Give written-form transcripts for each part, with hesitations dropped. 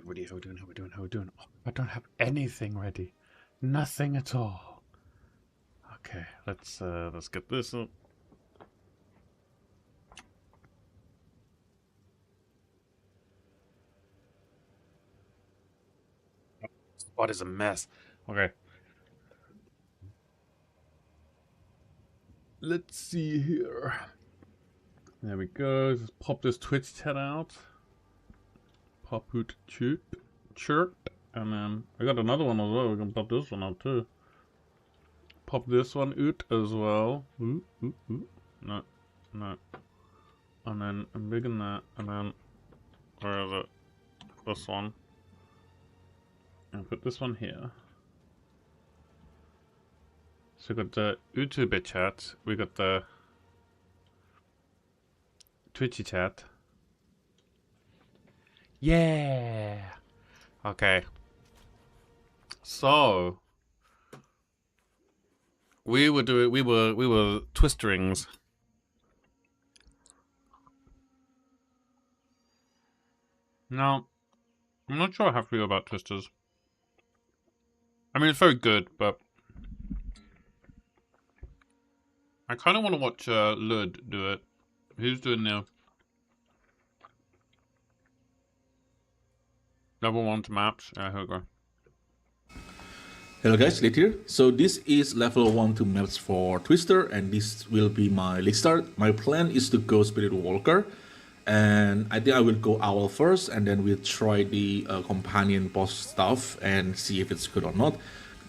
ready. How we doing? How we doing? How we doing? Oh, I don't have anything ready. Nothing at all. Okay, let's get this up. What is a mess? Okay. Let's see here. There we go. Just pop this Twitch chat out. Pop it chirp. And then I got another one as well. We can pop this one out too. Pop this one out as well. Ooh. No. And then I'm big in that. And then where is it? This one. And put this one here. So we got the YouTube chat. We got the Twitchy chat. Yeah. Okay. So we were twisterings. No, I'm not sure how I feel about twisters. I mean, it's very good, but I kind of want to watch Lud do it. Who's doing now? Level 1 to maps. Yeah, here we go. Hello guys, Lit here. So this is level 1 to maps for Twister, and this will be my list start. My plan is to go Spirit Walker, and I think I will go Owl first, and then we'll try the companion boss stuff and see if it's good or not.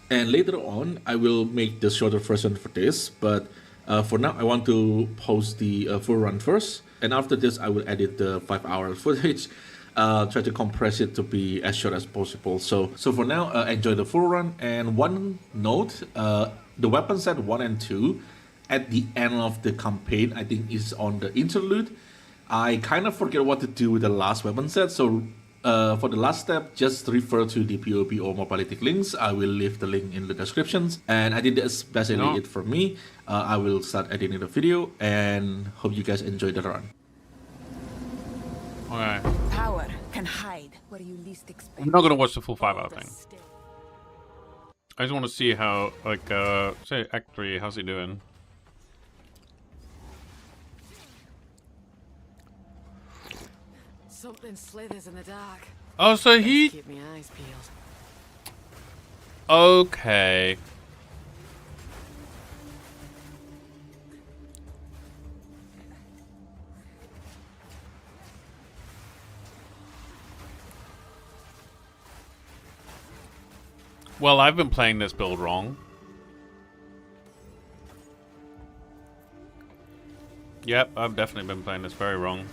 And later on, I will make the shorter version for this, but for now I want to post the full run first, and after this I will edit the 5-hour footage. Try to compress it to be as short as possible. So for now, enjoy the full run. And one note, the weapon set 1 and 2 at the end of the campaign, I think is on the interlude. I kind of forget what to do with the last weapon set, so for the last step, just refer to the POP or mobility links. I will leave the link in the descriptions. And I think that's basically it for me. I will start editing the video, and hope you guys enjoy the run. Okay. Power can hide where you least expect. I'm not gonna watch the full 5-hour thing. I just want to see how, like, say Act 3, how's he doing? Something slithers in the dark. Oh, so he... Keep my eyes peeled. Okay. Well, I've been playing this build wrong. Yep, I've definitely been playing this very wrong.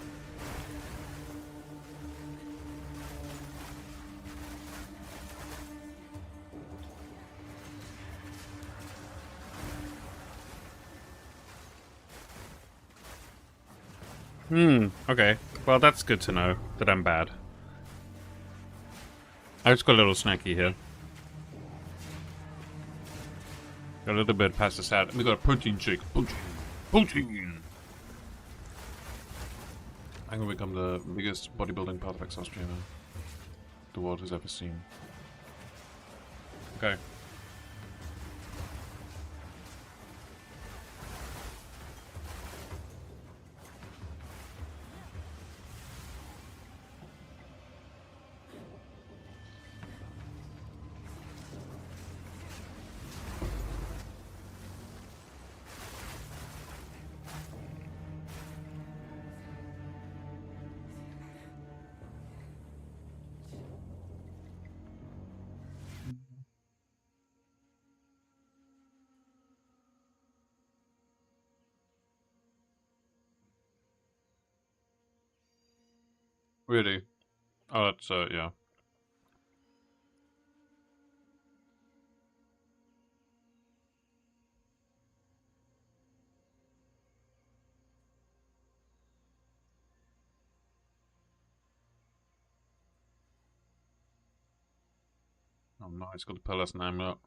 Okay. Well, that's good to know that I'm bad. I just got a little snacky here. Got a little bit past the sad. We got a protein shake. Protein! I'm gonna become the biggest bodybuilding path of exhaust trainer the world has ever seen. Okay. Really? Oh, that's, yeah. Oh, nice. Got the Palace name up.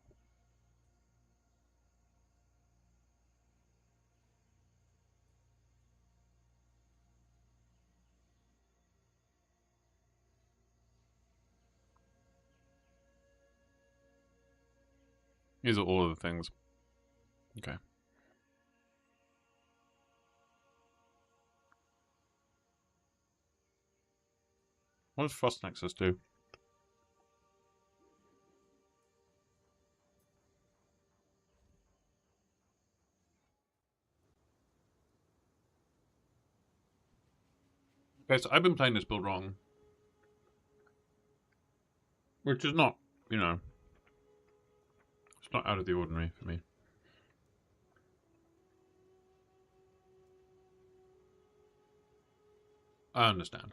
These are all of the things. Okay. What does Frost Nexus do? Okay, so I've been playing this build wrong. Which is not, you know, it's not out of the ordinary for me. I understand.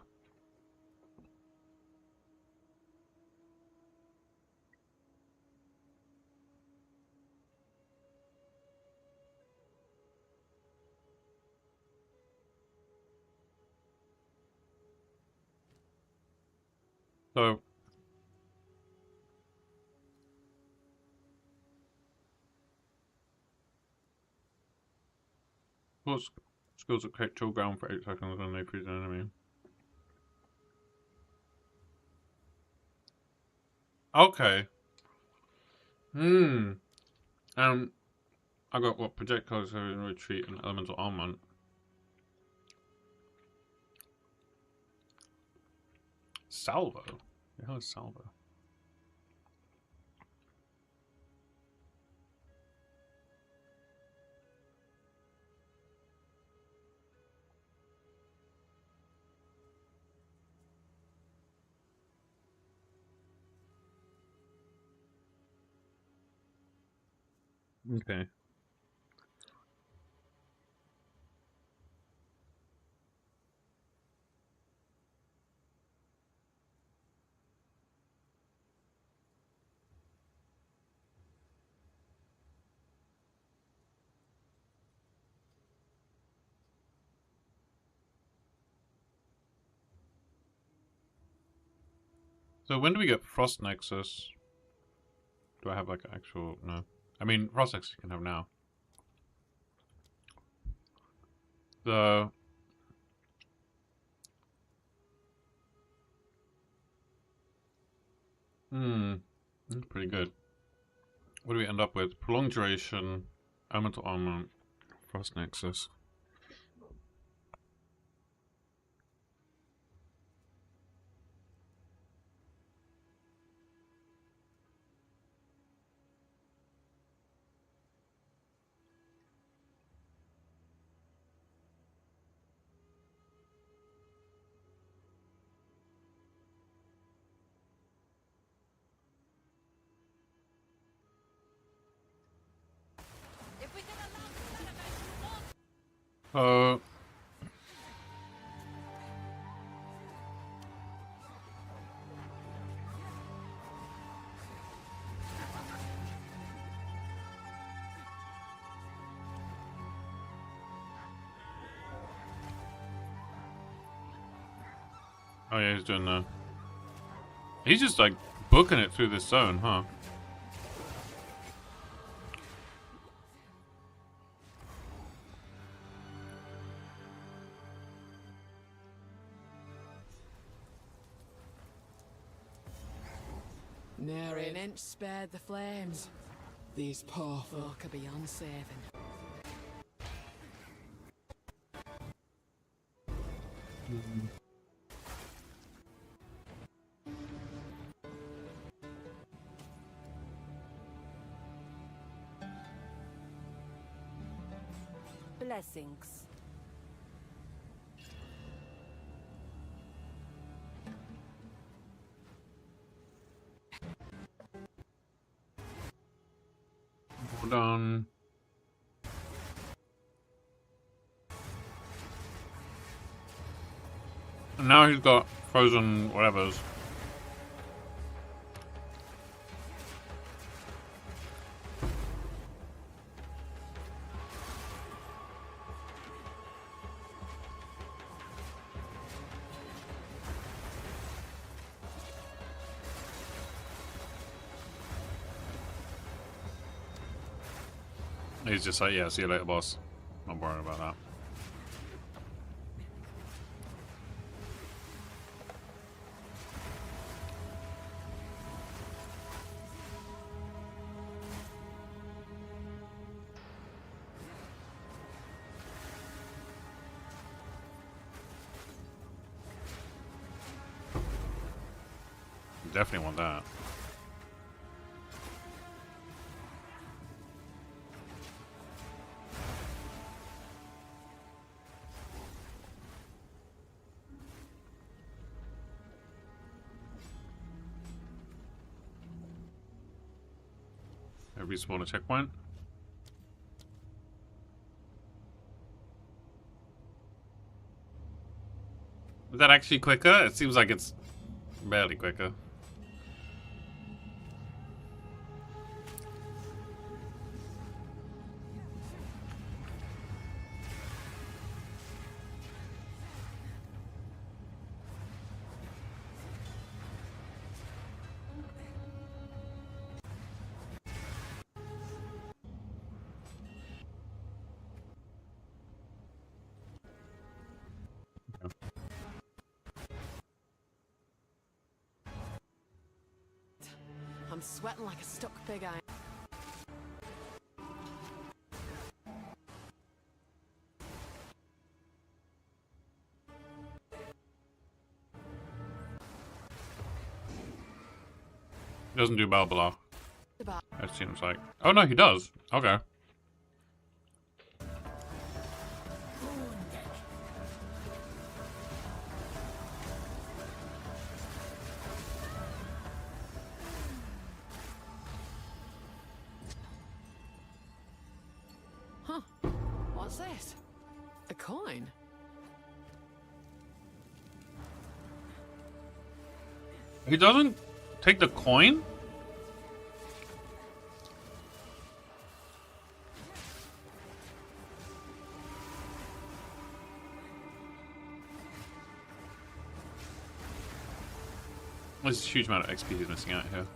So, what skills that create chill ground for 8 seconds when they freeze an enemy? Okay. I got what projectiles are in retreat and elemental armament. Salvo? The hell is salvo? Okay. So when do we get Frost Nexus? Do I have like an actual... No. I mean, Frost Nexus you can have now. The... That's pretty good. What do we end up with? Prolonged duration, elemental armor, Frost Nexus. Uh... Oh yeah, he's doing the... He's just like booking it through this zone, huh? Nary an inch spared the flames. These poor folk are beyond saving. Blessings. Hold on. And now he's got frozen whatevers. He's just like, yeah, see you later, boss. Not worried about that. definitely want that. Respawn a checkpoint. Is that actually quicker? It seems like it's barely quicker. I'm sweating like a stuck pig. He doesn't do blah blah. About That seems like. Oh no, he does. Okay. huh? What's this? A coin? He doesn't take the coin? There's a huge amount of XP he's missing out here.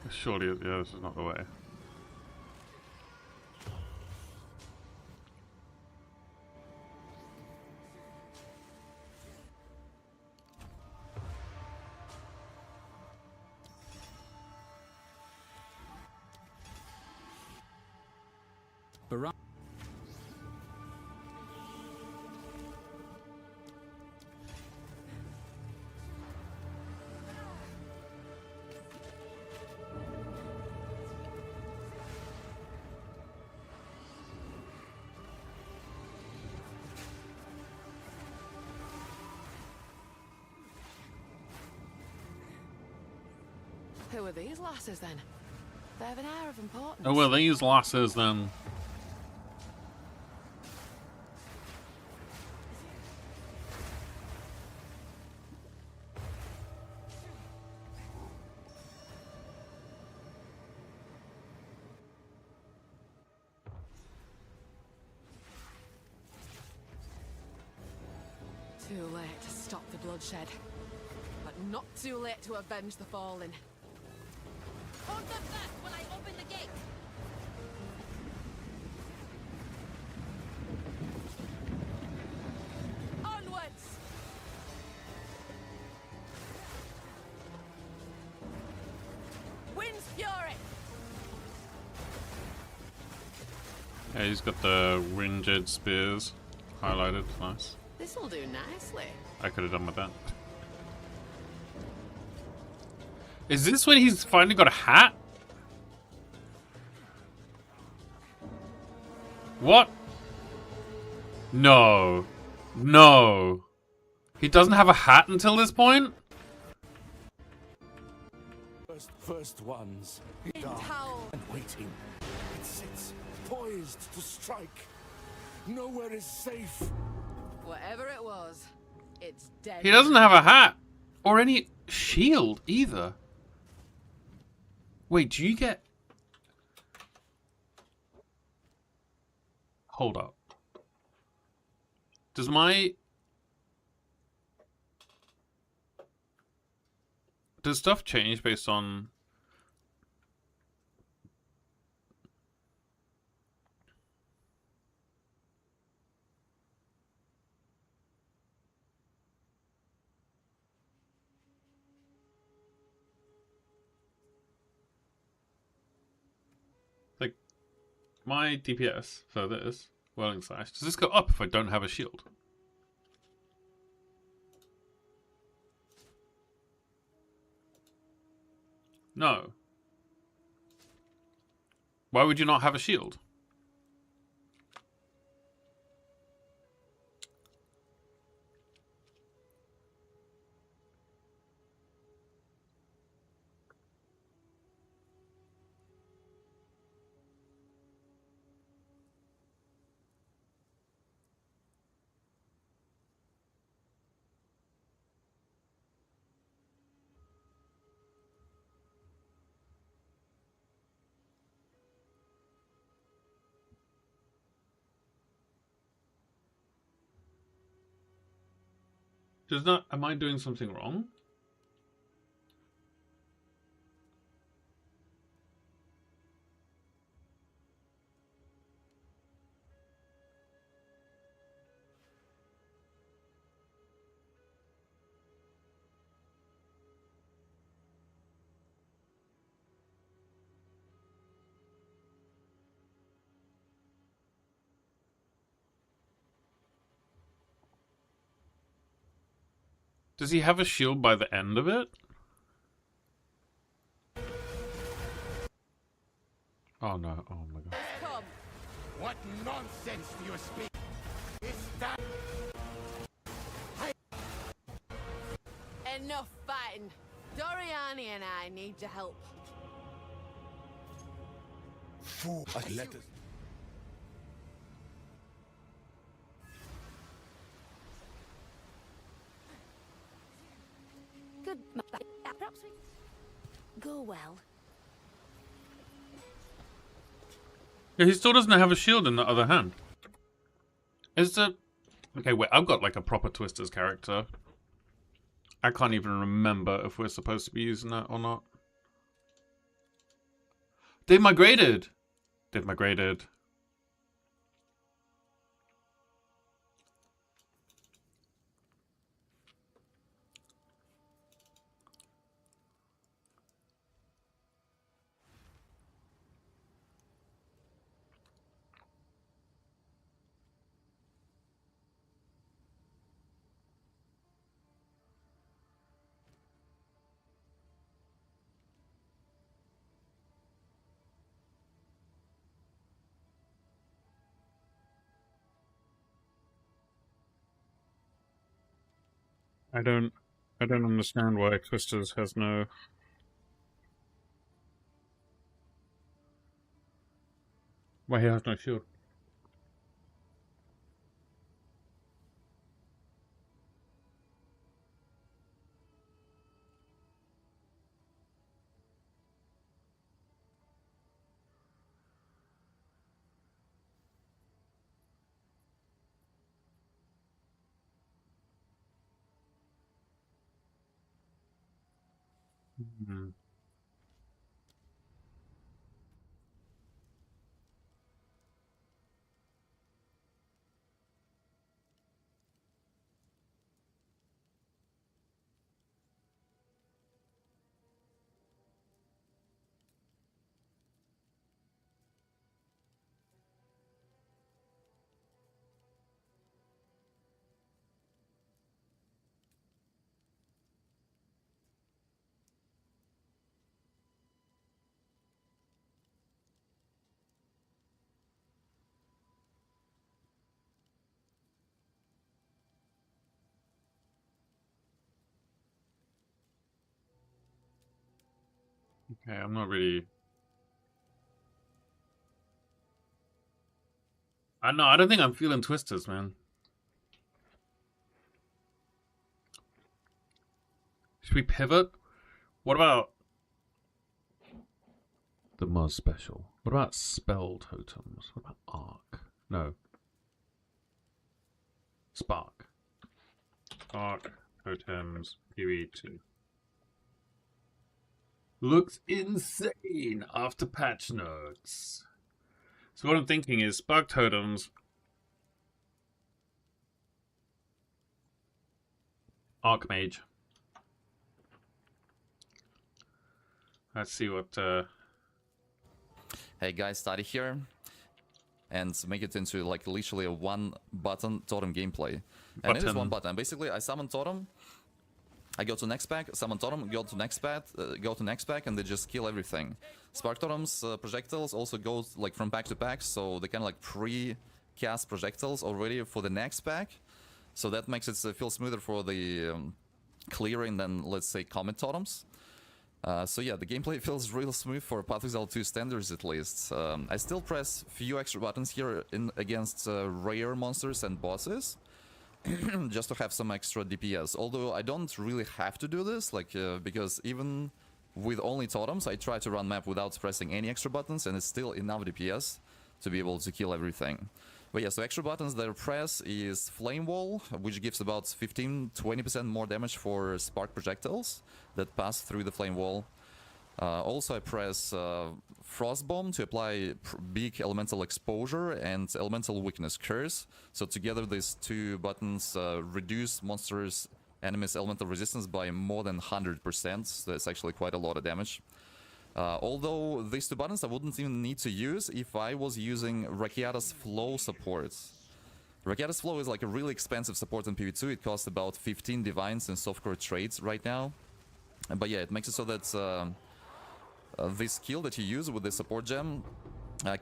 Surely, yeah, this is not the way. Who are these lasses then? They have an air of importance. Oh well, these lasses then. Too late to stop the bloodshed, but not too late to avenge the fallen. Hold them fast when I open the gate. Onwards! Wind's fury! Yeah, he's got the winged spears highlighted. Nice. This'll do nicely. I could have done with that. Is this when he's finally got a hat? What? No. No. He doesn't have a hat until this point? First ones, dark Howl. and waiting. It sits poised to strike. Nowhere is safe. Whatever it was, it's dead. He doesn't have a hat. Or any shield either. Wait, do you get... Hold up. Does my... Does stuff change based on... my DPS for this whirling slash, does this go up if I don't have a shield? No. Why would you not have a shield? Does not? Am I doing something wrong? Does he have a shield by the end of it? Oh no, oh my god. Come. What nonsense do you speak? Is that Enough fighting. Doriani and I need your help. fool? Let us. Good. Perhaps we go well. Yeah, he still doesn't have a shield in the other hand. Is the... Okay, wait, I've got like a proper Twisters character. I can't even remember if we're supposed to be using that or not. They've migrated! They've migrated. I don't understand why Twisters has no... Why he has no shield. Hmm. Okay, I'm not really... I don't think I'm feeling Twisters, man. Should we pivot? What about the Muzz special? What about spell totems? What about arc? No. Spark. Arc totems PV2. Looks insane after patch notes. So what I'm thinking is spark totems, Archmage. Let's see what Hey guys, Starry here. and make it into like literally a one-button totem gameplay. And it is one button. Basically, I summon totem, I go to next pack, summon totem, go to next pack, and they just kill everything. Spark totems, projectiles also go like from pack to pack, so they kind of like pre-cast projectiles already for the next pack. So that makes it feel smoother for the clearing than, let's say, comet totems. So yeah, the gameplay feels real smooth for Path of Exile 2 standards at least. I still press few extra buttons here against rare monsters and bosses, just to have some extra DPS. Although I don't really have to do this, like because even with only totems, I try to run map without pressing any extra buttons, and it's still enough DPS to be able to kill everything. But yeah, so extra buttons that I press is Flame Wall, which gives about 15-20% more damage for spark projectiles that pass through the flame wall. Also I press Frost Bomb to apply big elemental exposure and elemental weakness curse. So together these two buttons reduce monsters' enemies' elemental resistance by more than 100%, so that's actually quite a lot of damage. Although these two buttons I wouldn't even need to use if I was using Rakiata's Flow support. Rakiata's Flow is like a really expensive support in PvE2, it costs about 15 divines in softcore trades right now. But yeah, it makes it so that this skill that you use with the support gem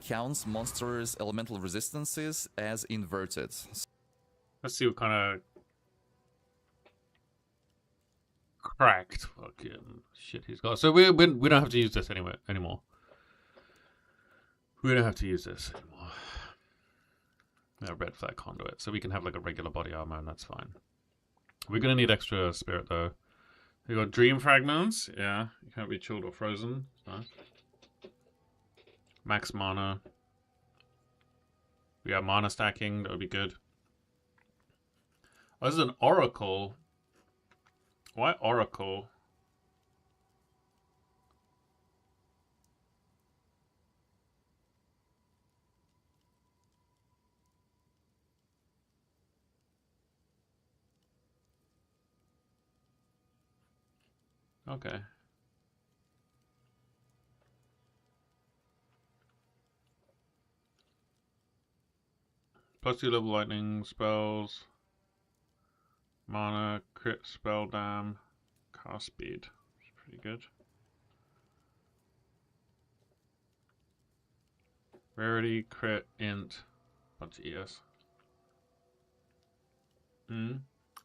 counts monsters' elemental resistances as inverted. Let's see what kind of cracked fucking shit he's got. So we don't have to use this anymore. We don't have to use this anymore. No red flag conduit, so we can have like a regular body armor, and that's fine. We're gonna need extra spirit though. We got dream fragments. Yeah, you can't be chilled or frozen. Nice. Max mana. We got mana stacking. That would be good. Oh, this is an oracle. Why oracle? Okay. +2 level lightning spells. Mana, crit, spell dam, cast speed. It's pretty good. Rarity, crit, int, bunch of ES.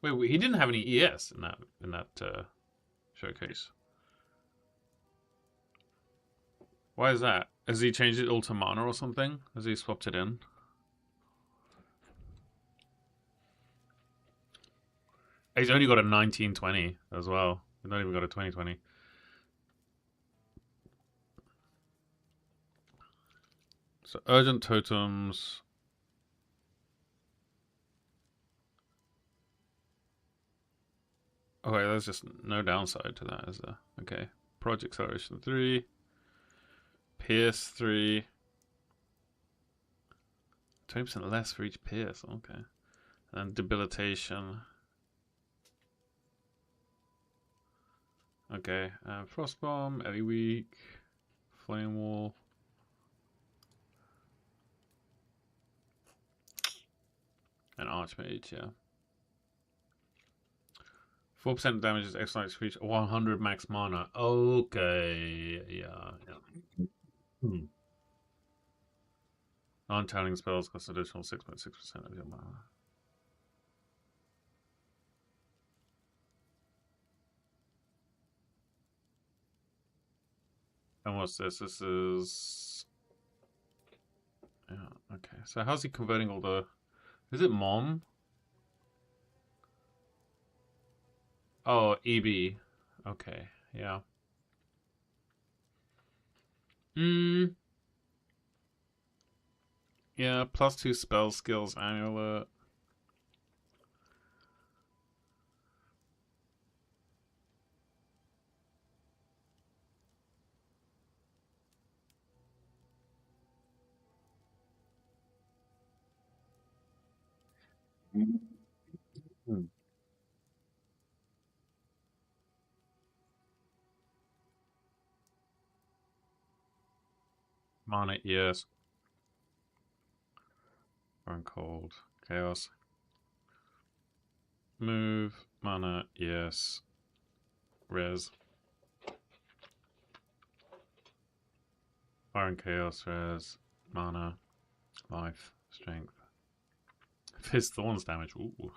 Wait, he didn't have any ES in that showcase. Why is that? Has he changed it all to mana or something? Has he swapped it in? He's only got a 1920 as well. He's not even got a 2020. So urgent totems. Okay, there's just no downside to that, is there? Okay. Project acceleration 3. Pierce 3. 20% less for each pierce. Okay. And debilitation. Okay. Frostbomb, Ellie Weak, Flame Wall. And Archmage, yeah. 4% damage is excellent for each 100 max mana. Okay, yeah. Non-tanning spells cost additional 6.6% of your mana. And what's this? This is... Yeah, okay. So how's he converting all the... Is it Mom? Oh, EB. Okay, yeah. Yeah, +2 spell skills amulet. Mana, yes. Iron Cold. Chaos. Move. Mana. Yes. Res. Iron Chaos. Res. Mana. Life. Strength. Fizz Thorns damage. Ooh.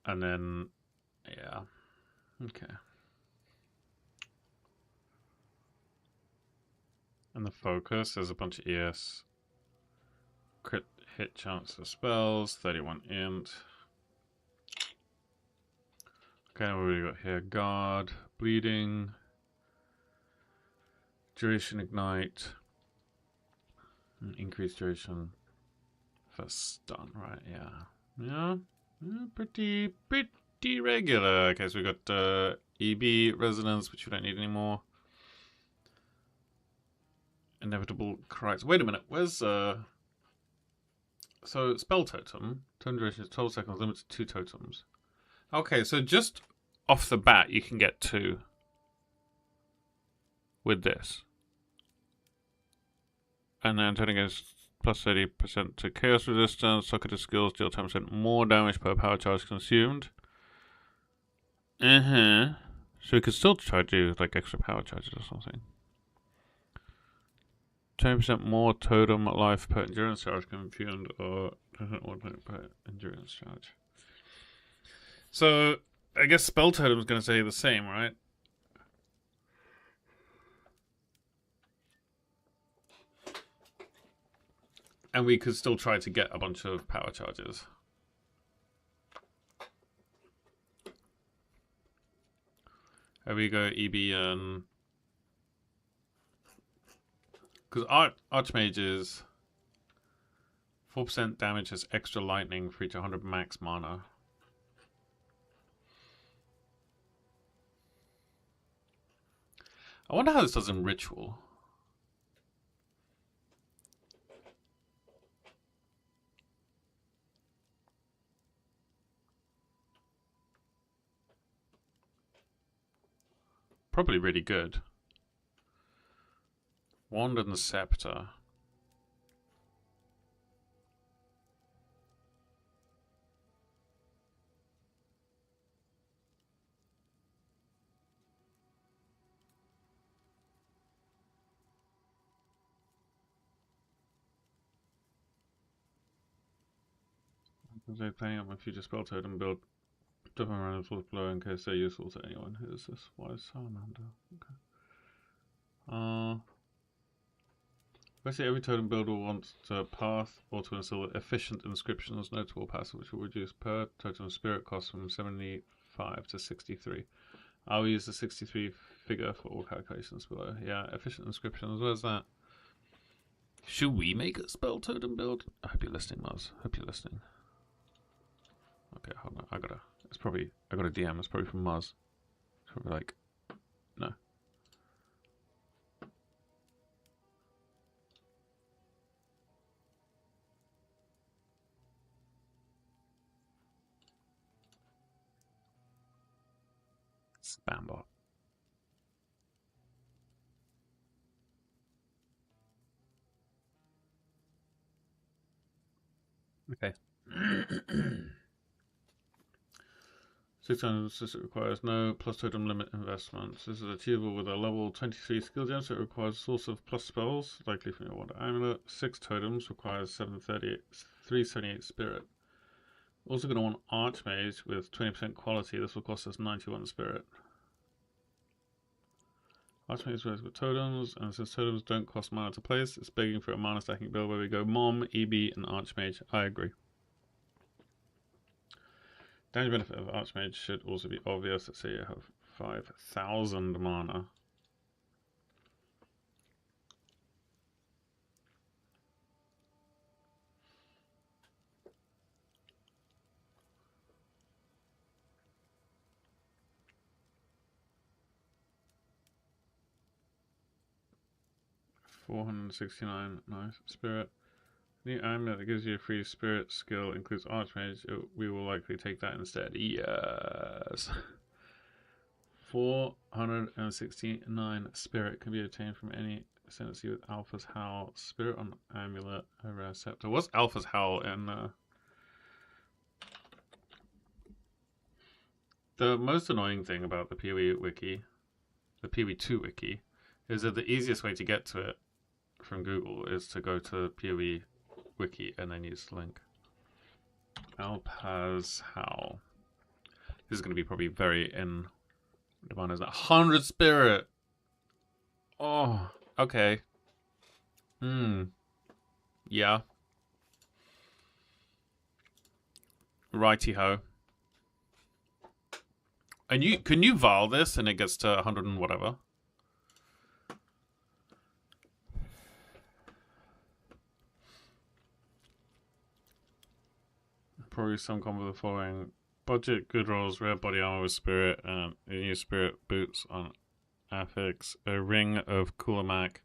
And then, yeah. Okay. And the focus, there's a bunch of ES. Crit hit chance for spells, 31 int. Okay, what we got here? Guard, bleeding, duration ignite, increased duration for stun, right? Yeah. Pretty regular. Okay, so we got EB resonance, which we don't need anymore. Inevitable correct. Wait a minute, where's so spell totem, turn duration is 12 seconds, limited to 2 totems. Okay, so just off the bat you can get 2 with this. And then turning against plus 30% to chaos resistance, socketed skills deal 10% more damage per power charge consumed. So we could still try to do like extra power charges or something. 20% more totem life per endurance charge consumed, or 10% per endurance charge. So I guess spell totem is going to say the same, right? And we could still try to get a bunch of power charges. Here we go, EB and because Archmage is 4% damage as extra lightning for each 100 max mana. I wonder how this does in Ritual. Probably really good. Wand and the Scepter. They're playing up my future spell totem build. Dropping around full blow in case they're useful to anyone who is this wise salamander. Okay. Basically, every totem builder wants to path or to install efficient inscriptions, notable passive, which will reduce per totem spirit cost from 75 to 63. I'll use the 63 figure for all calculations below. Yeah, efficient inscriptions. Where's that? Should we make a spell totem build? I hope you're listening, Mars. Hope you're listening. Okay, hold on. I got a DM. It's probably from Mars. It's probably like, no. Spam bot. Okay. 600 system requires no plus totem limit investments. This is achievable with a level 23 skill gem, so it requires a source of plus spells, likely from your Wonder Amulet. 6 totems requires 378 spirit. Also going to want Archmage with 20% quality. This will cost us 91 spirit. Archmage works with totems, and since totems don't cost mana to place, it's begging for a mana stacking build where we go Mom, EB, and Archmage. I agree. Damage benefit of Archmage should also be obvious. Let's say you have 5,000 mana. $469, nice. Spirit. New amulet that gives you a free spirit skill includes Archmage. We will likely take that instead. Yes. 469 spirit can be obtained from any Ascendancy with Alpha's Howl, Spirit on Amulet, a rare scepter. What's Alpha's Howl in The most annoying thing about the PoE wiki, the PoE2 wiki, is that the easiest way to get to it from Google is to go to PoE wiki and then use the link. Alpha's Howl. This is going to be probably very in demand, isn't it? 100 spirit! Oh, okay. Yeah. Righty-ho. And can you Val this and it gets to 100 and whatever? Probably some combo of the following. Budget, good rolls, rare body armor with spirit, and new spirit boots on affix. A ring of Cooler Mac.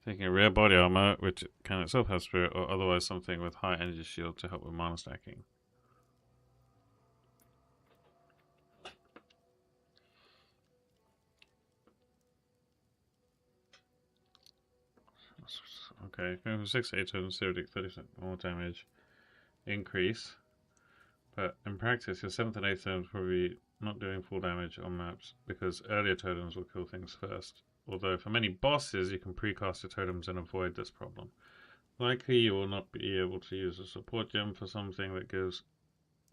Taking a rare body armor, which can itself have spirit, or otherwise something with high energy shield to help with mana stacking. Okay, going from 6 to 8 turns, 30% more damage increase. But in practice, your 7th and 8th turns probably not doing full damage on maps because earlier totems will kill things first. Although for many bosses, you can precast your totems and avoid this problem. Likely you will not be able to use a support gem for something that gives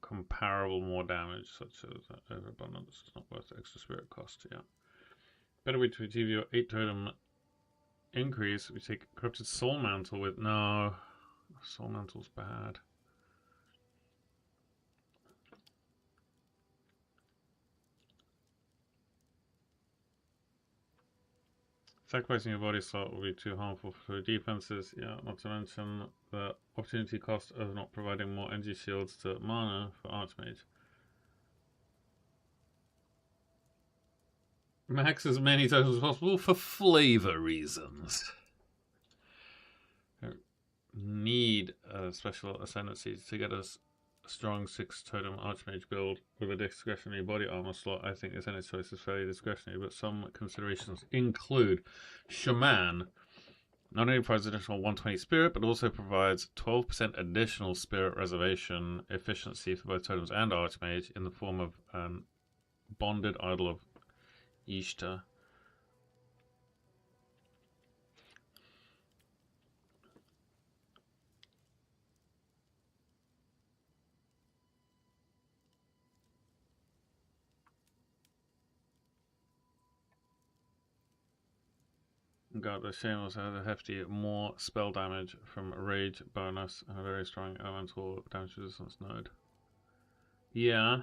comparable more damage, such as overabundance. It's not worth the extra spirit cost, yeah. Better way to achieve your 8 totem increase, we take Corrupted Soul Mantle with... No, Soul Mantle's bad. Sacrificing your body slot will be too harmful for defenses, yeah, not to mention the opportunity cost of not providing more energy shields to mana for Archmage. Max as many times as possible for flavor reasons. Need a special ascendancy to get us a strong 6 totem Archmage build with a discretionary body armor slot. I think the ascendant choice is fairly discretionary, but some considerations include Shaman not only provides additional 120 spirit, but also provides 12% additional spirit reservation efficiency for both totems and Archmage in the form of Bonded Idol of Ishtar. God, the Shameless has a hefty more spell damage from Rage bonus and a very strong elemental damage resistance node. Yeah.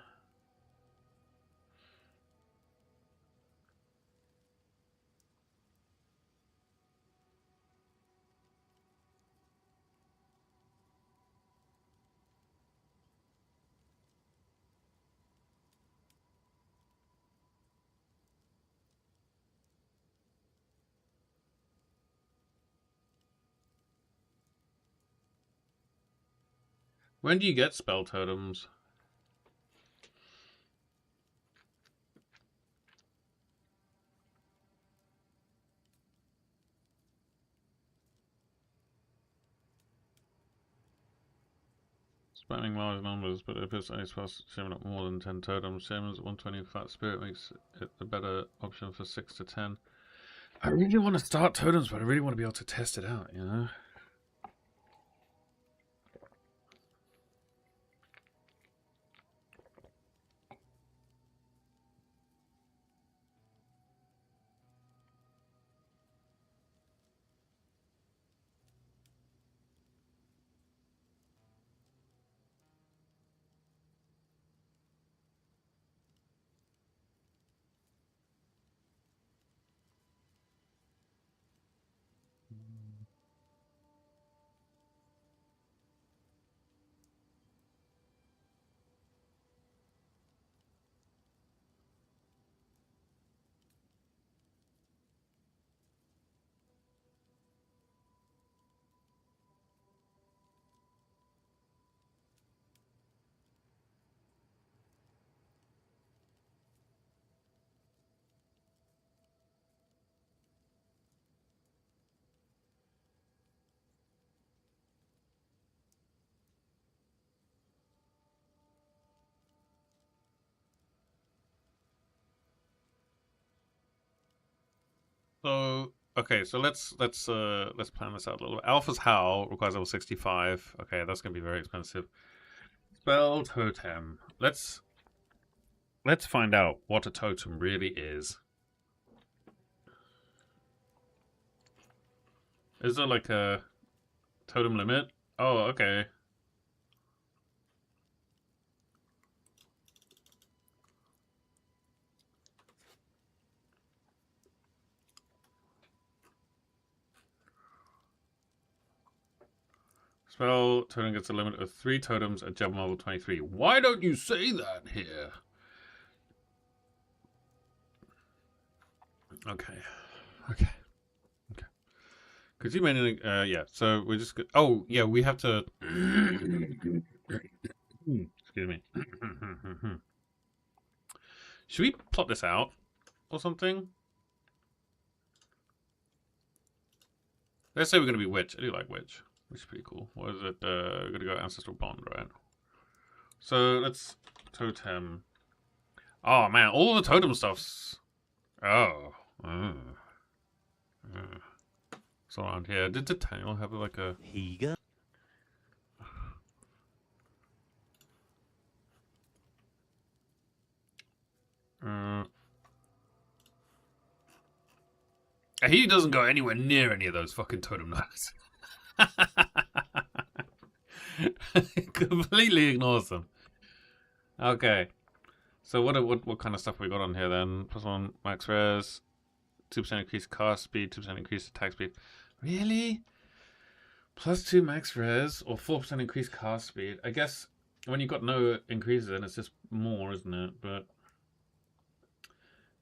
When do you get spell totems? Spamming large numbers, but if it's only supposed to shaman up more than 10 totems, shamans at 120 fat spirit makes it the better option for 6 to 10. I really want to start totems, but I really want to be able to test it out, you know? So okay, so let's plan this out a little bit. Alpha's Howl requires level 65. Okay, that's gonna be very expensive. Spell Totem. Let's find out what a totem really is. Is there like a totem limit? Oh, okay. Spell totem gets a limit of 3 totems at gem level 23. Why don't you say that here? Okay. Okay. Okay. Could you mean yeah, so we're just oh, yeah, we have to excuse me. Should we plot this out or something? Let's say we're gonna be witch. I do like witch. Which is pretty cool. What is it? We're gonna go ancestral bond, right? So let's totem. Oh man, all the totem stuff's. Oh. So around here, did the tail have like a? Higa. He doesn't go anywhere near any of those fucking totem knives. Completely ignores them. Okay. So what kind of stuff we got on here then? +1 max res, 2% increased cast speed, 2% increased attack speed. Really? +2 max res or 4% increased cast speed. I guess when you've got no increases then it's just more, isn't it? But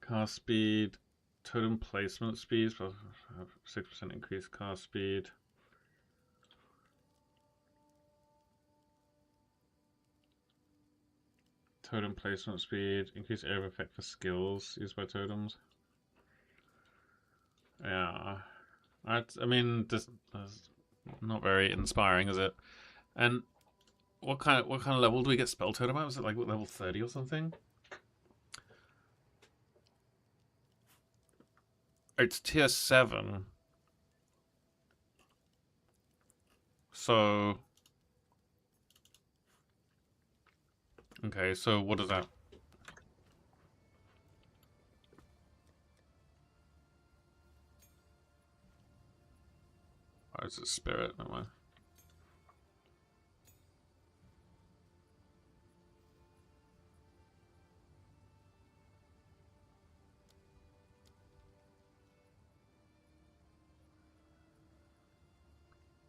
cast speed, totem placement speed, 6% increased cast speed. Totem placement speed, increased area of effect for skills used by totems. Yeah, I mean, that's not very inspiring, is it? And what kind of level do we get spell totem at? Was it like level 30 or something? It's tier 7. So okay, so what is that? Oh, it's a spirit, never mind.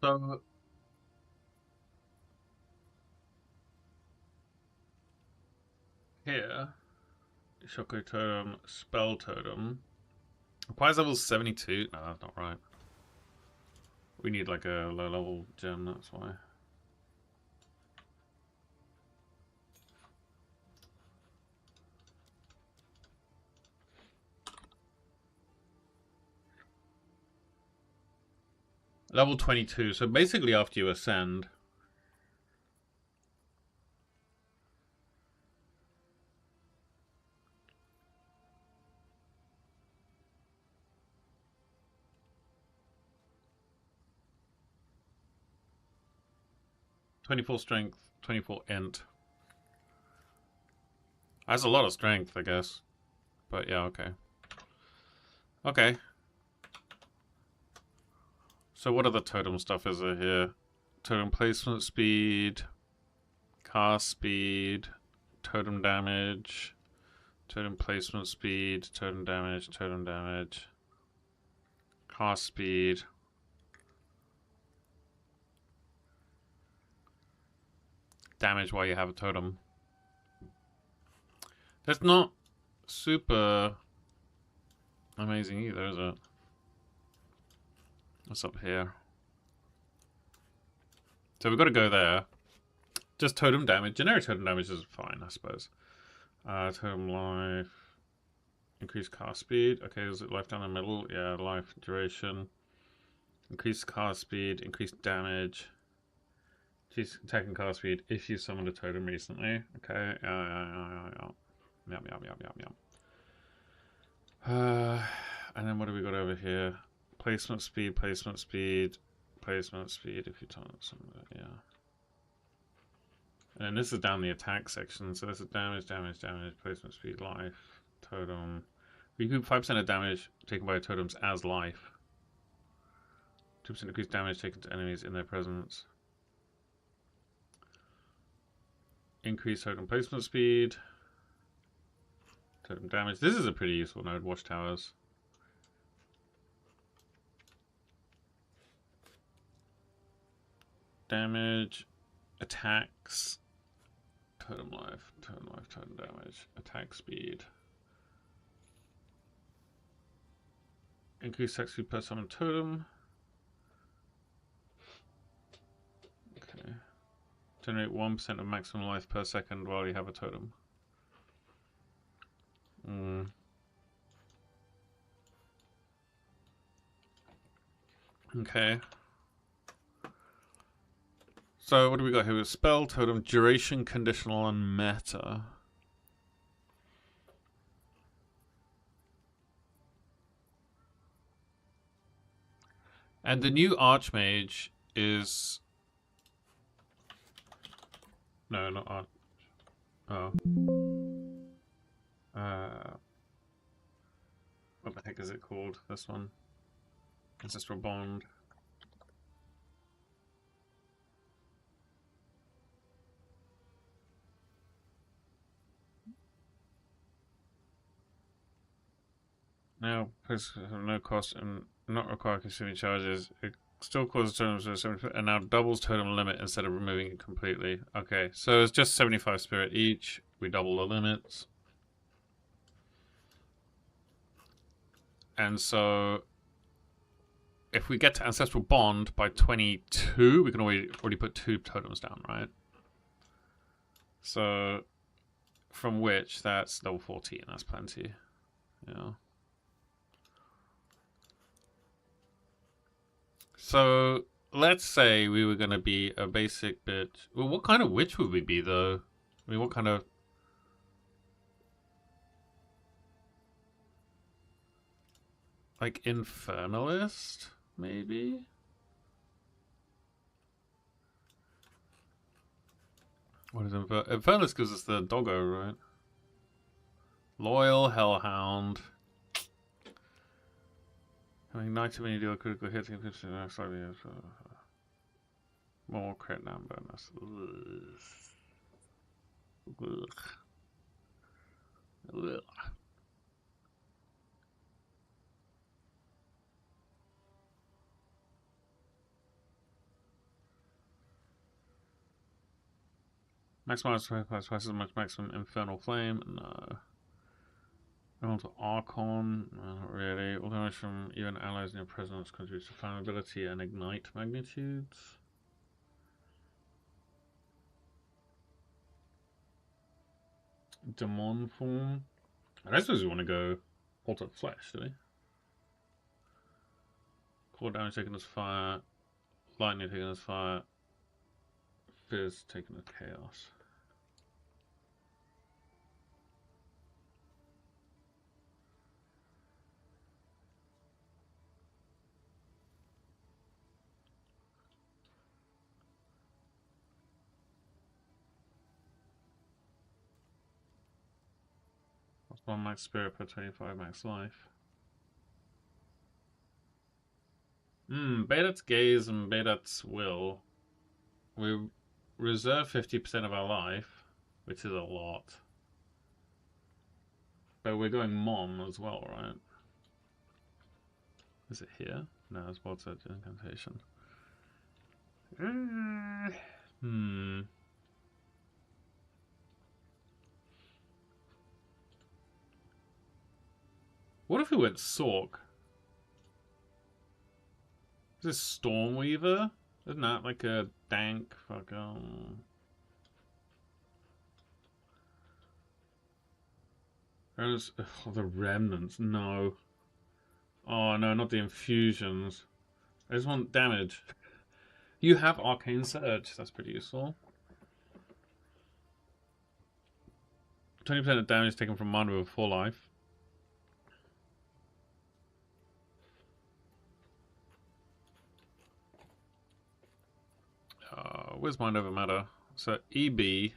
So here, Shoko Totem, Spell Totem. Requires level 72. No, that's not right. We need like a low level gem, that's why. Level 22, so basically after you ascend. '24 strength, 24 int. That's a lot of strength, I guess. But yeah, okay. Okay. So what other totem stuff is there here? Totem placement speed, cast speed, totem damage, totem placement speed, totem damage, cast speed. Damage while you have a totem. That's not super amazing either, is it? What's up here? So we've got to go there. Just totem damage. Generic totem damage is fine, I suppose. Totem life. Increased cast speed. Okay, is it life down the middle? Yeah, life duration. Increased cast speed. Increased damage. Increased attack and cast speed if you summoned a totem recently. Okay, yeah. Yum. And then what do we got over here? Placement speed, placement speed, placement speed. If you turn some, yeah. And this is down the attack section. So this is damage, damage, damage, placement speed, life, totem. Recoup 5% of damage taken by totems as life. 2% increased damage taken to enemies in their presence. Increase totem placement speed. Totem damage. This is a pretty useful node, watchtowers. Damage, attacks, totem life, totem damage, attack speed. Increase attack speed per summon totem. Okay. Generate 1% of maximum life per second while you have a totem. Okay. So what do we got here? Spell, totem, duration, conditional, and meta. And the new Archmage is... No, not Arch. Oh. What the heck is it called? This one. Ancestral Bond. Now, place no cost and not require consuming charges. It still causes totems to 70, and now doubles totem limit instead of removing it completely. Okay, so it's just 75 spirit each. We double the limits. And so, if we get to Ancestral Bond by 22, we can already put 2 totems down, right? So, from which, that's level 14, that's plenty. Yeah. So, let's say we were going to be a basic bit... Well, what kind of witch would we be, though? I mean, what kind of... Like, Infernalist, maybe? What is Infernalist gives us the doggo, right? Loyal Hellhound. Having 90 when you do a critical hit, slightly more crit down bonus. Ugh. Ugh. Maximize twice as much maximum infernal flame. No. Going to Archon, not really. All damage from even allies in your presence contributes to flammability and ignite magnitudes. Demon form. I suppose we want to go Altar of Flesh, do we? Core damage taken as fire, lightning taken as fire, fizz taken as chaos. That's 1 max spirit per 25 max life. Betat's Gaze and Betat's Will. We reserve 50% of our life, which is a lot. But we're going Mom as well, right? Is it here? No, it's World Search Incantation. What if we went Sork? Is this Stormweaver? Isn't that like a dank fucking... There's the remnants. No. Oh no, not the infusions. I just want damage. You have Arcane Surge. That's pretty useful. 20% of damage taken from mana with 4 life. where's Mind Over Matter? So EB.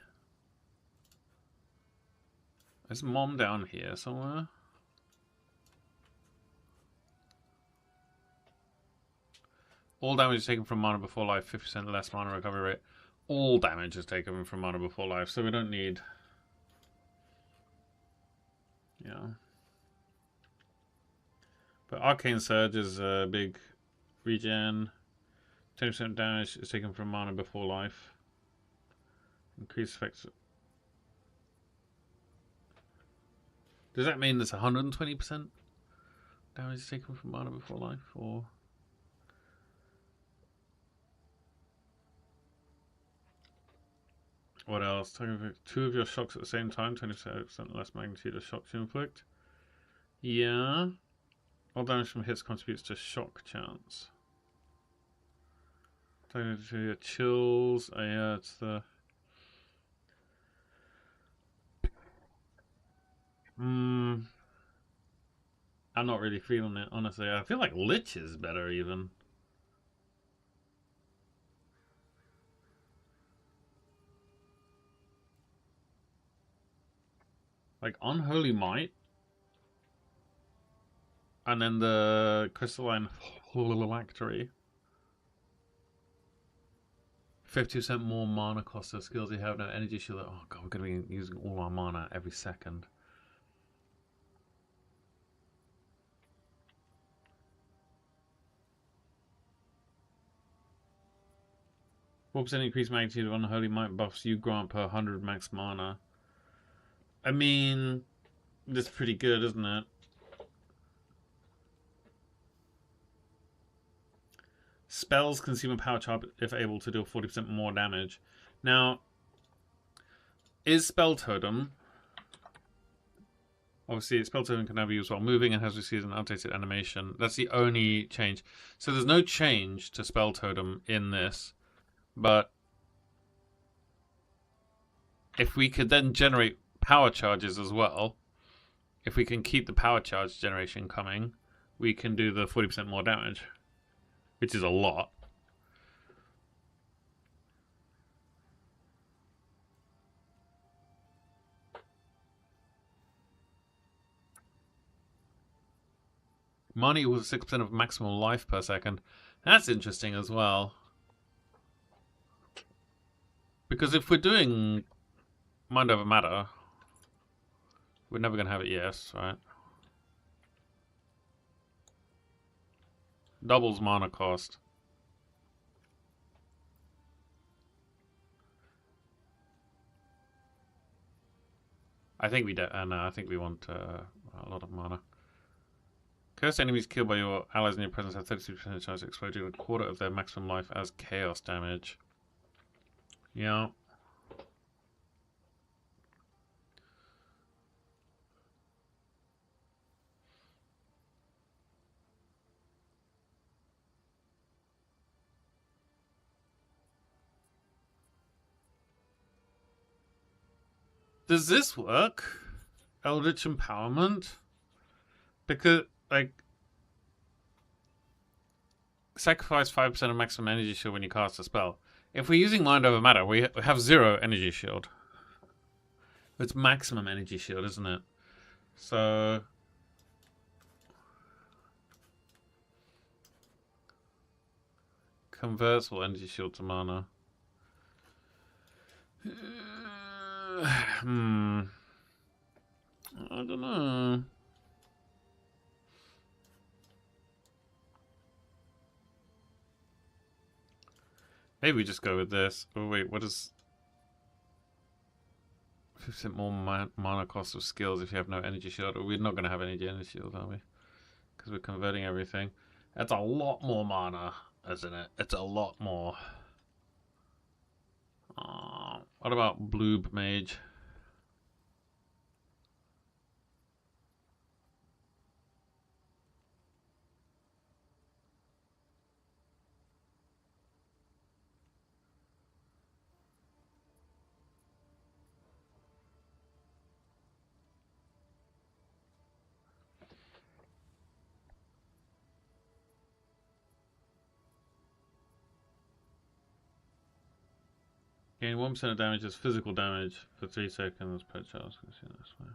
Is Mom down here somewhere? All damage is taken from mana before life, 50% less mana recovery rate. All damage is taken from mana before life, so we don't need... Yeah. But Arcane Surge is a big regen. 10% damage is taken from mana before life. Increased effects. Does that mean there's 120% damage is taken from mana before life, or... What else? 2 of your shocks at the same time, 20% less magnitude of shocks you inflict. Yeah. All damage from hits contributes to shock chance. Chills. Oh yeah, it's the... I'm not really feeling it, honestly. I feel like Lich is better, even. Like, Unholy Might. And then the Crystalline Phylactery. 50% more mana cost of skills you have, no energy shield. Oh god, we're going to be using all our mana every second. %4 increased magnitude of Unholy Might buffs you grant per 100 max mana. I mean, that's pretty good, isn't it? Spells consume a power charge if able to deal 40% more damage. Now, is Spell Totem... Obviously, Spell Totem can never be used while moving and has received an updated animation. That's the only change. So there's no change to Spell Totem in this. But if we could then generate power charges as well, if we can keep the power charge generation coming, we can do the 40% more damage, which is a lot. Money equals 6% of maximum life per second. That's interesting as well. Because if we're doing Mind Over Matter, we're never going to have it, yes, right? Doubles mana cost. I think we no, I think we want a lot of mana. Cursed enemies killed by your allies in your presence have 32% chance of exploding a quarter of their maximum life as chaos damage. Yeah. Does this work? Eldritch Empowerment? Because, like, sacrifice 5% of maximum energy shield when you cast a spell. If we're using Mind Over Matter, we have 0 energy shield. It's maximum energy shield, isn't it? So... converts all energy shield to mana. I don't know. Maybe we just go with this. Oh wait, what is 50% more mana cost of skills if you have no energy shield? We're not going to have any energy shield, are we? Because we're converting everything. That's a lot more mana, isn't it? It's a lot more. What about Bloob Mage? Gain 1% of damage as physical damage for 3 seconds per charge. This way.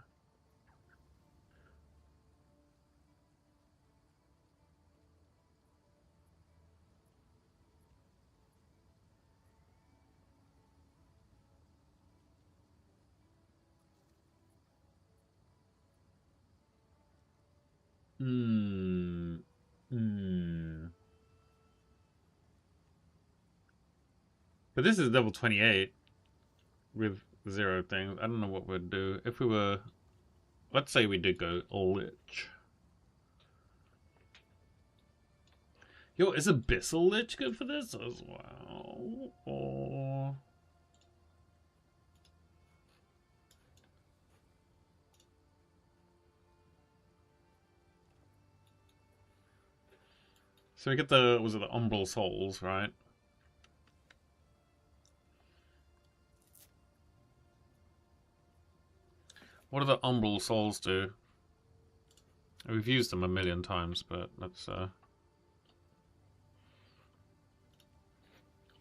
But this is level 28 with 0 things. I don't know what we'd do if we were. Let's say we did go Lich. Yo, is Abyssal Lich good for this as well? Or... So we get the, was it the Umbral Souls, right? What do the Umbral Souls do? We've used them a million times, but let's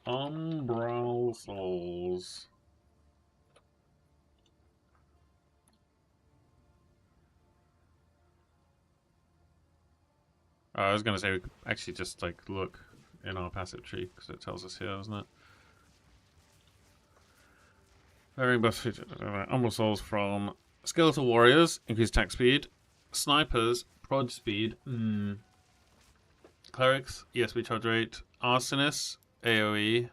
Umbral Souls. I was gonna say we could actually just like look in our passive tree because it tells us here, doesn't it? Varying buff feature. Umbral Souls from Skeletal Warriors, increased attack speed. Snipers, prod speed. Clerics, ESP charge rate. Arsonists, AoE.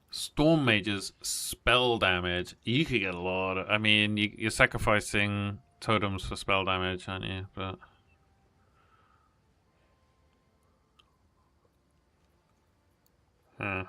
Storm Mages, spell damage. You could get a lot of, I mean, you're sacrificing totems for spell damage, aren't you? But... Huh.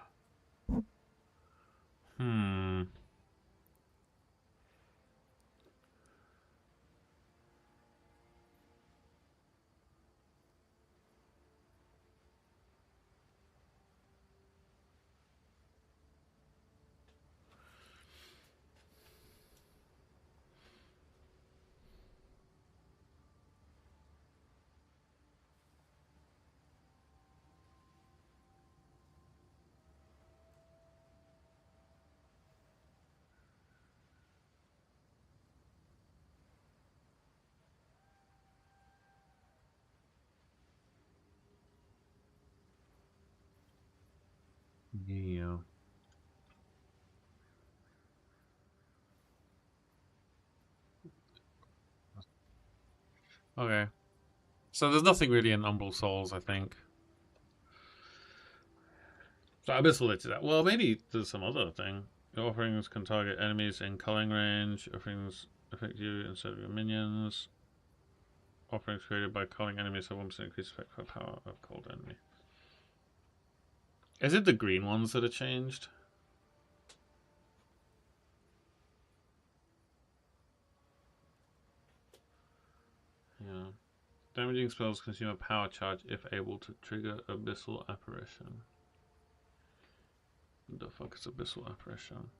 Yeah. Okay. So there's nothing really in Umbral Souls, I think. So Abyssal Lich is that. Well, maybe there's some other thing. Your offerings can target enemies in culling range. Offerings affect you instead of your minions. Offerings created by culling enemies have 1% increased effect for power of cold enemy. Is it the green ones that are changed? Yeah. Damaging spells consume a power charge if able to trigger Abyssal Apparition. What the fuck is Abyssal Apparition?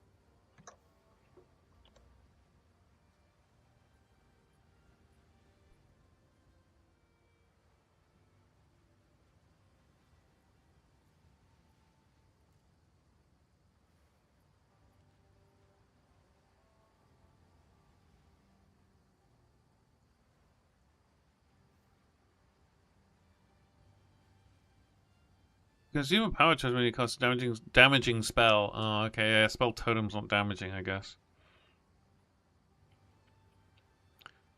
Consume a power charge when you cast a damaging spell. Oh, okay, yeah, spell totem's not damaging, I guess.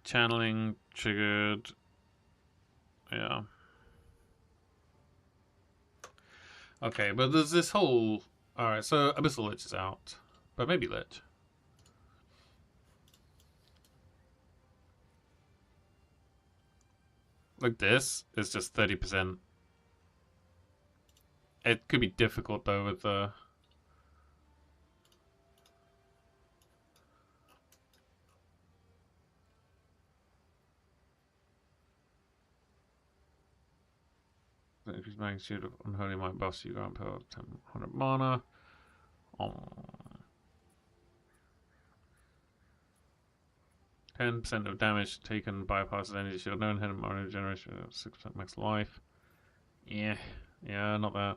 Channeling triggered. Yeah. Okay, but there's this whole... Alright, so Abyssal Lich is out. But maybe Lich. Like this is just 30%. It could be difficult though with the... Increased magnitude of Unholy Might buffs you grant per 100 mana. 10% of damage taken bypasses energy shield. No inherent mana regeneration. 6% max life. Yeah, not that.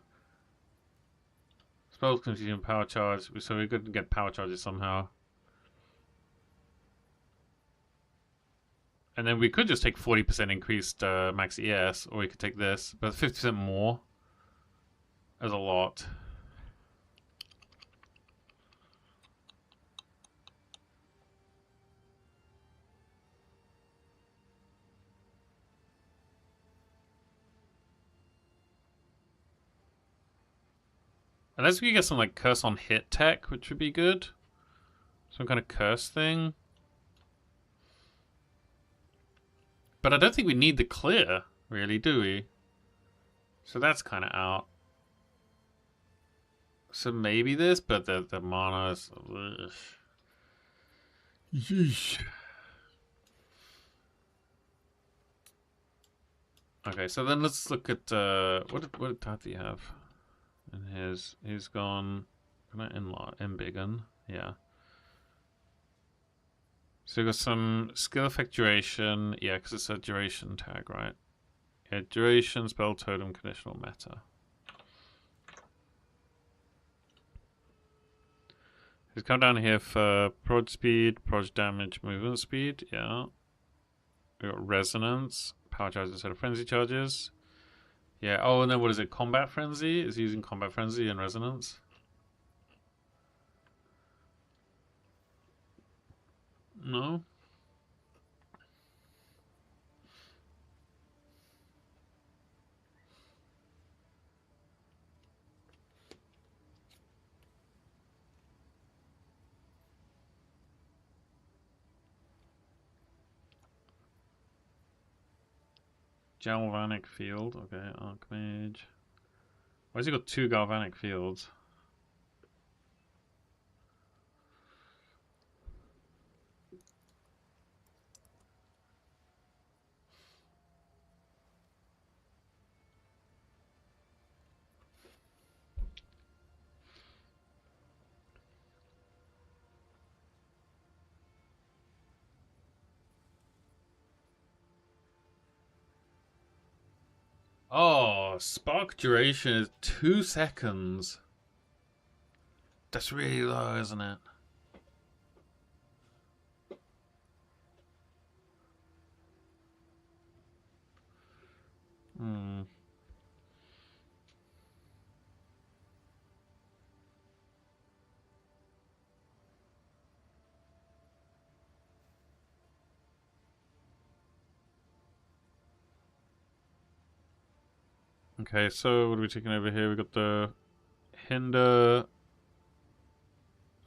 Spells consume power charge, so we could get power charges somehow. And then we could just take 40% increased max ES, or we could take this, but 50% more is a lot. Unless we could get some like curse on hit tech, which would be good. Some kind of curse thing. But I don't think we need the clear, really, do we? So that's kind of out. So maybe this, but the mana is... Ugh. Yeesh. Okay, so then let's look at... what did he have? And he's gone. Can I embiggen? Yeah. So we got some skill effect duration. Yeah, because it's a duration tag, right? Yeah, duration, spell totem, conditional meta. He's come down here for prod speed, prod damage, movement speed. Yeah. We got resonance, power charges instead of frenzy charges. Yeah, oh, and then what is it? Combat Frenzy? Is he using Combat Frenzy and Resonance? No? Galvanic Field. Okay, Archmage. Why has he got 2 Galvanic Fields? Oh, spark duration is 2 seconds. That's really low, isn't it? Hmm. Okay, so what are we taking over here? We got the hinder,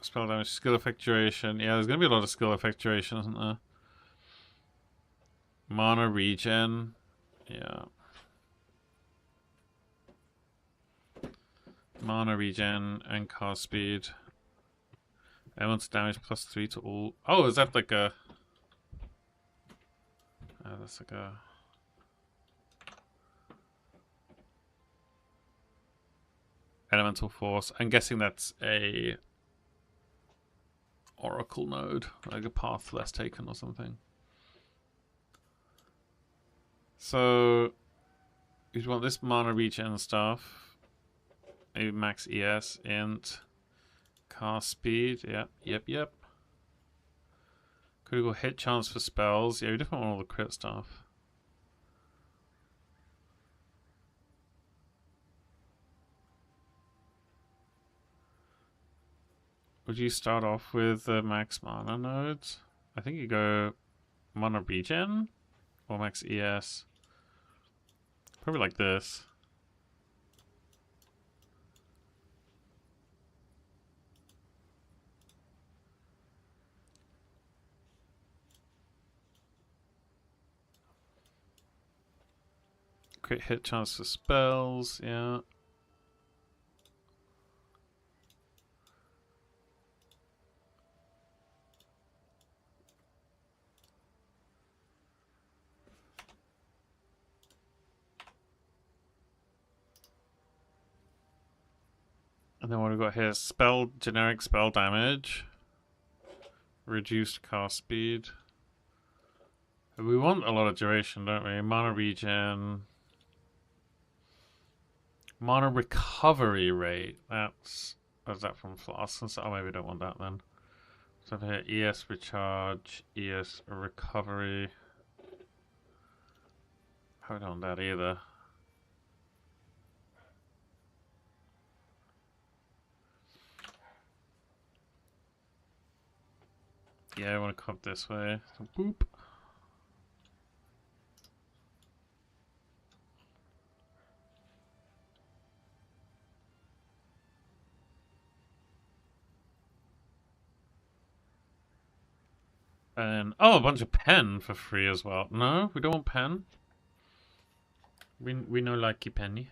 spell damage, skill effect duration. Yeah, there's gonna be a lot of skill effect duration, isn't there? Mana regen. Yeah. Mana regen and cast speed. Elemental damage +3 to all. Oh, is that like a... that's like a... Elemental Force. I'm guessing that's a Oracle node, like a path less taken or something. So you want this mana regen stuff. Maybe max ES, int, cast speed. Yep. Critical hit chance for spells. Yeah, we definitely want all the crit stuff. Would you start off with the max mana nodes? I think you go mana regen or max ES. Probably like this. Crit hit chance for spells, yeah. And then what we got here is generic spell damage. Reduced cast speed. We want a lot of duration, don't we? Mana regen. Mana recovery rate. That's Or is that from Flasks? Oh, maybe we don't want that then. So over here, ES recharge, ES recovery. I don't want that either. Yeah, I want to come this way. So boop. And oh, a bunch of pen for free as well. No, we don't want pen. We no likey penny.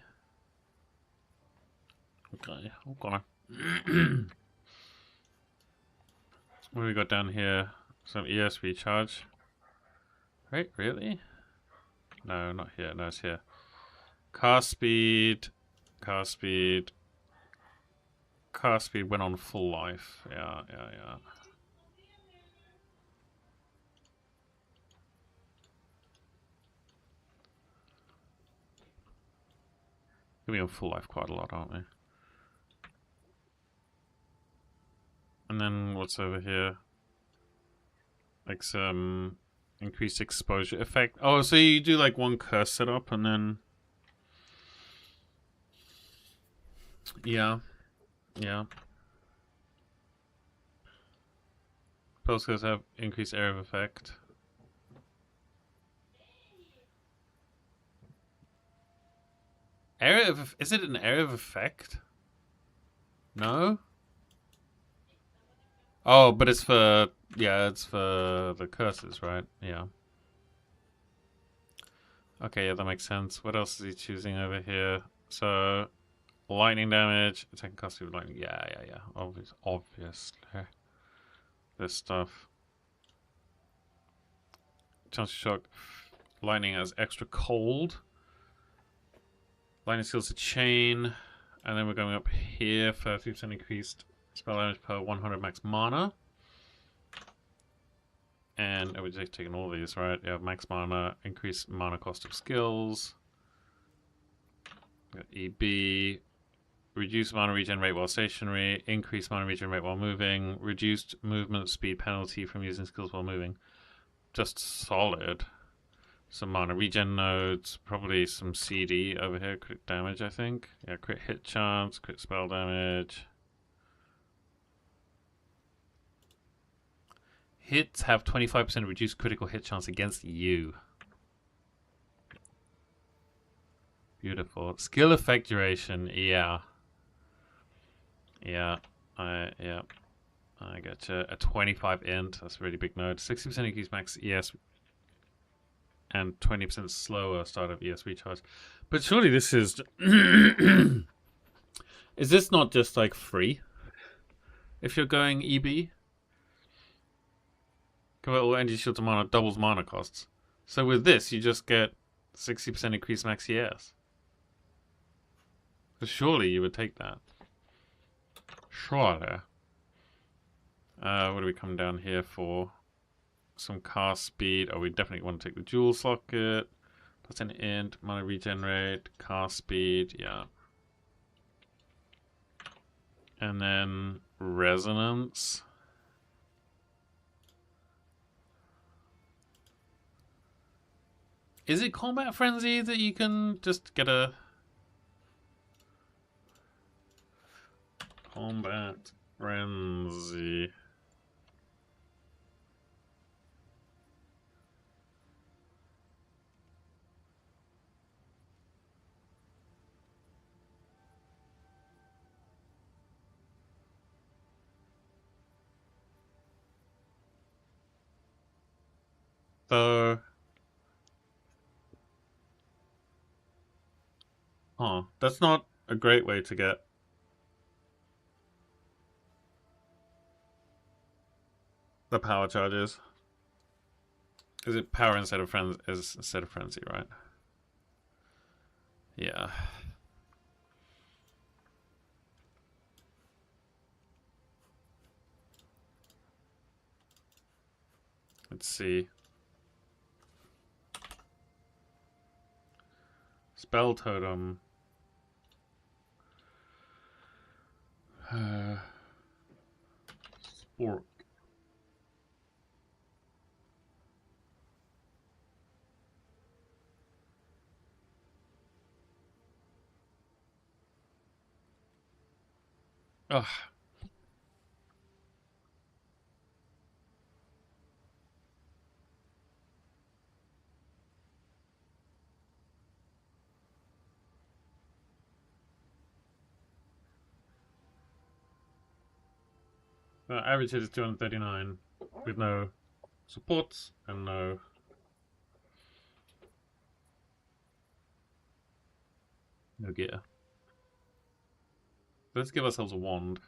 Okay, okay. What do we got down here? Some ES recharge. Right, really? No, not here. No, it's here. Car speed. Car speed. Car speed went on full life. Yeah. We're on full life quite a lot, aren't we? And then what's over here? Like some increased exposure effect. Oh, so you do like one curse setup and then... Yeah. Postcards have increased area of effect. Is it an area of effect? No? Oh, but it's for... Yeah, it's for the curses, right? Yeah. Okay, yeah, that makes sense. What else is he choosing over here? So, lightning damage, attacking cost of lightning. Yeah. Obviously. This stuff. Chance to shock. Lightning as extra cold. Lightning skills a chain. And then we're going up here for 50% increased spell damage per 100 max mana. And we're just taking all these, right? Yeah, max mana, increased mana cost of skills. EB, reduced mana regen rate while stationary, increased mana regen rate while moving, reduced movement speed penalty from using skills while moving. Just solid. Some mana regen nodes, probably some CD over here, crit damage, I think. Yeah, crit hit chance, crit spell damage. Hits have 25% reduced critical hit chance against you. Beautiful. Skill effect duration, yeah. I gotcha. A 25 int, that's a really big node. 60% increase max ES and 20% slower start of ES recharge. But surely this is... Is this not just like free? If you're going EB? Convert all energy shield to mana, doubles mana costs. So with this, you just get 60% increased max ES. So surely you would take that. Surely. What do we come down here for? Some cast speed. Oh, we definitely want to take the jewel socket. That's an int. Mana regenerate. Cast speed. Yeah. And then resonance. Is it combat frenzy that you can just get a... Combat frenzy. So... Huh, that's not a great way to get the power charges. Is it power instead of frenzy, right? Yeah. Let's see. Spell totem. Bork. Ugh. Average hit is 239 with no supports and no gear. Let's give ourselves a wand.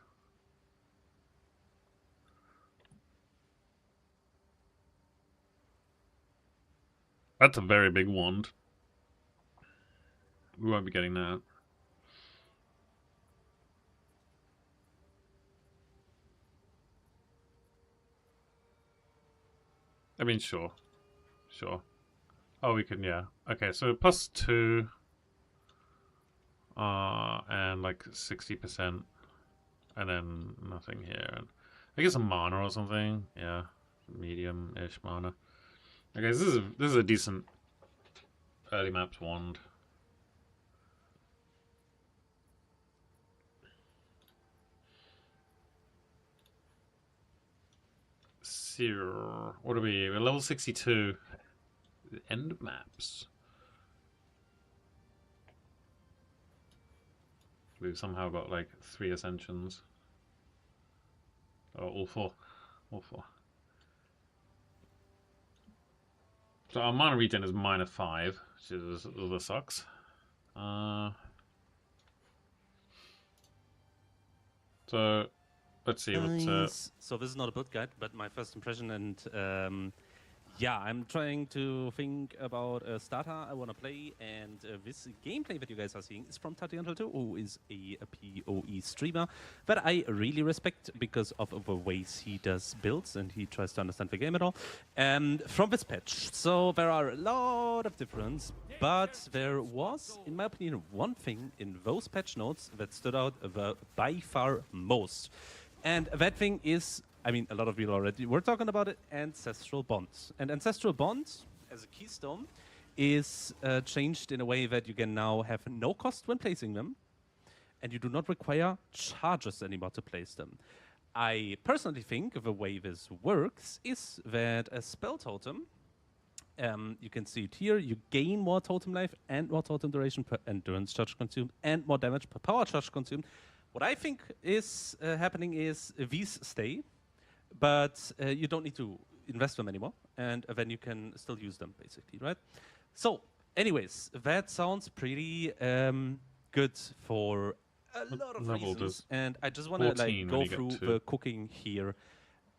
That's a very big wand. We won't be getting that. I mean, sure. Sure. Oh, we can, yeah. Okay, so +2. And like 60%. And then nothing here. And I guess a mana or something. Yeah. Medium-ish mana. Okay, this is a decent early maps wand. What are we? We're level 62. The end of maps. We've somehow got like 3 ascensions. Oh, all 4. All 4. So our mana regen is -5, which sucks. So let's see what's So this is not a build guide, but my first impression, and yeah, I'm trying to think about a starter I want to play, and this gameplay that you guys are seeing is from Tatiana, who is a PoE streamer that I really respect because of the ways he does builds and he tries to understand the game at all. From this patch, so there are a lot of difference, but there was, in my opinion, one thing in those patch notes that stood out by far most. And that thing is, I mean, a lot of people already were talking about it, Ancestral Bonds. And Ancestral Bonds, as a keystone, is changed in a way that you can now have no cost when placing them, and you do not require charges anymore to place them. I personally think the way this works is that a spell totem, you can see it here, you gain more totem life and more totem duration per endurance charge consumed and more damage per power charge consumed. What I think is happening is these stay, but you don't need to invest them anymore, and then you can still use them, basically, right? So, anyways, that sounds pretty good for a lot of reasons, and I just want to like go through the cooking here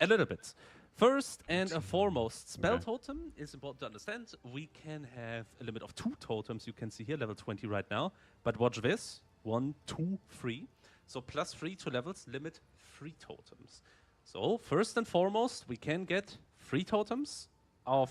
a little bit. First and foremost, spell totem is important to understand. We can have a limit of 2 totems. You can see here, level 20 right now, but watch this, 1, 2, 3. So +3 to levels, limit 3 totems. So first and foremost, we can get 3 totems of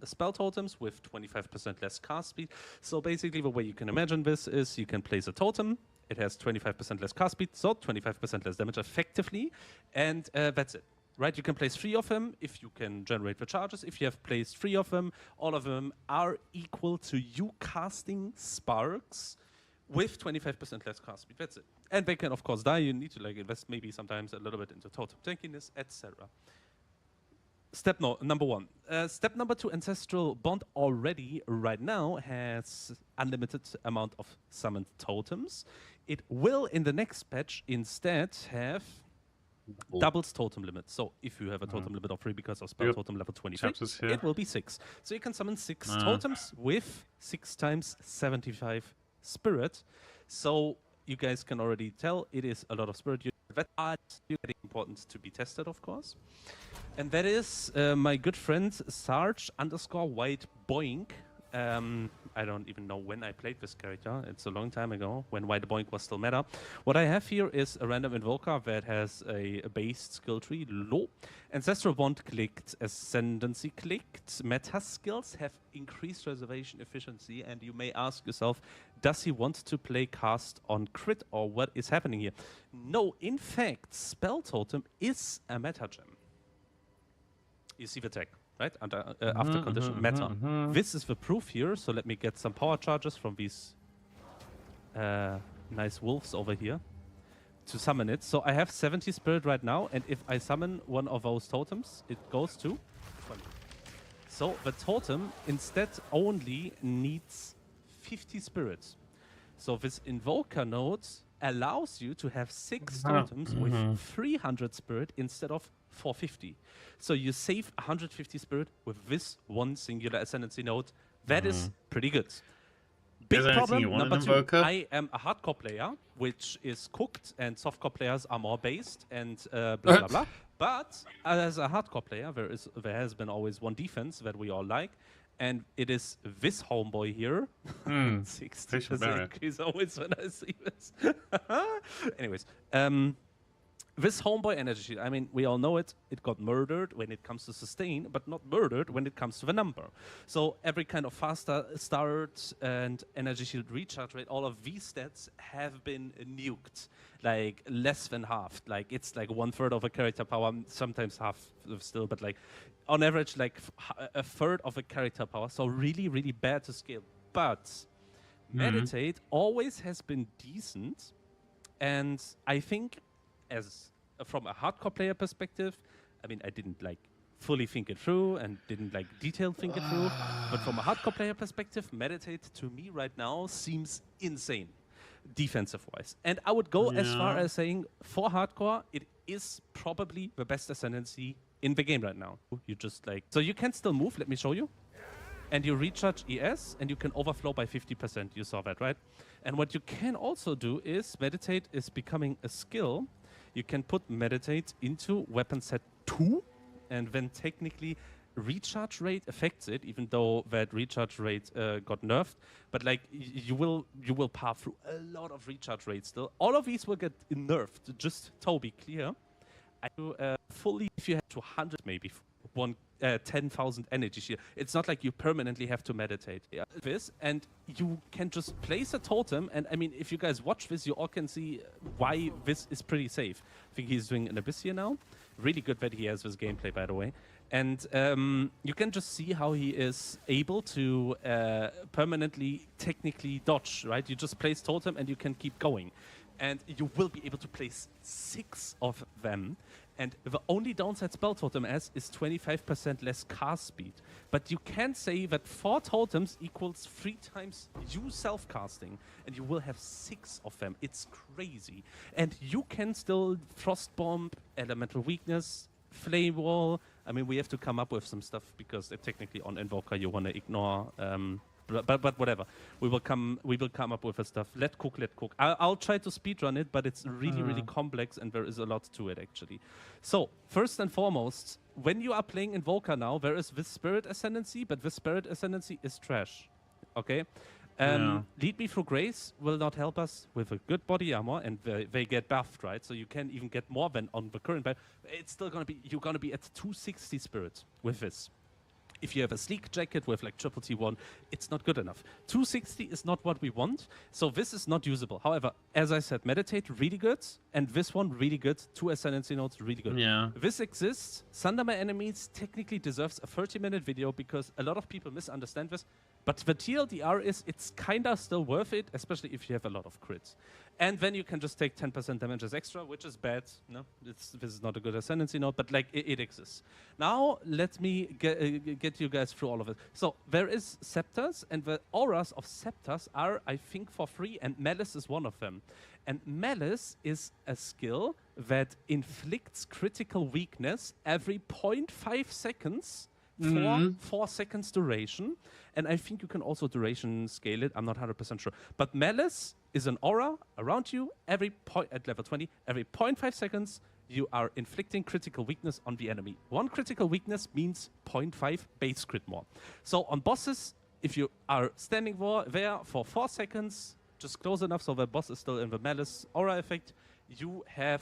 spell totems with 25% less cast speed. So basically the way you can imagine this is you can place a totem, it has 25% less cast speed, so 25% less damage effectively, and that's it. Right, you can place 3 of them if you can generate the charges. If you have placed 3 of them, all of them are equal to you casting sparks with 25% less cast speed. That's it. And they can, of course, die. You need to like invest maybe sometimes a little bit into totem tankiness, etc. Step number 1. Step number 2, Ancestral Bond already right now has unlimited amount of summoned totems. It will in the next patch instead have doubles totem limit. So if you have a totem limit of 3 because of spell totem level 23, it will be 6. So you can summon 6 totems with 6 times 75 spirit. So you guys can already tell it is a lot of spirit. That are getting important to be tested, of course. And that is my good friend Sarge_White Boink. I don't even know when I played this character. It's a long time ago, when White Boink was still meta. What I have here is a random invoker that has a based skill tree, low. Ancestral Bond clicked, Ascendancy clicked. Meta skills have increased reservation efficiency, and you may ask yourself, does he want to play cast on crit, or what is happening here? No, in fact, Spell Totem is a meta gem. You see the tag, right? After condition, meta. This is the proof here, so let me get some power charges from these nice wolves over here to summon it. So I have 70 spirit right now, and if I summon one of those totems, it goes to 20. So the totem instead only needs 50 spirits. So this invoker node allows you to have 6 totems with 300 spirit instead of 450. So you save 150 spirit with this one singular ascendancy node. That is pretty good. Big problem, number 2, I am a hardcore player, which is cooked, and softcore players are more based, and blah, blah, blah. But as a hardcore player, there has been always one defense that we all like, and it is this homeboy here. 60% increase always when I see this. Anyways, this homeboy energy shield, I mean, we all know it. It got murdered when it comes to sustain, but not murdered when it comes to the number. So every kind of faster start and energy shield recharge rate, all of these stats have been nuked, like less than half. Like it's like 1/3 of a character power, sometimes half still, but like on average, like a third of a character power. So really, really bad to scale. But Meditate always has been decent, and I think as from a hardcore player perspective, I mean, I didn't like fully think it through and didn't like detailed think it through, but from a hardcore player perspective, Meditate to me right now seems insane defensive wise. And I would go as far as saying for hardcore, it is probably the best ascendancy in the game right now. You just like, so you can still move, let me show you. And you recharge ES, and you can overflow by 50%. You saw that, right? And what you can also do is, Meditate is becoming a skill. You can put Meditate into weapon set 2, and then technically recharge rate affects it, even though that recharge rate got nerfed. But like you will pass through a lot of recharge rates still. All of these will get nerfed, just to be clear. I do fully, if you have to 100 maybe, 10,000 energy shield. It's not like you permanently have to meditate. This, and you can just place a totem, and I mean, if you guys watch this, you all can see why this is pretty safe. I think he's doing an Abyss here now. Really good that he has this gameplay, by the way. And you can just see how he is able to permanently, technically dodge, right? You just place totem and you can keep going. And you will be able to place 6 of them. And the only downside Spell Totem has is 25% less cast speed. But you can say that 4 totems equals 3 times you self-casting. And you will have 6 of them. It's crazy. And you can still Frost Bomb, Elemental Weakness, Flame Wall. I mean, we have to come up with some stuff because technically on Invoker you want to ignore... But whatever, we will come up with the stuff. Let cook. I'll try to speedrun it, but it's really complex and there is a lot to it actually. So first and foremost, when you are playing Invoker now, there is this Spirit Ascendancy, but this Spirit Ascendancy is trash. Okay, Lead Me Through Grace will not help us with a good body armor, and they get buffed, right? So you can even get more than on the current build. It's still you're gonna be at 260 spirit with this. If you have a sleek jacket with like triple T1, it's not good enough. 260 is not what we want, so this is not usable. However, as I said, Meditate, really good, and this one, really good. 2 Ascendancy nodes, really good. Yeah. This exists. Sunder My Enemies technically deserves a 30-minute video because a lot of people misunderstand this, but the TLDR is it's kinda still worth it, especially if you have a lot of crits. And then you can just take 10% damages extra, which is bad. No, this is not a good Ascendancy node, but like it exists. Now, let me get you guys through all of it. So there is Scepters, and the auras of Scepters are, I think, for free, and Malice is one of them. And Malice is a skill that inflicts critical weakness every 0.5 seconds for 4 seconds duration. And I think you can also duration scale it. I'm not 100% sure. But Malice is an aura around you every at level 20. Every 0.5 seconds, you are inflicting critical weakness on the enemy. 1 critical weakness means 0.5 base crit more. So on bosses, if you are standing there for 4 seconds, just close enough so the boss is still in the Malice aura effect, you have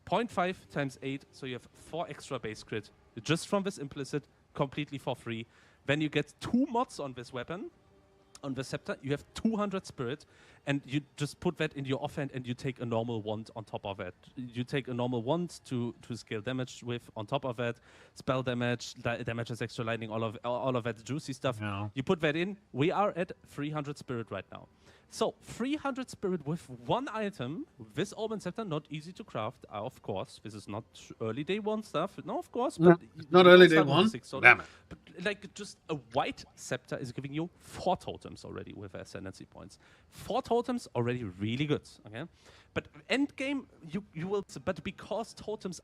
0.5 times 8, so you have 4 extra base crit just from this implicit, completely for free. Then you get 2 mods on this weapon. on the Scepter, you have 200 Spirit, and you just put that in your offhand, and you take a normal wand on top of it. You take a normal wand to scale damage with on top of it, spell damage, damage as extra lightning, all of that juicy stuff. Yeah. You put that in. We are at 300 Spirit right now. So 300 Spirit with one item. This Omen Scepter, not easy to craft, of course. This is not early day one stuff. No, of course. No, But not you early don't day start with one? 6 totem. Damn it. But like just a white Scepter is giving you 4 totems already with ascendancy points. 4 totems already really good. Okay, but end game you will. But because totems.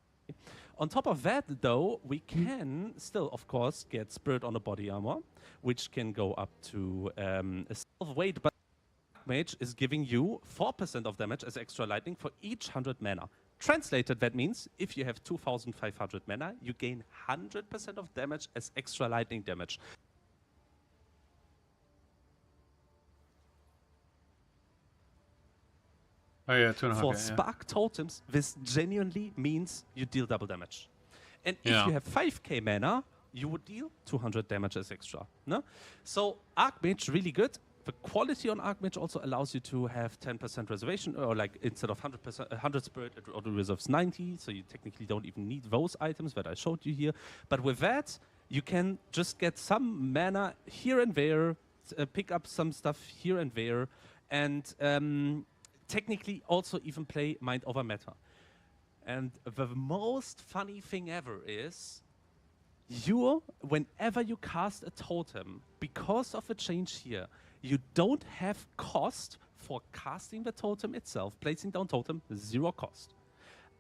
On top of that, though, we can still, of course, get Spirit on the body armor, which can go up to a self-weight. But Mage is giving you 4% of damage as extra lightning for each 100 mana. Translated, that means if you have 2,500 mana, you gain 100% of damage as extra lightning damage. Oh yeah, 2.5. For Yeah, Spark Totems, this genuinely means you deal double damage. And if Yeah. you have 5k mana, you would deal 200 damage as extra. No? So Archmage, really good. The quality on Archmage also allows you to have 10% reservation, or like instead of 100%, 100 Spirit, it only reserves 90, so you technically don't even need those items that I showed you here. But with that, you can just get some mana here and there, pick up some stuff here and there, and technically also even play Mind Over Matter. And the most funny thing ever is, whenever you cast a totem, because of a change here, you don't have cost for casting the totem itself. Placing down totem, 0 cost.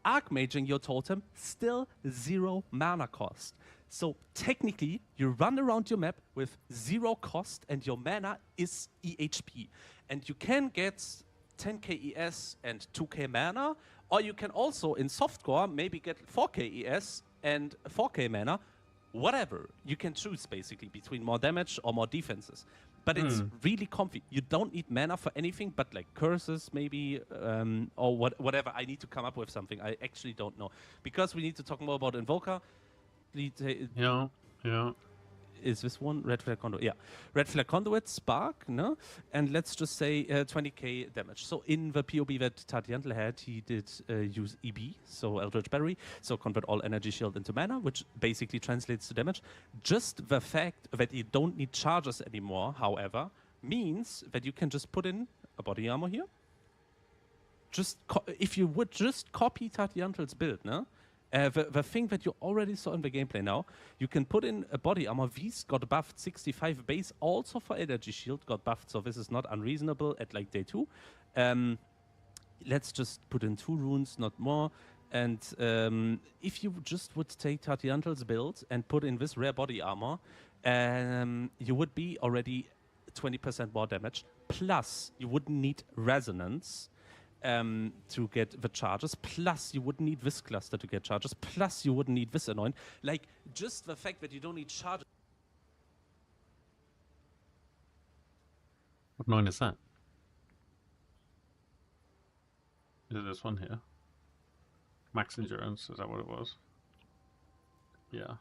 Archmaging your totem, still 0 mana cost. So technically, you run around your map with 0 cost, and your mana is EHP. And you can get 10k ES and 2k mana, or you can also, in softcore, maybe get 4k ES and 4k mana. Whatever. You can choose, basically, between more damage or more defenses. But it's really comfy. You don't need mana for anything but like curses, maybe, or whatever. I need to come up with something. I actually don't know. Because we need to talk more about Invoker. yeah. Is this one? Red Flare Conduit. Yeah. Red Flare Conduit, Spark, no? And let's just say 20k damage. So in the POB that Tatiantl had, he did use EB, so Eldritch Battery, so convert all energy shield into mana, which basically translates to damage. Just the fact that you don't need charges anymore, however, means that you can just put in a body armor here. Just if you would just copy Tatiantl's build, no? The thing that you already saw in the gameplay now, you can put in a body armor. V's got buffed 65 base, also for energy shield got buffed, so this is not unreasonable at like day 2. Let's just put in 2 runes, not more. And if you just would take Tatiantl's build and put in this rare body armor, you would be already 20% more damage. Plus, you wouldn't need resonance. To get the charges, plus you wouldn't need this cluster to get charges, plus you wouldn't need this anoint. Like, just the fact that you don't need charges. What anoint is that? Is it this one here? Max endurance, is that what it was? Yeah.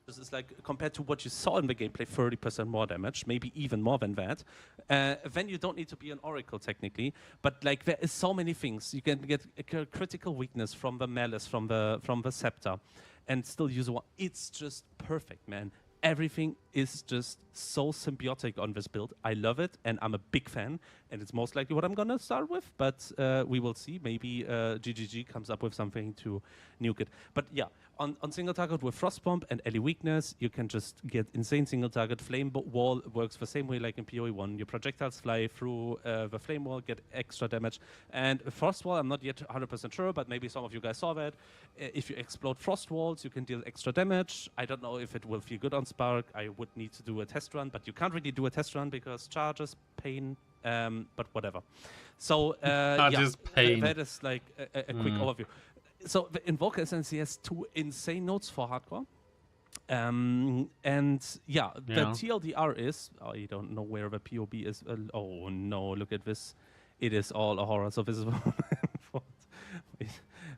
This is like, compared to what you saw in the gameplay, 30% more damage, maybe even more than that. Then you don't need to be an oracle technically, but like there is so many things. You can get a critical weakness from the malice, from the scepter, and still use one. It's just perfect, man. Everything is just so symbiotic on this build. I love it, and I'm a big fan, and it's most likely what I'm gonna start with, but we will see. Maybe GGG comes up with something to nuke it. But yeah, on single target with Frost Bomb and Ellie Weakness, you can just get insane single target. Flame Wall works the same way like in PoE 1. Your projectiles fly through the Flame Wall, get extra damage. And Frost Wall, I'm not yet 100% sure, but maybe some of you guys saw that. If you explode Frost Walls, you can deal extra damage. I don't know if it will feel good on Spark. I would need to do a test run, but you can't really do a test run because charges, pain, but whatever. So Charges, pain. that is like a quick overview. So the Invoker essentially has 2 insane nodes for hardcore. And yeah, the TLDR is, I don't know where the POB is. Oh no, look at this. It is all a horror. So this is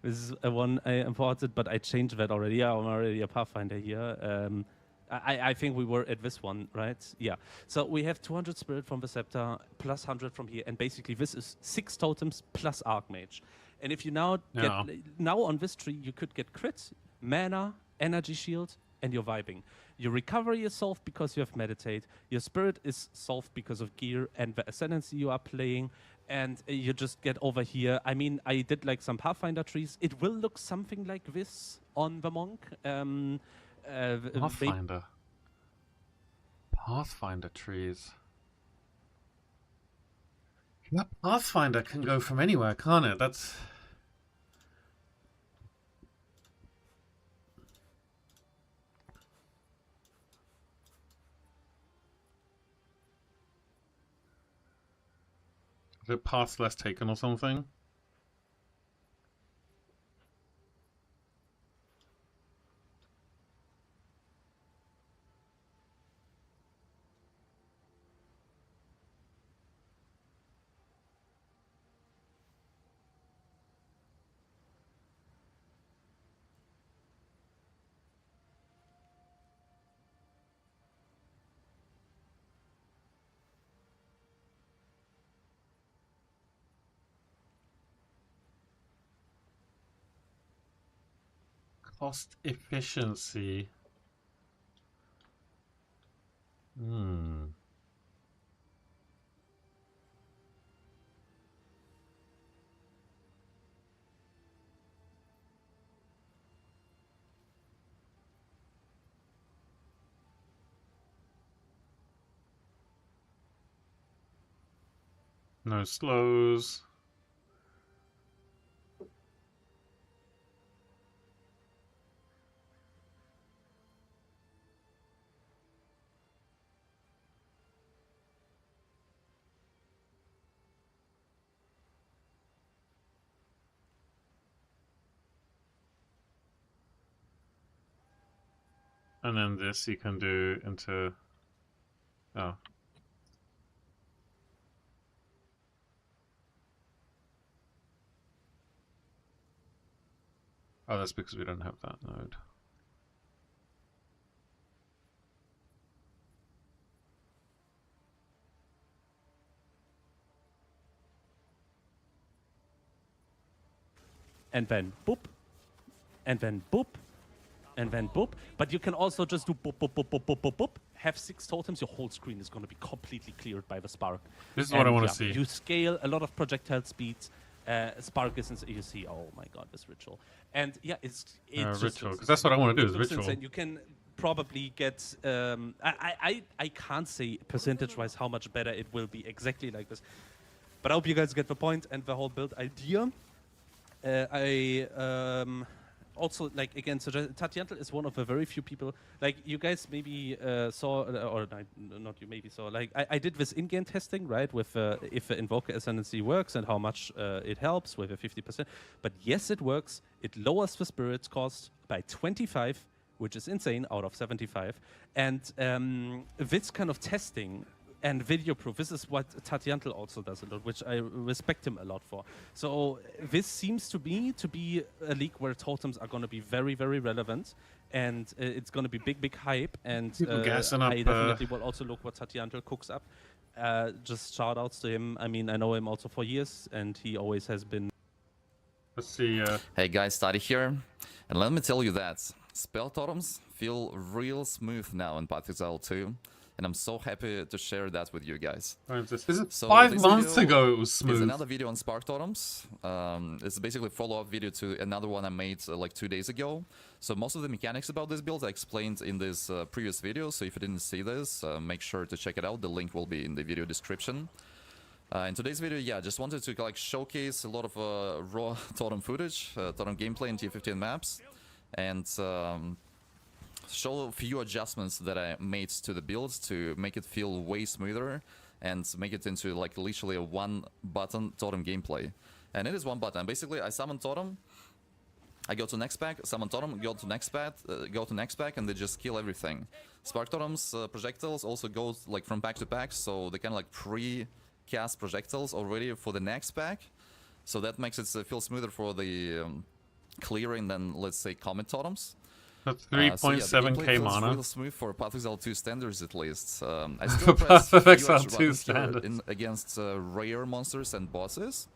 this is one I imported, but I changed that already. Yeah, I'm already a Pathfinder here. I think we were at this one, right? Yeah. So we have 200 spirit from the scepter, plus 100 from here, and basically this is 6 totems plus Archmage. And if you now get now on this tree, you could get crit, mana, energy shield, and you're vibing. Your recovery is solved because you have meditate. Your spirit is solved because of gear and the ascendancy you are playing. And you just get over here. I mean, I did like some Pathfinder trees. It will look something like this on the monk. Pathfinder. Pathfinder trees. That Pathfinder can go from anywhere, can't it? That's... Is it paths less taken or something? Cost efficiency. No slows. And then this you can do into... Oh. Oh, that's because we don't have that node. And then boop. And then boop. And then boop. But you can also just do boop, boop, boop, boop, boop, boop, boop. Have 6 totems, your whole screen is going to be completely cleared by the spark. This is what I want to see. You scale a lot of projectile speeds. Spark is, you see, oh my god, this ritual. And yeah, it's ritual, because that's what I want to do, is ritual. Insane. You can probably get, I can't say percentage-wise how much better it will be exactly like this. But I hope you guys get the point and the whole build idea. Also, like, again, Tatiantel is one of the very few people, like, you guys maybe saw, or not you maybe saw, like, I did this in-game testing, right, with if the Invoker Ascendancy works and how much it helps with a 50%. But yes, it works. It lowers the Spirit's cost by 25, which is insane, out of 75. And this kind of testing and video proof, this is what Tatiantel also does a lot, which I respect him a lot for. So this seems to be a league where totems are going to be very, very relevant, and it's going to be big hype. And I definitely will also look what Tatiantel cooks up. Just shout outs to him. I mean, I know him also for years, and he always has been. Let's see. Hey guys, Tati here, and let me tell you that spell totems feel real smooth now in Path Exile 2. And I'm so happy to share that with you guys. This is so 5 months ago it was smooth. It's another video on Spark Totems. It's basically a follow-up video to another one I made like 2 days ago. So most of the mechanics about this build I explained in this previous video. So if you didn't see this, make sure to check it out. The link will be in the video description. In today's video, yeah, just wanted to like showcase a lot of raw totem footage, totem gameplay in Tier 15 maps, and show a few adjustments that I made to the build to make it feel way smoother and make it into like literally a one-button totem gameplay. And it is one button. Basically, I summon totem, I go to next pack, summon totem, go to next pack, and they just kill everything. Spark totems, projectiles also go like from pack to pack, so they kind of like pre-cast projectiles already for the next pack. So that makes it feel smoother for the clearing than, let's say, comet totems. That's So yeah, the 3.7k gameplay feels mana. real smooth for Path of Exile 2 standards at least. I For still press Path of few Exile extra 2 buttons here standards. against rare monsters and bosses,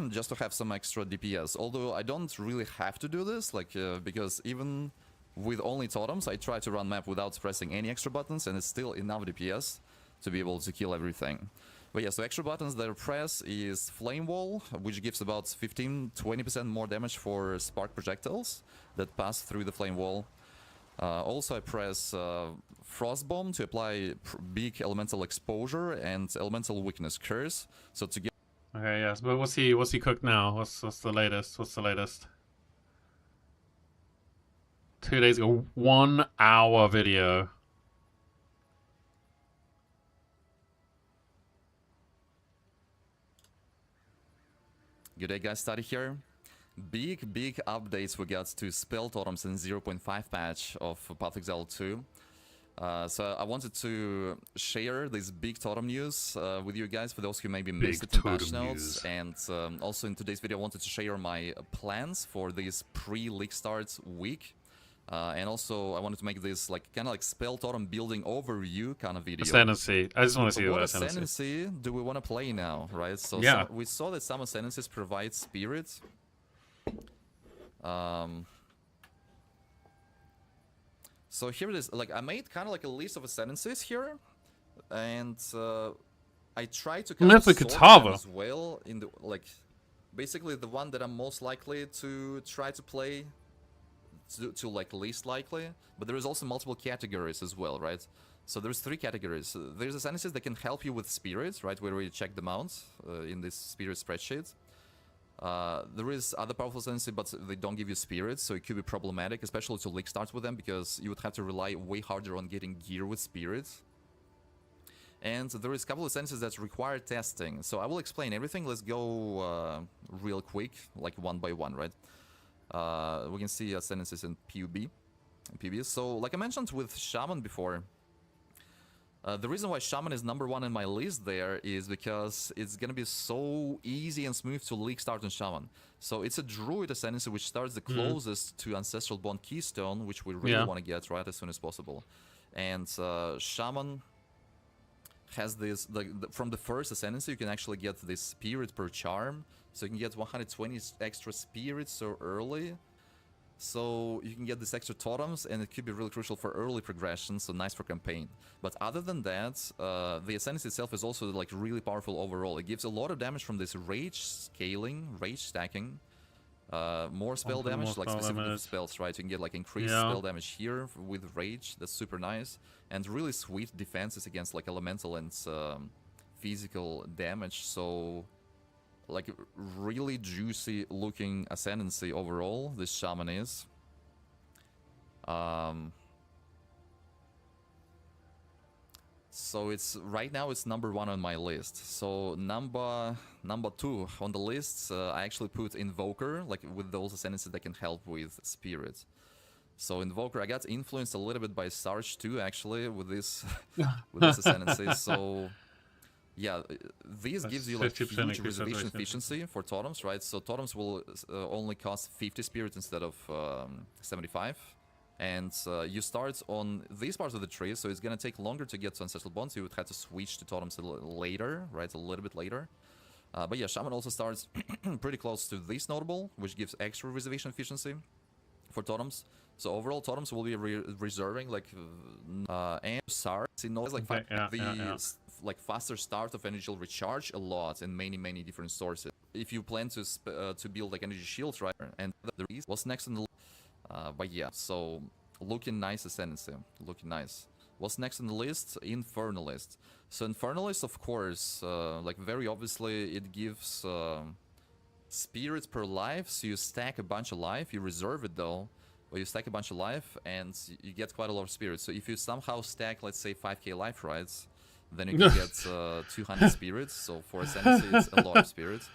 just to have some extra DPS. Although I don't really have to do this, like because even with only totems, I try to run map without pressing any extra buttons, and it's still enough DPS to be able to kill everything. But yeah, so extra buttons that I press is Flame Wall, which gives about 15-20% more damage for spark projectiles that pass through the Flame Wall. Also I press Frost Bomb to apply big elemental exposure and elemental weakness curse. So to get... Okay, yes, but what's he cooked now? What's the latest? What's the latest? 2 days ago, 1 hour video. Good day guys, Study here. Big updates we got to spell totems in 0.5 patch of Path of Exile 2. So I wanted to share this big totem news with you guys for those who maybe missed it in patch notes. And also in today's video I wanted to share my plans for this pre-league start week. And also I wanted to make this like kind of like spell totem building overview kind of video. Ascendancy. I just want to see What the Ascendancy do we want to play now, right? So yeah. we saw that some Ascendancies provide spirits. So here it is. Like I made kind of like a list of Ascendancies here, and I tried to kind of sort them as well in the like basically the one that I'm most likely to try to play. To like least likely, but there is also multiple categories as well, right? So there's 3 categories. There's Ascendancies that can help you with spirits, right? We already checked them out in this spirit spreadsheet. There is other powerful Ascendancy, but they don't give you spirits, so it could be problematic, especially to league start with them, because you would have to rely way harder on getting gear with spirits. And there is a couple of Ascendancies that require testing, so I will explain everything. Let's go real quick, like one by one, right? We can see Ascendancies in PUB. So, like I mentioned with Shaman before, the reason why Shaman is #1 in my list there is because it's gonna be so easy and smooth to league start on Shaman. So it's a Druid Ascendancy which starts the closest to Ancestral Bond Keystone, which we really want to get right as soon as possible. And Shaman has this, from the first Ascendancy you can actually get this spirit per charm. So you can get 120 extra spirits so early. So you can get these extra totems, and it could be really crucial for early progression, so nice for campaign. But other than that, the Ascendancy itself is also like really powerful overall. It gives a lot of damage from this rage scaling, rage stacking. More spell damage, like specifically for spells, right? You can get like increased spell damage here with rage, that's super nice. And really sweet defenses against like elemental and physical damage, so... like really juicy looking Ascendancy overall, this Shaman is. So it's right now it's #1 on my list. So number 2 on the list, I actually put Invoker, like with those Ascendancies that can help with Spirit. So Invoker, I got influenced a little bit by Sarge too, actually, with this Ascendancy. So yeah, this gives you like huge reservation efficiency for totems, right? So totems will only cost 50 spirits instead of 75. And you start on this part of the tree, so it's gonna take longer to get to Ancestral Bonds. You would have to switch to totems later, right? A little bit later. But yeah, Shaman also starts pretty close to this notable, which gives extra reservation efficiency for totems. So overall, totems will be reserving like and SAR. It knows like like faster start of energy recharge a lot in many different sources. If you plan to build like energy shields, right? And the reason what's next on the but yeah, so looking nice Ascendancy, looking nice. What's next on the list? Infernalist. So Infernalist, of course, like very obviously it gives spirits per life, so you stack a bunch of life, you reserve it though, or you stack a bunch of life and you get quite a lot of spirits. So if you somehow stack, let's say 5k life rights, then you can get 200 spirits, so for Ascendancy it's a lot of spirits.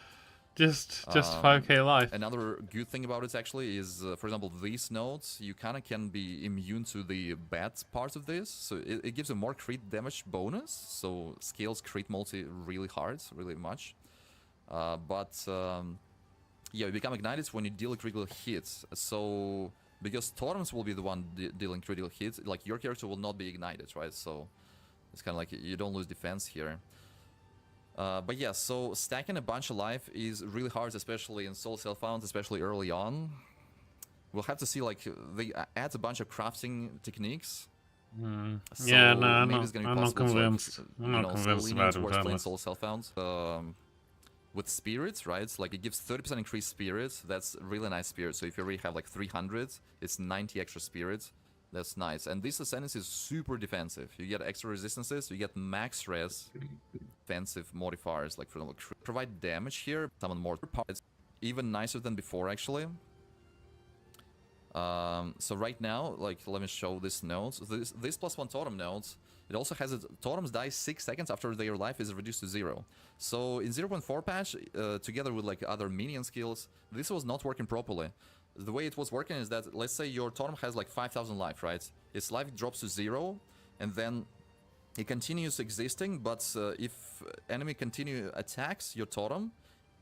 Just 5k life. Another good thing about it actually is, for example, these nodes, you kind of can be immune to the bad part of this. So it gives a more crit damage bonus, so scales crit multi really hard, really much. Yeah, you become ignited when you deal a critical hit. So because totems will be the one dealing critical hits. Like your character will not be ignited, right? So it's kind of like you don't lose defense here. But yeah, so stacking a bunch of life is really hard, especially in Soul Self-Found, especially early on. We'll have to see, like, they add a bunch of crafting techniques. So yeah, no, I'm maybe it's gonna be not possible convinced. to, like, I'm not convinced about it, towards playing regardless. Soul Self-Found. With spirits, right? Like it gives 30% increased spirits. That's really nice spirit. So if you already have like 300, it's 90 extra spirits. That's nice. And this ascendancy is super defensive. You get extra resistances. You get max res defensive modifiers. Like for example, provide damage here. Summon more parts. Even nicer than before, actually. So right now, like, let me show this note. This +1 totem note, it also has it. Totems die 6 seconds after their life is reduced to 0. So in 0.4 patch, together with like other minion skills, this was not working properly. The way it was working is that, let's say your totem has like 5,000 life, right? Its life drops to 0, and then it continues existing, but if enemy continue attacks your totem,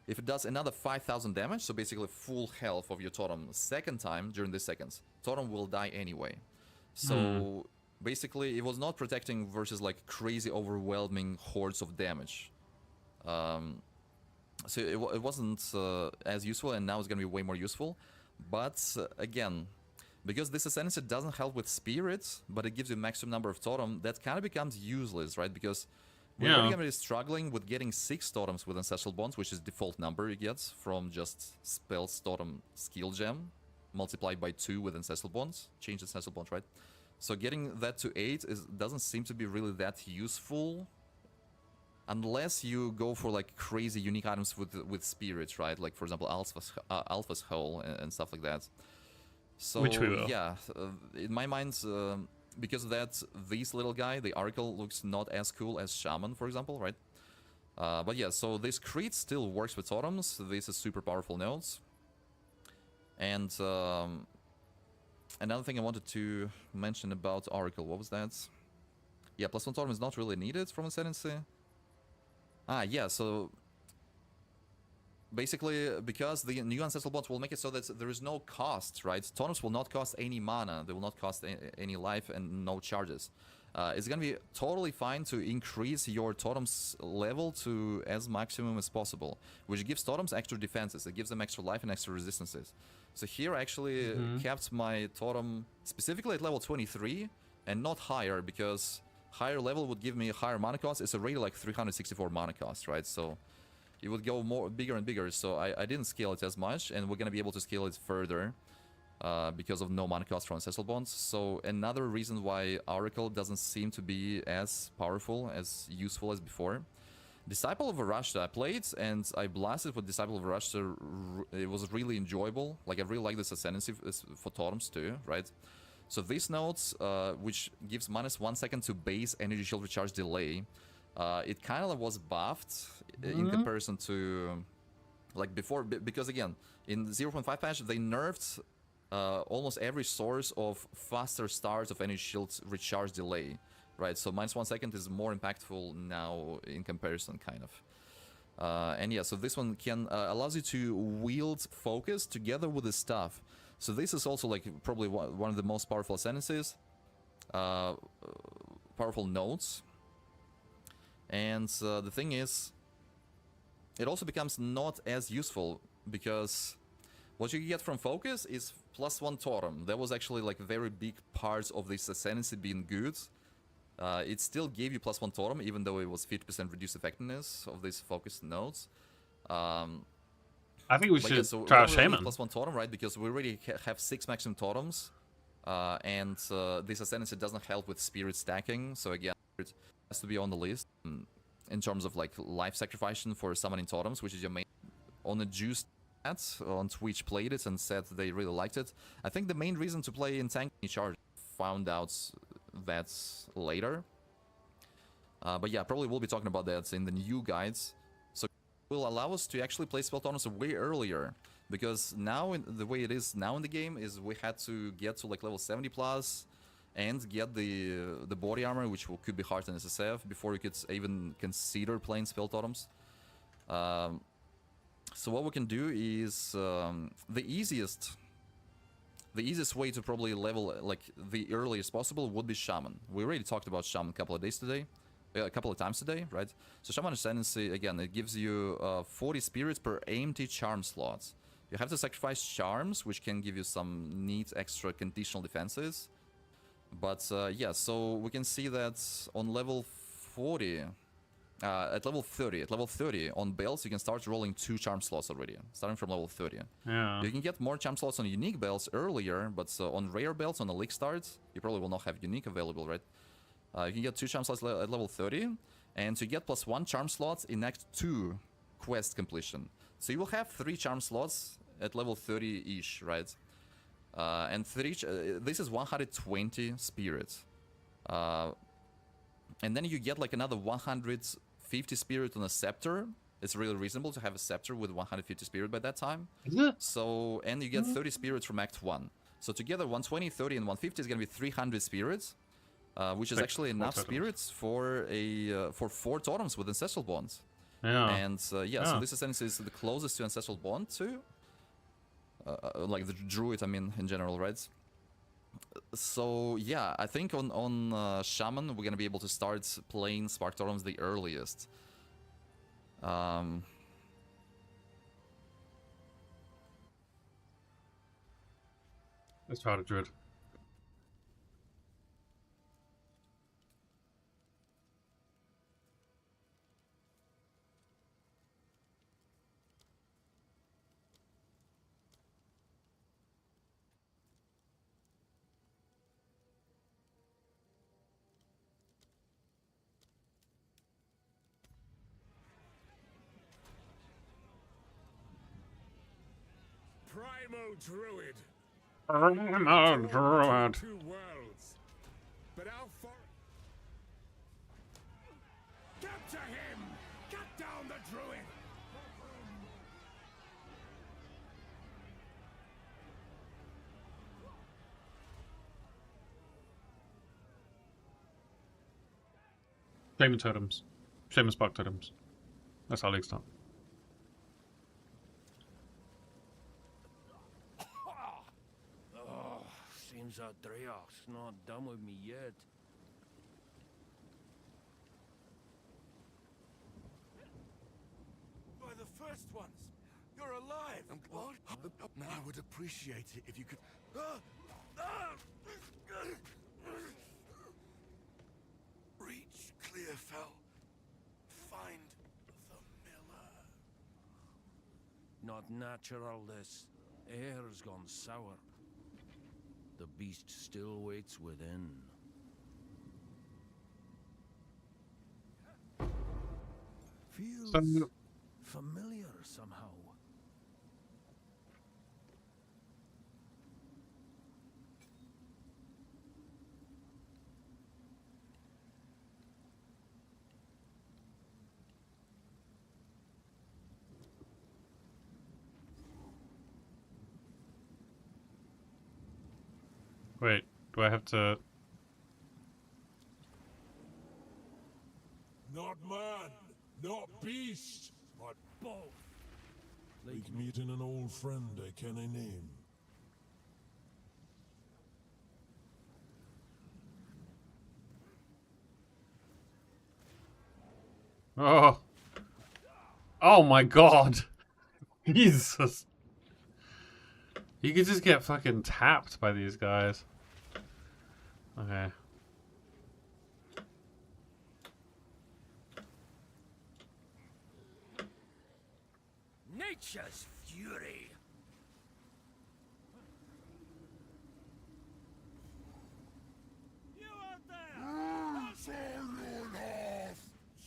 if it does another 5,000 damage, so basically full health of your totem second time during this seconds, totem will die anyway. So basically it was not protecting versus like crazy overwhelming hordes of damage. So it wasn't as useful, and now it's gonna be way more useful. But again, because this ascendancy doesn't help with spirits, but it gives you maximum number of totem, that kind of becomes useless, right? Because we're already gonna be struggling with getting 6 totems with Ancestral Bonds, which is default number you get from just Spells Totem Skill Gem, multiplied by 2 with Ancestral Bonds, change Ancestral Bonds, right? So getting that to 8 doesn't seem to be really that useful, unless you go for like crazy unique items with spirits, right? Like for example, Alpha's Hole and stuff like that. So Which we will. Yeah, in my mind, because of that, this little guy, the Oracle, looks not as cool as Shaman, for example, right? But yeah, so this crit still works with totems. This is super powerful nodes. And another thing I wanted to mention about Oracle, what was that? Yeah, +1 totem is not really needed from Ascendancy. Yeah, so basically, because the new Ancestral Bonds will make it so that there is no cost, right? Totems will not cost any mana, they will not cost any life and no charges. It's gonna be totally fine to increase your totem's level to as maximum as possible, which gives totems extra defenses, it gives them extra life and extra resistances. So here I actually kept my totem specifically at level 23 and not higher, because higher level would give me a higher mana cost. It's already like 364 mana cost, right? So it would go more bigger and bigger, so I didn't scale it as much, and we're gonna be able to scale it further because of no mana cost from Ancestral Bonds. So another reason why Oracle doesn't seem to be as powerful, as useful as before. Disciple of Arashta, I played and I blasted with Disciple of Arashta. It was really enjoyable. Like, I really like this ascendancy for totems too, right? So these nodes, which gives -1 second to base energy shield recharge delay, it kind of was buffed in comparison to like before, because again, in 0.5 patch they nerfed almost every source of faster starts of energy shield recharge delay, right? So -1 second is more impactful now in comparison, kind of. And yeah, so this one can allows you to wield focus together with the staff. So this is also like probably one of the most powerful ascendancies, powerful nodes. And the thing is, it also becomes not as useful, because what you get from focus is +1 totem. That was actually like very big parts of this ascendancy being good. It still gave you +1 totem, even though it was 50% reduced effectiveness of these focused nodes. I think we should try a Shaman. +1 totem, right? Because we already have 6 maximum totems, and this ascendancy doesn't help with spirit stacking. So again, it has to be on the list in terms of like life sacrifice for summoning totems, which is your main. On the Juice on Twitch played it and said they really liked it. I think the main reason to play in tank charge, found out that later. But yeah, probably we'll be talking about that in the new guides. So it will allow us to actually play spell totems way earlier, because now the way it is now in the game is we had to get to like level 70 plus and get the body armor, which could be hard in SSF, before you could even consider playing spell totems. So what we can do is the easiest the easiest way to probably level like the earliest possible would be Shaman. We already talked about Shaman a couple of times today, right? So Shaman Ascendancy, again, it gives you 40 spirits per empty charm slot. You have to sacrifice charms, which can give you some neat extra conditional defenses. But yeah, so we can see that on level 40, at level 30 on bells, you can start rolling 2 charm slots already, starting from level 30. Yeah. You can get more charm slots on unique bells earlier, but on rare bells, on the league starts, you probably will not have unique available, right? You can get 2 charm slots at level 30, and to get +1 charm slots in Act 2 quest completion. So you will have 3 charm slots at level 30-ish, right? And this is 120 spirits. And then you get like another 150 spirit on a scepter. It's really reasonable to have a scepter with 150 spirit by that time. So, and you get 30 spirits from Act 1. So together 120, 30, and 150 is going to be 300 spirits. Which is actually enough spirits for 4 totems with Ancestral Bonds. Yeah. And yeah, so this essentially is the closest to Ancestral Bond to like the Druid, I mean, in general, right? So yeah, I think on Shaman we're gonna be able to start playing Spark Totems the earliest. Let's try to Druid. Primal Druid. Primal Druid. 2 worlds. But how far... Capture him! Cut down the Druid! Shaman Totems. Shaman Spark Totems. That's our league start. Seems our Dreyarch's not done with me yet. By the first ones! You're alive! What? Now I would appreciate it if you could... Reach Clearfell. Find the miller. Not natural, this. Air's gone sour. The beast still waits within. Feels familiar somehow. Wait, do I have to... Not man, not beast, but both. Like meeting an old friend I can name. Oh. Oh my god. Jesus. You could just get fucking tapped by these guys. Okay. Nature's fury. You out there! That's all you have!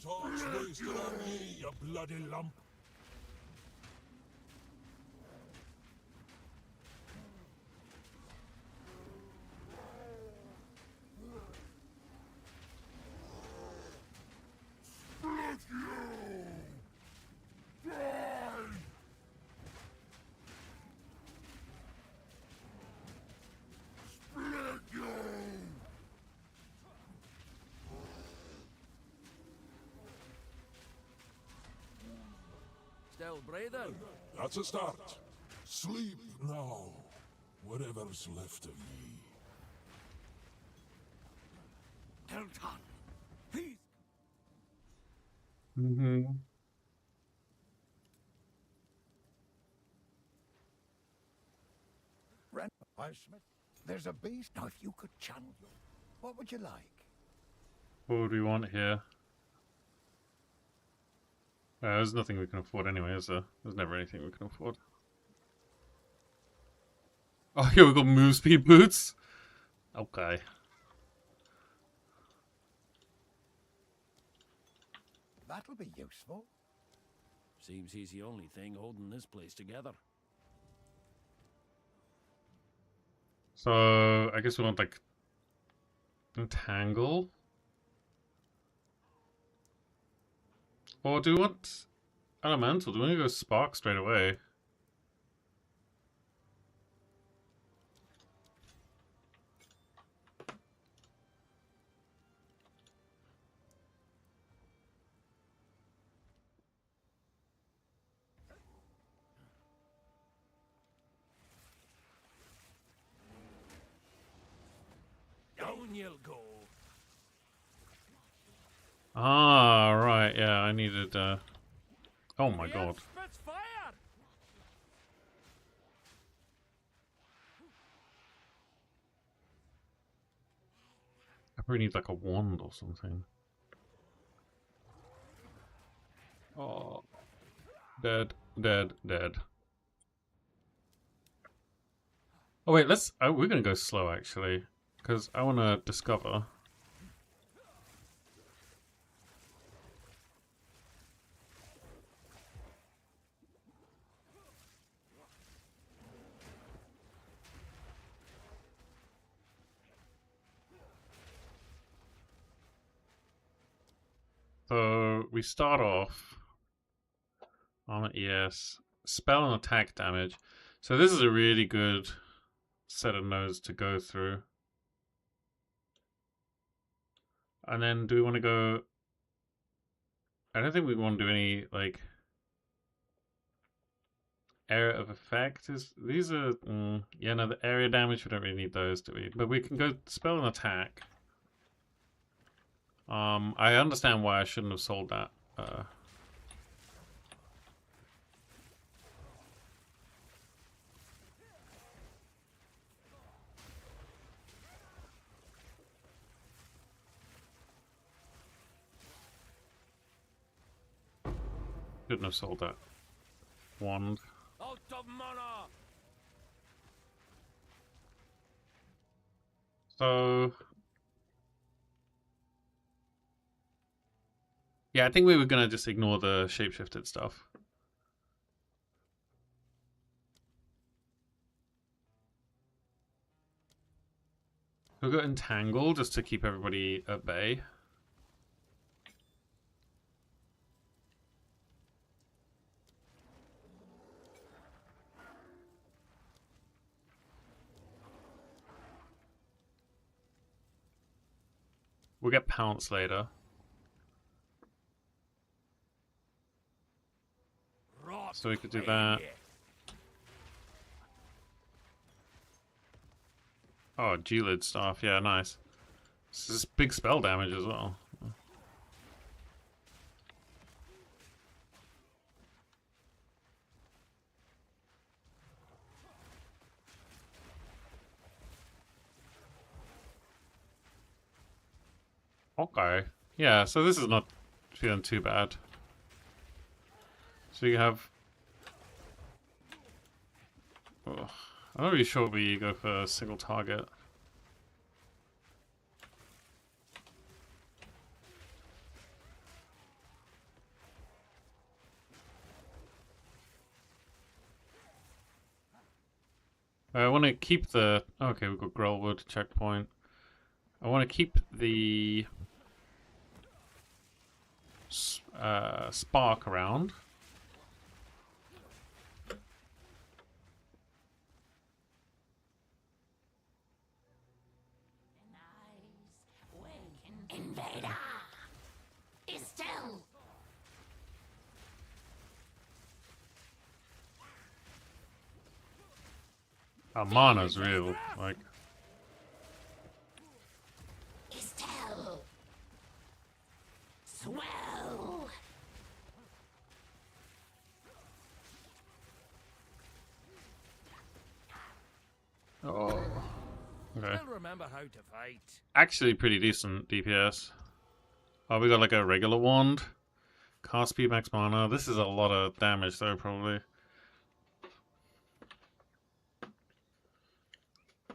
Swords wasted on me, you bloody lump. Still breathing? That's a start. Sleep now. Whatever's left of ye. Elton, please. Mm-hmm. I'm Smith. There's a beast. Now, if you could channel you, what would you like? What would we want here? There's nothing we can afford anyway, is there? There's never anything we can afford. Oh, yeah, we got move speed boots? Okay. That'll be useful. Seems he's the only thing holding this place together. So, I guess we want, like, entangle? Or do we want elemental? Do we want to go spark straight away? Down you'll go. Ah, right, yeah, I needed, oh my god. Spitfire! I probably need, like, a wand or something. Oh. Dead, dead, dead. Oh wait, let's, we're gonna go slow, actually. Because I want to discover. So we start off armor ES, spell and attack damage. So this is a really good set of nodes to go through. And then do we want to go? I don't think we want to do any like area of effect. Is these are yeah, no, the area damage, we don't really need those, do we? But we can go spell and attack. I understand why I shouldn't have sold that. Shouldn't have sold that wand. Out of mana! So yeah, I think we were gonna just ignore the shapeshifted stuff. We'll go entangle just to keep everybody at bay. We'll get pounce later. So we could do that. Oh, G-lid staff, yeah, nice. This is big spell damage as well. Okay. Yeah, so this is not feeling too bad. So you have... Oh, I'm not really sure where you go for a single target. I want to keep the... Okay, we've got Grellwood checkpoint. I want to keep the... spark around. Invader! Be still! Our mana's real, like. Estelle. Swell. Oh. Okay. I'll remember how to fight. Actually, pretty decent DPS. Oh, we got like a regular wand. Cast speed, max mana. This is a lot of damage, though, probably.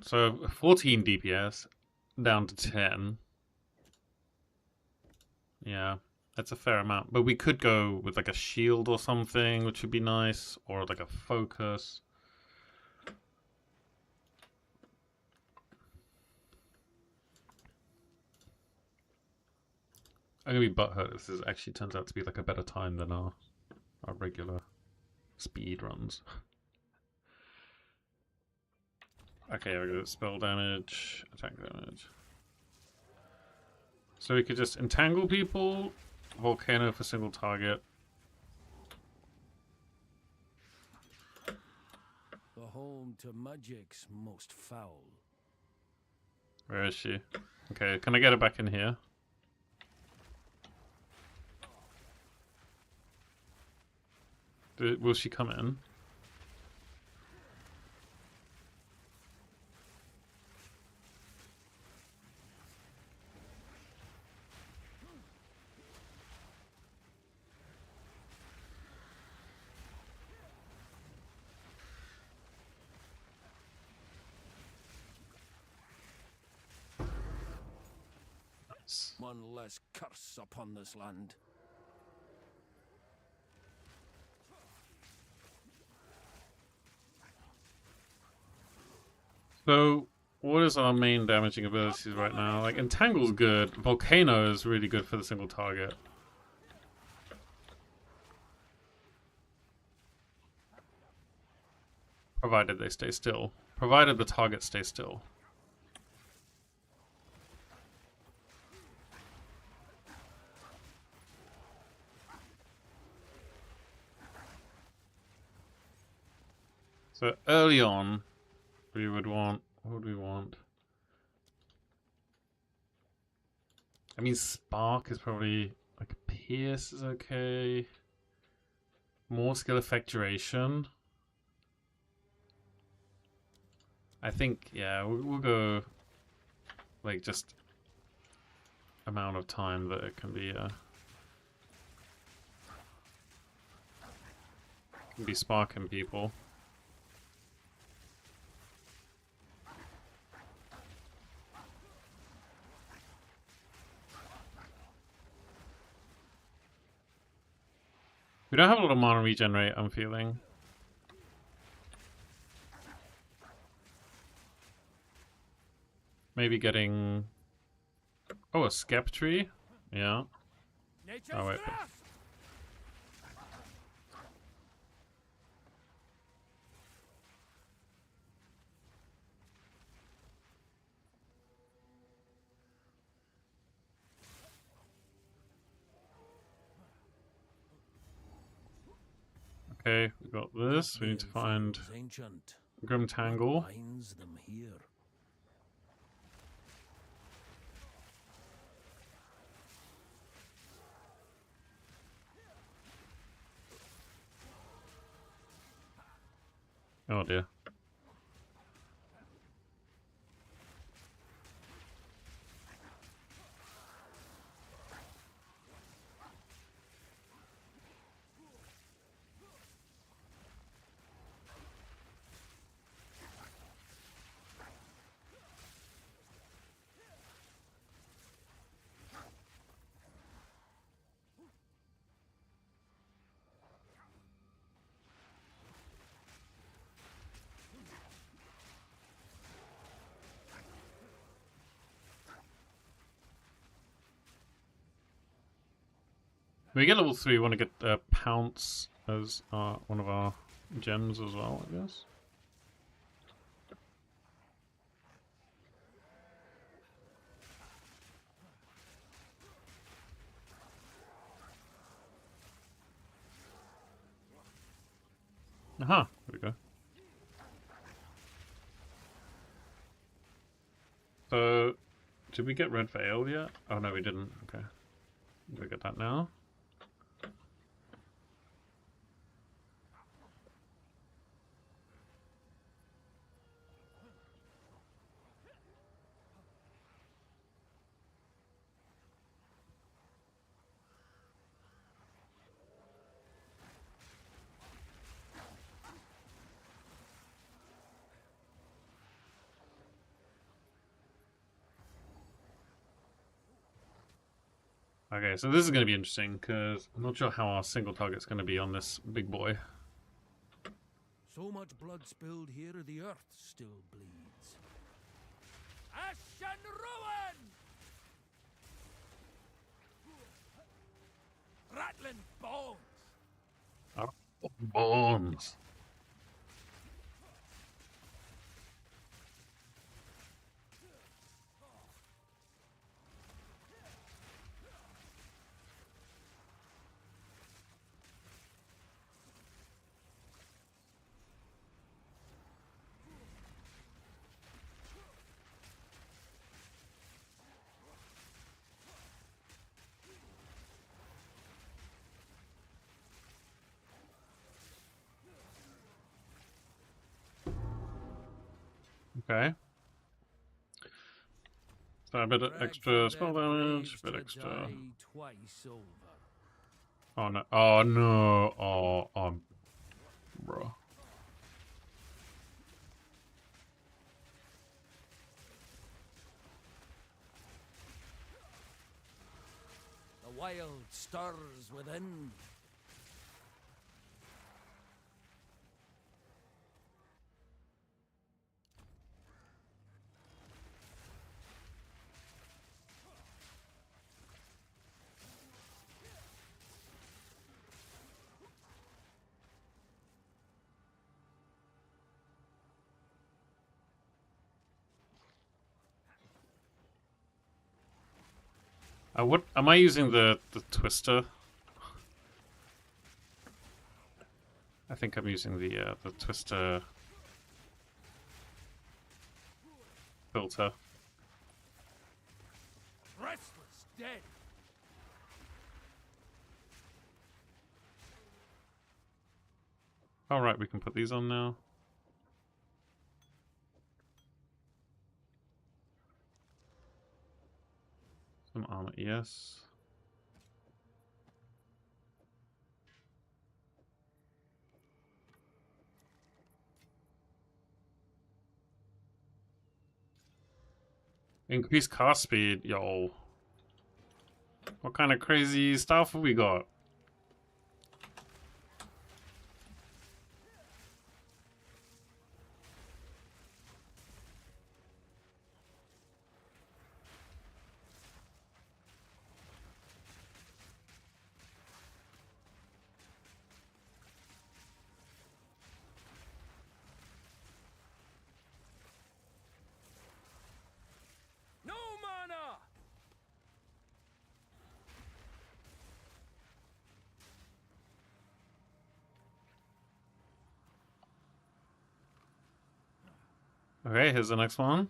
So 14 DPS down to 10. Yeah, that's a fair amount. But we could go with like a shield or something, which would be nice, or like a focus. I'm gonna be butthurt if this actually turns out to be like a better time than our regular speed runs. Okay, we got spell damage, attack damage. So we could just entangle people, volcano for single target. The home to magic's most foul. Where is she? Okay, can I get her back in here? Will she come in? Nice. One less curse upon this land. So, what is our main damaging abilities right now? Like, Entangle's good. Volcano is really good for the single target. Provided they stay still. Provided the target stays still. So, early on, we would want... What would we want? I mean, Spark is probably... Like, Pierce is okay. More skill effect duration. I think, yeah, we'll go... Like, just... amount of time that it can be sparking people. We don't have a lot of mana regenerate, I'm feeling. Maybe getting... Oh, a Skep tree? Yeah. Oh, wait. Okay, we got this. We need to find Grim Tangle. Them here. Oh dear. When we get level 3, we want to get Pounce as one of our gems as well, I guess. Aha, there we go. Did we get Red Veil yet? Oh no, we didn't. Okay. We get that now. Okay, so this is going to be interesting because I'm not sure how our single target's going to be on this big boy. So much blood spilled here, the earth still bleeds. Ash and ruin! Rattling bones! Oh, bones. Okay. So a bit of extra spell damage, a bit extra. Twice over. Oh no! Oh no! Oh, bro. The wild stirs within. What am I using the twister? I think I'm using the twister filter. Restless dead! All right, we can put these on now. Some armor, yes. Increase cast speed, yo. What kind of crazy stuff have we got? No mana! Okay, here's the next one.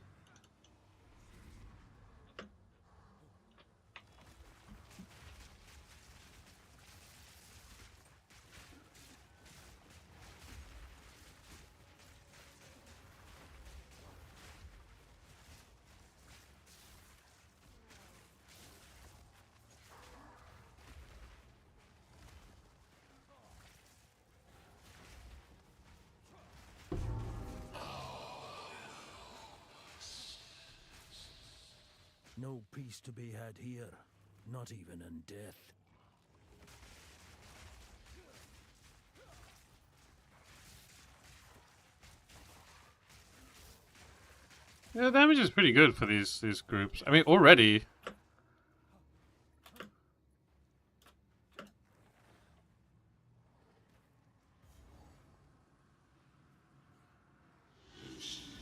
No peace to be had here, not even in death. Yeah, damage is pretty good for these groups. I mean, already.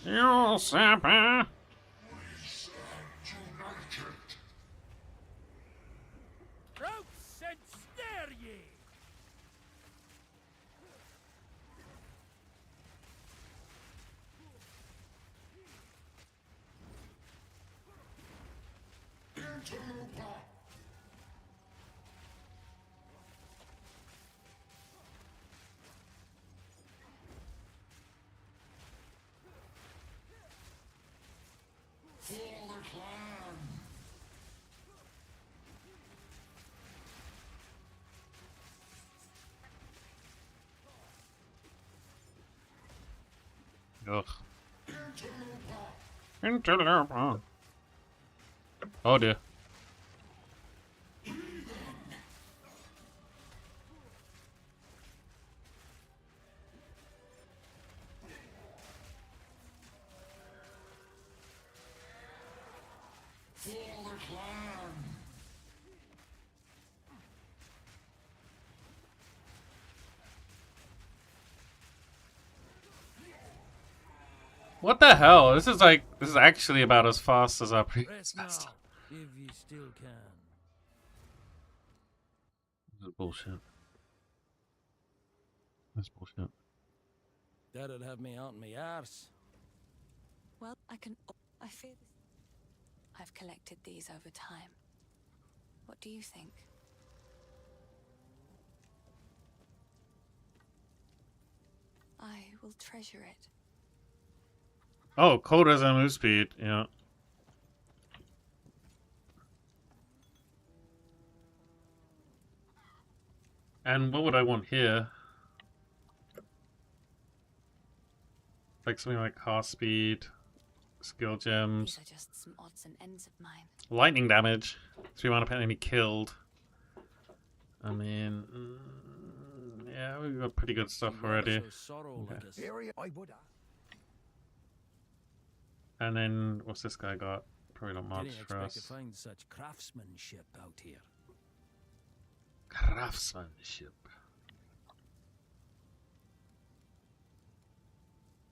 You sapper! Routes and snare ye! Ugh. Interloper. Oh dear. What the hell? This is actually about as fast as our previous Rest now, fast. if you still can. This is bullshit. That's bullshit. That'd have me out in my arse. Well, I fear this. I've collected these over time. What do you think? I will treasure it. Oh, cold as a move speed, yeah. And what would I want here? Like something like cast speed, skill gems. These are just some odds and ends of mine. Lightning damage. 3 mana per enemy killed. I mean, yeah, we've got pretty good stuff already. Okay. And then, what's this guy got? Probably not much Didn't for expect to us. find such craftsmanship out here. Craftsmanship.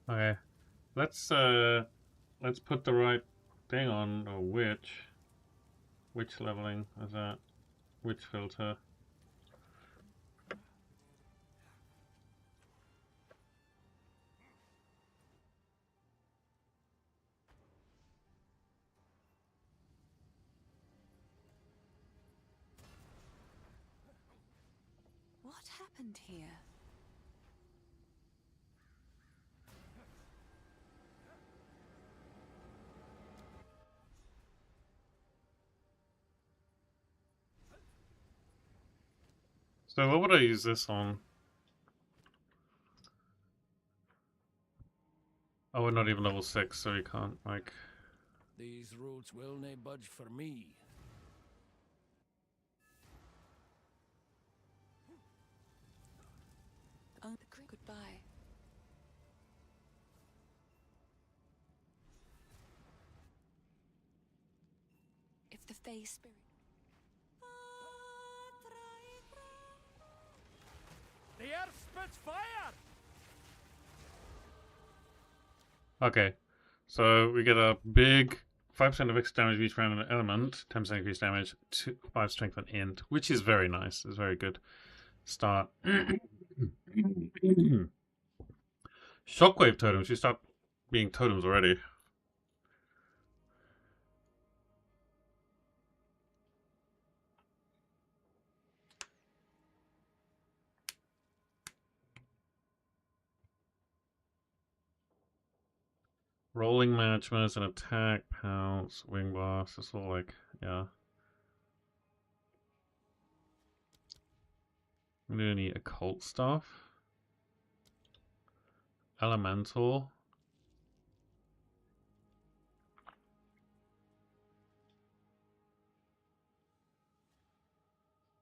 Okay, let's put the right thing on. Or which leveling is that? Which filter? What happened here? So what would I use this on? Oh, we're not even level 6, so we can't, like... These roots will nae budge for me. Oh, goodbye. If the Fae spirit... The earth spits fire! Okay, so we get a big 5% of extra damage each round of an element, 10% increased damage, 5 strength and int, which is very nice. It's a very good start. Shockwave totems, you start being totems already. Rolling matchmas and attack, pounce, wing blast. It's all like, yeah. I'm gonna need occult stuff. Elemental.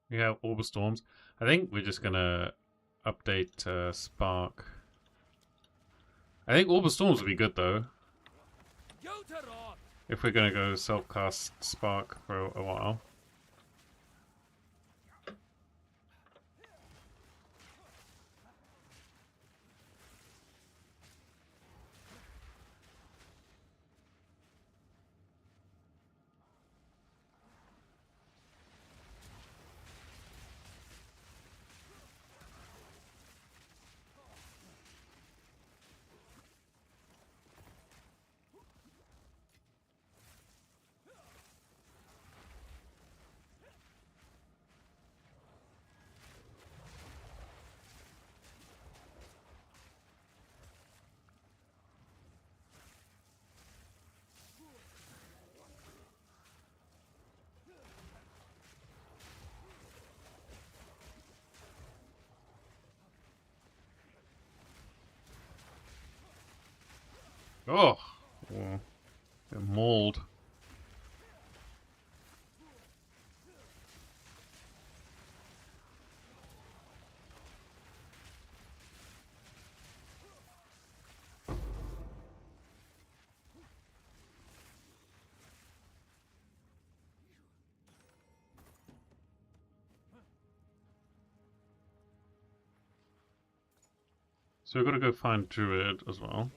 We have Orb of Storms. I think we're just gonna update Spark. I think Orb of Storms would be good though. If we're gonna go self-cast Spark for a while. Oh, well, get mauled. So we've got to go find Druid as well.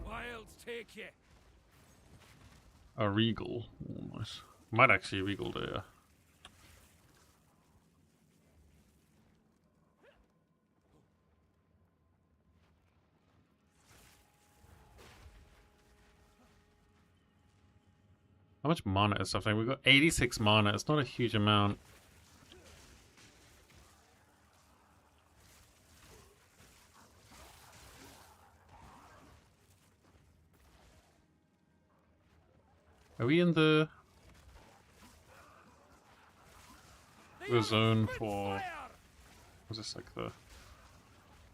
Wilds take you. A Regal. Oh, nice. Might actually Regal there. How much mana is something? We've got 86 mana. It's not a huge amount. Are we in the zone for... Was this like the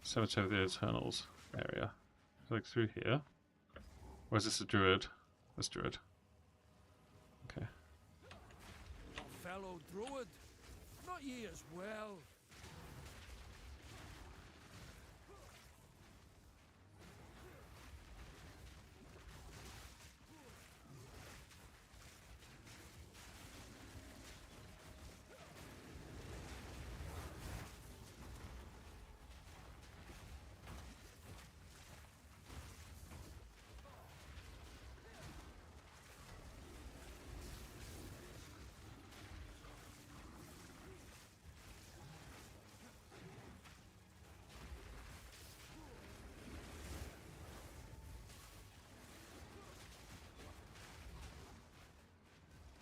Cemetery of the Eternals area? Is it like through here? Or is this a Druid? This Druid. Okay. Fellow druid, not ye as well.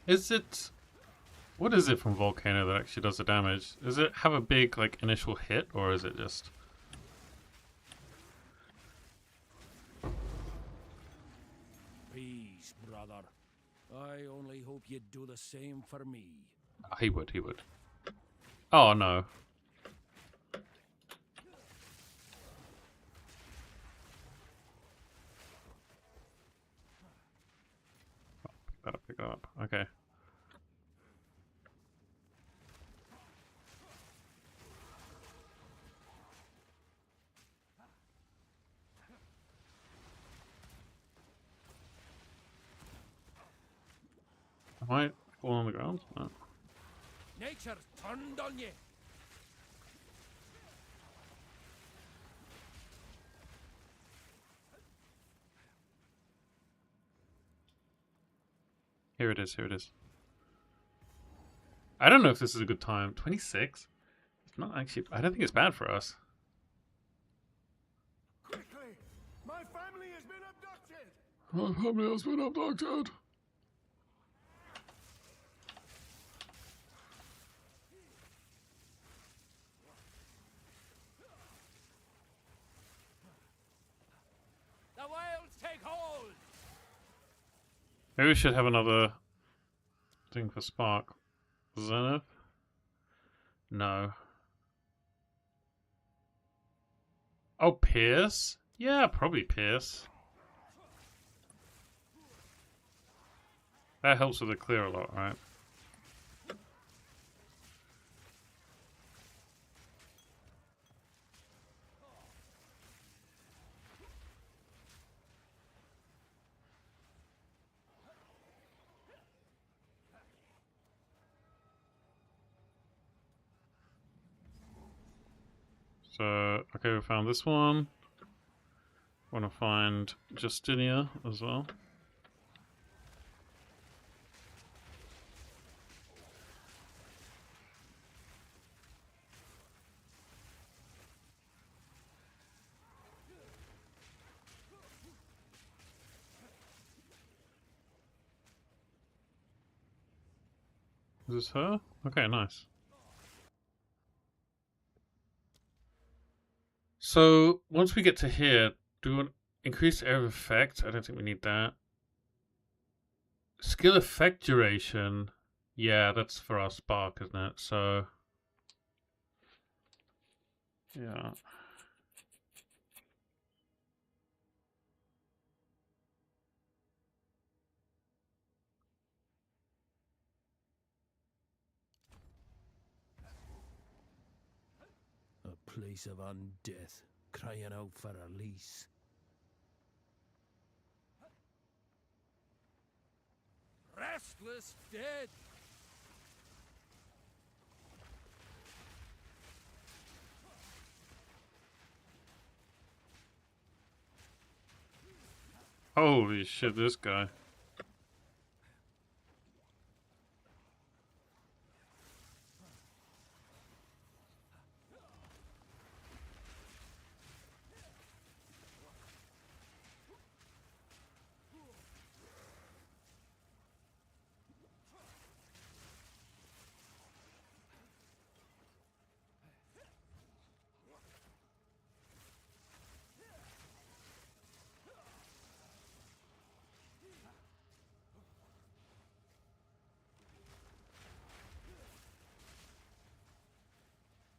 Is it... What is it from Volcano that actually does the damage? Does it have a big, like, initial hit, or is it just... Peace, brother. I only hope you'd do the same for me. He would, he would. Oh, no. Pick that up. Okay. Am I falling on the ground? No. Nature turned on you. Here it is, here it is. I don't know if this is a good time. 26? It's not actually... I don't think it's bad for us. Quickly! My family has been abducted! My family has been abducted. The wilds take hold! Maybe we should have another thing for Spark. Zenith? No. Oh, Pierce? Yeah, probably Pierce. That helps with the clear a lot, right? So, okay, we found this one. Want to find Justinia as well. Is this her? Okay, nice. So, once we get to here, do Increase area of effect. I don't think we need that. Skill effect duration. Yeah, that's for our spark, isn't it? So, yeah. A place of undeath, crying out for release. Restless dead. Holy shit, this guy.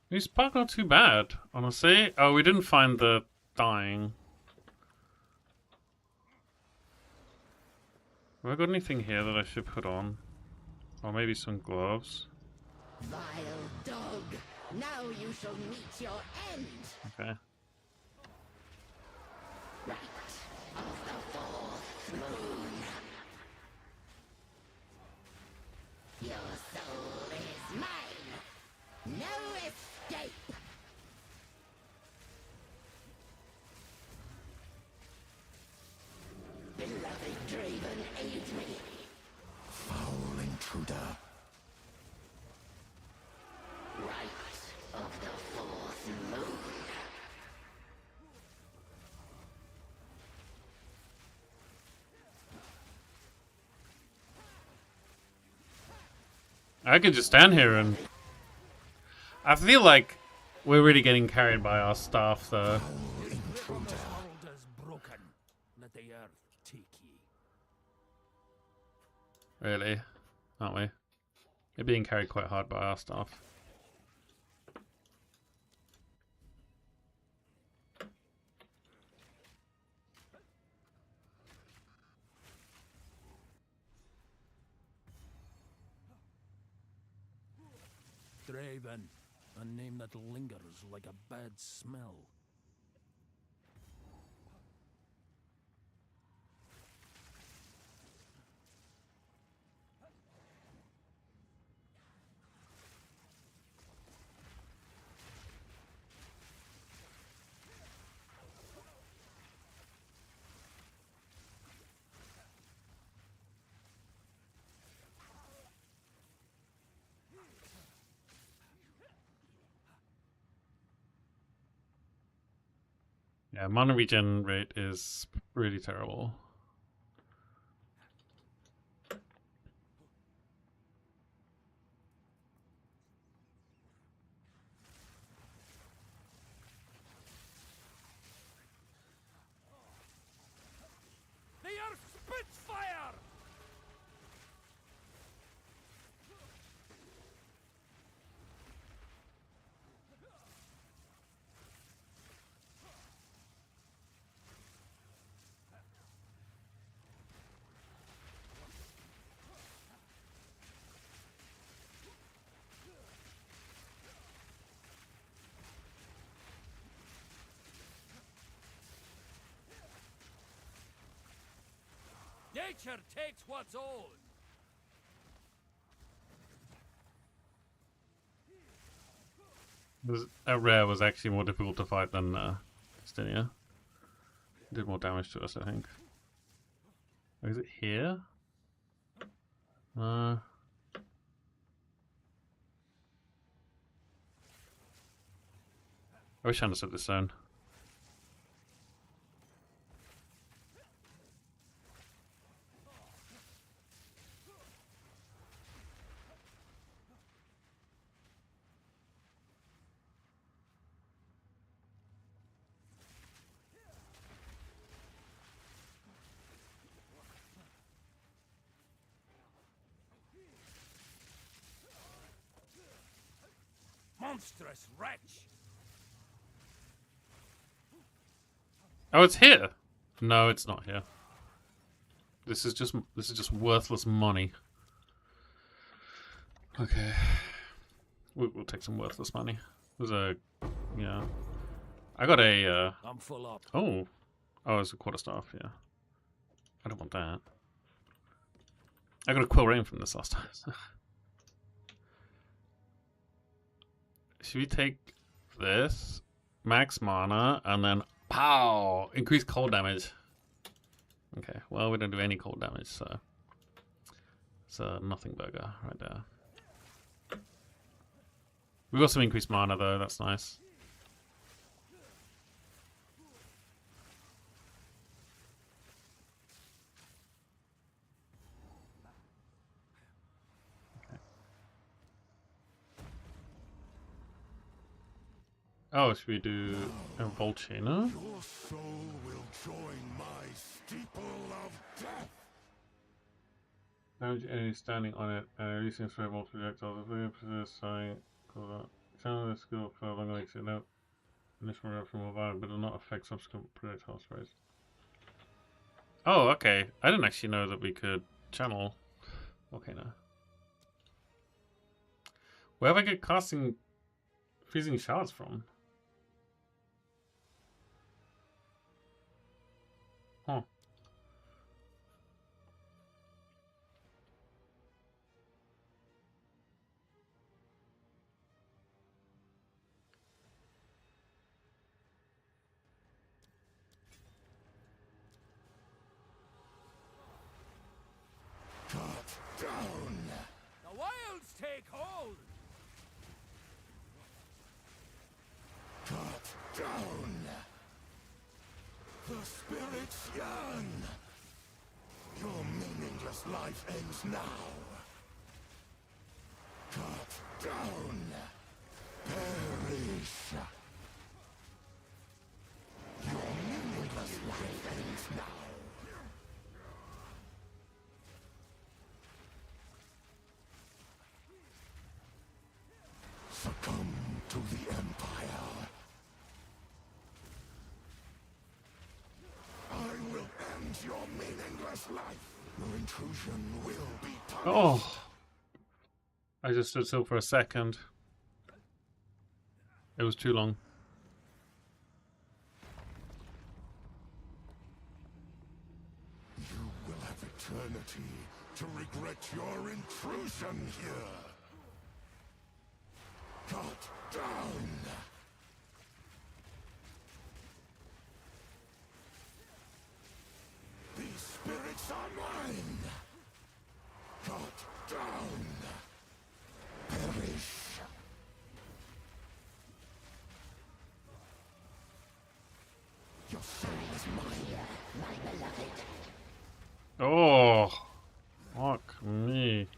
His spark not too bad, honestly. Oh, we didn't find the dying. Have I got anything here that I should put on? Or maybe some gloves. Vile dog, now you shall meet your end. Okay. Right of the fourth moon. Your soul is mine. No escape. Beloved Draven, aid me. Foul intruder. Right of the fourth moon. I could just stand here and... I feel like we're really getting carried by our staff, though. World is broken. Let the earth take ye. Really, aren't we? We're being carried quite hard by our staff. Draven, a name that lingers like a bad smell. Yeah, mana regen rate is really terrible. The earth spits fire! Nature takes what's own. That rare was actually more difficult to fight than Stinia. Did more damage to us, I think. Oh, is it here? I wish I understood this zone. monstrous wretch! Oh, it's here. No, it's not here. This is just worthless money. Okay, we'll take some worthless money. There's a yeah. I got a I'm full up. oh, it's a quarterstaff. Yeah, I don't want that. I got a quill rain from this last time. Should we take this max mana and then pow increase cold damage? Okay, well we don't do any cold damage, so it's a nothing burger right there. We've got some increased mana though, that's nice. Okay. Oh, should we do a volcano? Your soul will join my steeple of death. Damage enemy standing on it and releasing stray bolt projectiles. If they possess sign called out. Channel the skill for long legs it out initial reaction will value, but does not affect subsequent projectile sprays. Oh, okay. I didn't actually know that we could channel volcano. Where have I get casting freezing shards from? Huh. Down! The wilds take hold! Cut down! The spirits yearn! Your meaningless life ends now! Cut down! Perish! Your meaningless life ends now! Succumb to the Empire. I will end your meaningless life. Your intrusion will be punished. Oh. I just stood still for a second. It was too long. You will have eternity to regret your intrusion here. Cut down! These spirits are mine! Cut down! Perish! Your soul is mine, my beloved. Oh. Fuck me.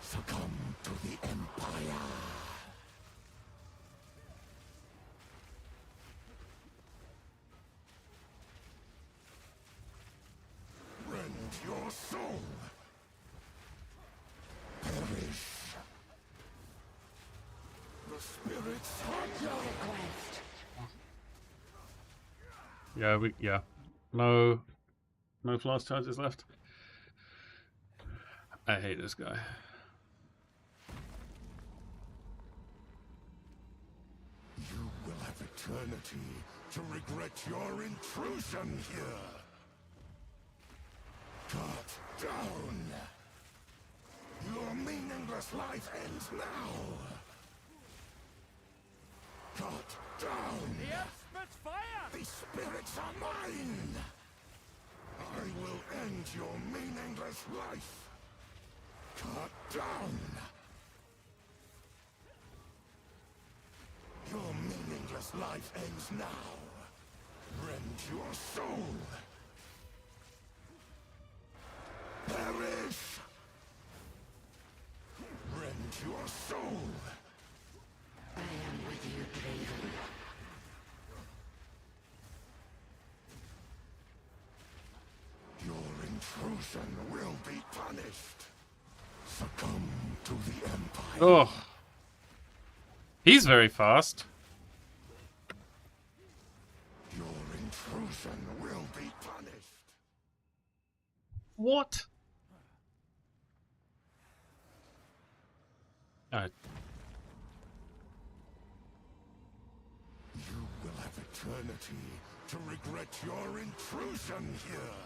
Succumb to the Empire. Rend your soul. Perish. The spirits hunt your request. Yeah. No blast charges left. I hate this guy. You will have eternity to regret your intrusion here. Cut down. Your meaningless life ends now. Cut down. The earth spits fire! These spirits are mine. I will end your meaningless life. Cut down. Your meaningless life ends now. Rend your soul. Perish. Rend your soul. I am with you, Tavern. Your intrusion will be punished. Succumb to the Empire. Oh. He's very fast. Your intrusion will be punished. What? You will have eternity to regret your intrusion here.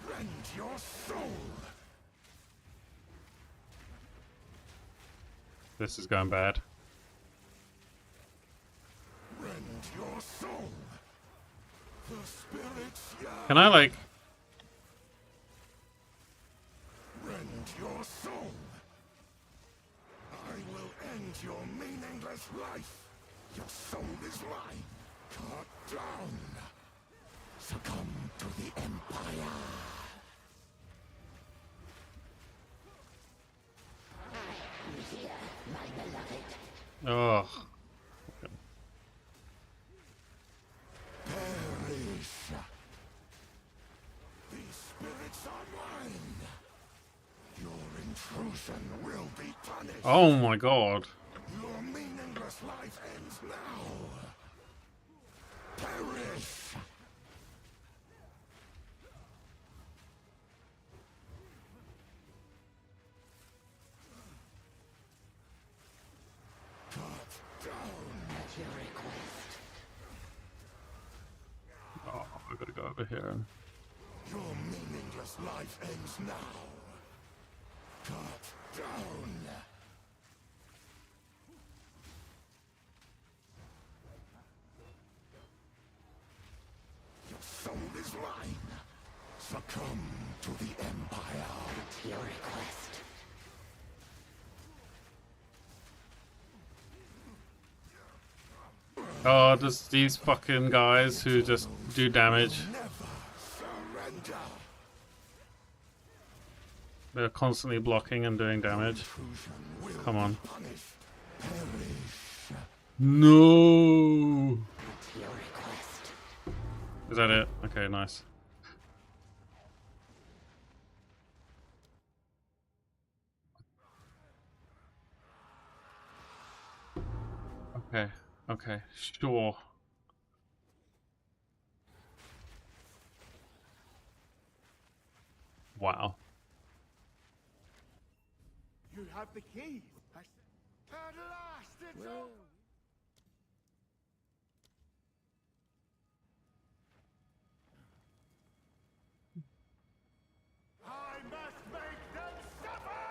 Rend your soul. This is going bad. Rend your soul. The spirits yearn. Can I, like... Rend your soul. I will end your meaningless life. Your soul is mine. Cut down. Succumb to the Empire. I am here, my beloved. Oh. Perish. These spirits are mine. Your intrusion will be punished. Oh my god. Your meaningless life ends now. Perish. Cut down at your request. Oh, I gotta go over here. Your meaningless life ends now. Cut down. Your soul is mine. Succumb to the Empire. At your request. Oh, just these fucking guys who just do damage. Never surrender. They're constantly blocking and doing damage. Come on. No! Is that it? Okay, nice. Okay, okay, sure. Wow. You have the key. At last, it's over. I must make them suffer.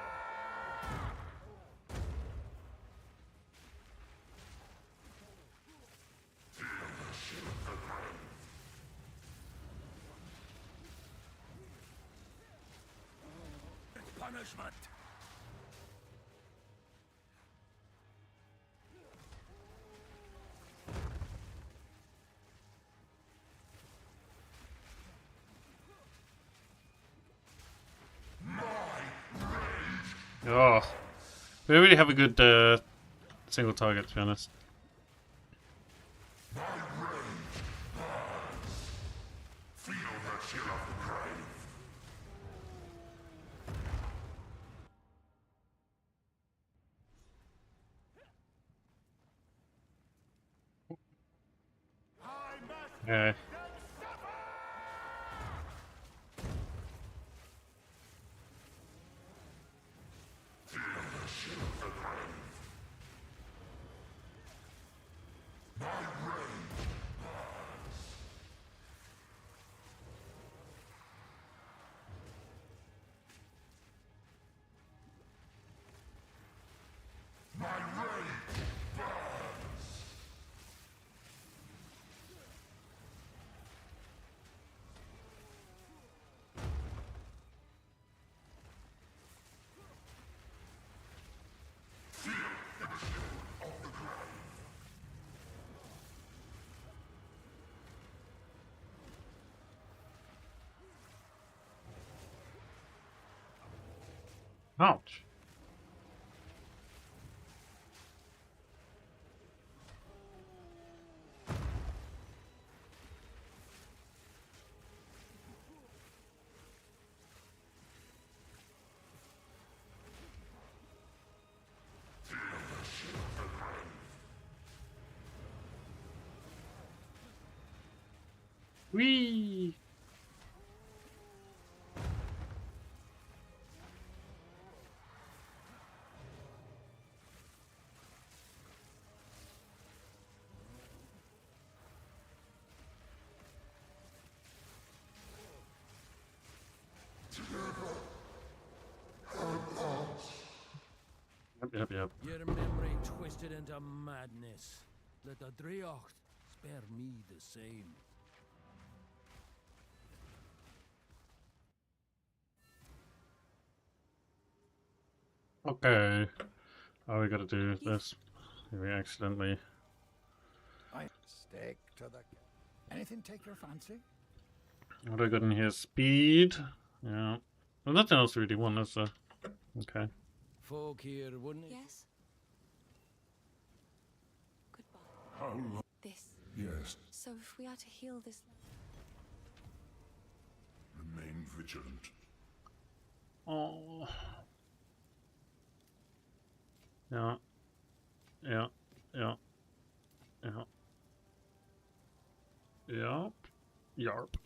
Punishment. Oh. We don't really have a good single target, to be honest. Yeah. Ouch. Whee! Yep. Your memory twisted into madness. Let the Driocht spare me the same. Okay. Oh, we gotta do this. We accidentally. I stick to the. Anything take your fancy? What do I got in here? Speed. Yeah. Well, nothing else to really want, is there? Okay. Folk here, wouldn't it? Yes? Goodbye. How long? This. Yes. So if we are to heal this... Remain vigilant. Oh. Yeah. Yup. Yarp.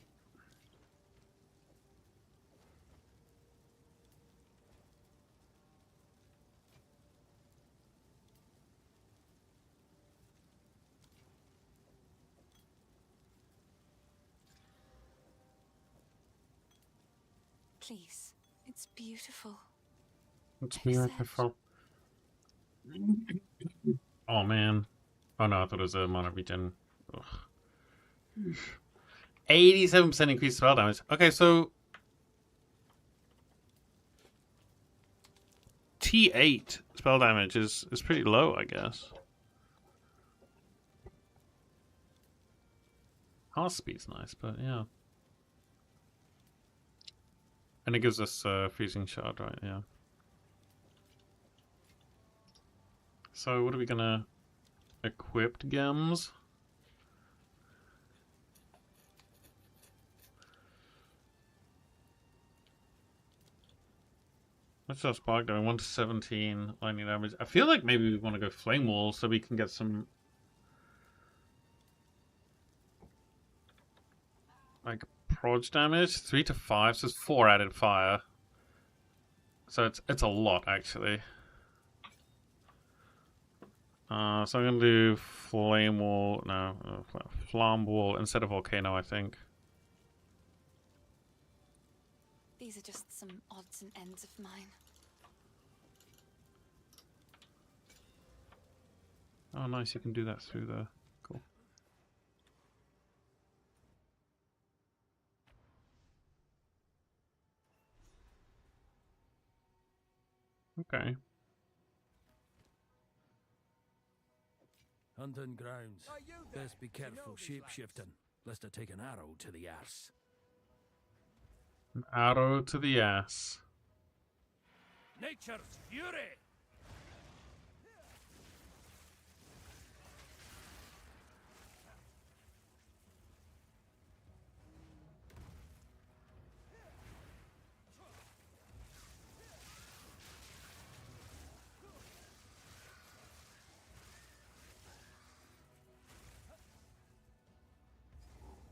Please. It's beautiful. It's beautiful. Oh man. Oh no, I thought it was a mana regen. Ugh. 87% increased spell damage. Okay, so T8 spell damage is pretty low, I guess. Heart speed's nice, but yeah. And it gives us freezing shard, right? Yeah. So what are we gonna equip, Gems? What's our spark doing? 1 to 17 lightning damage. I feel like maybe we want to go flame wall so we can get some like proj damage. 3 to 5, so it's 4 added fire. So it's a lot actually. So I'm gonna do flame wall. No, flam wall instead of volcano, I think. These are just some odds and ends of mine. Oh, nice! You can do that through the. Cool. Okay. Hunting grounds. Best be careful shape-shifting, lest I take an arrow to the arse. An arrow to the ass. Nature's fury!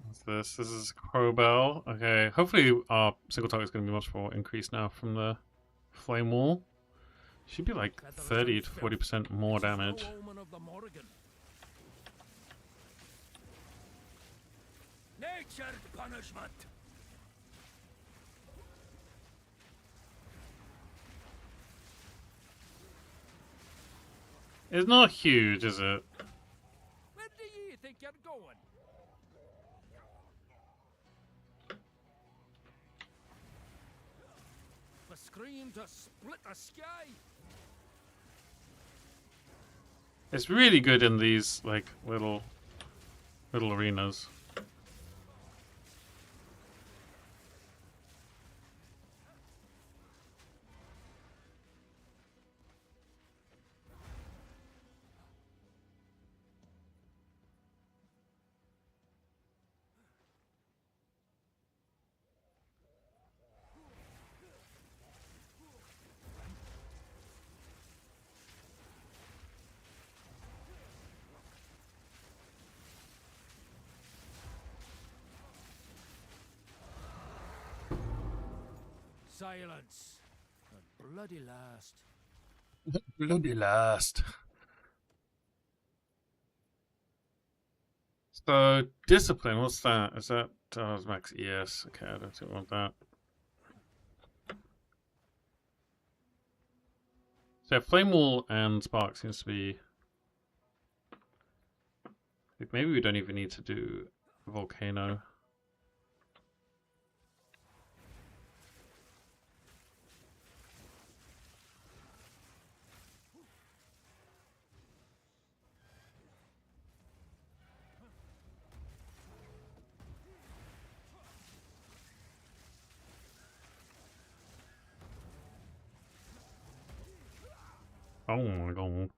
What's this? This is Crowbell. Okay, hopefully our single target is going to be much more increased now from the flame wall. Should be like 30 to 40% more damage. Nature's punishment. It's not huge, is it? Where do you think you're going? The scream to split the sky. It's really good in these like little arenas. silence. At bloody last. Bloody last. So, discipline, what's that? Is that max ES? Okay, I don't think I want that. So, Flame Wall and Spark seems to be... Maybe we don't even need to do Volcano. Oh my god.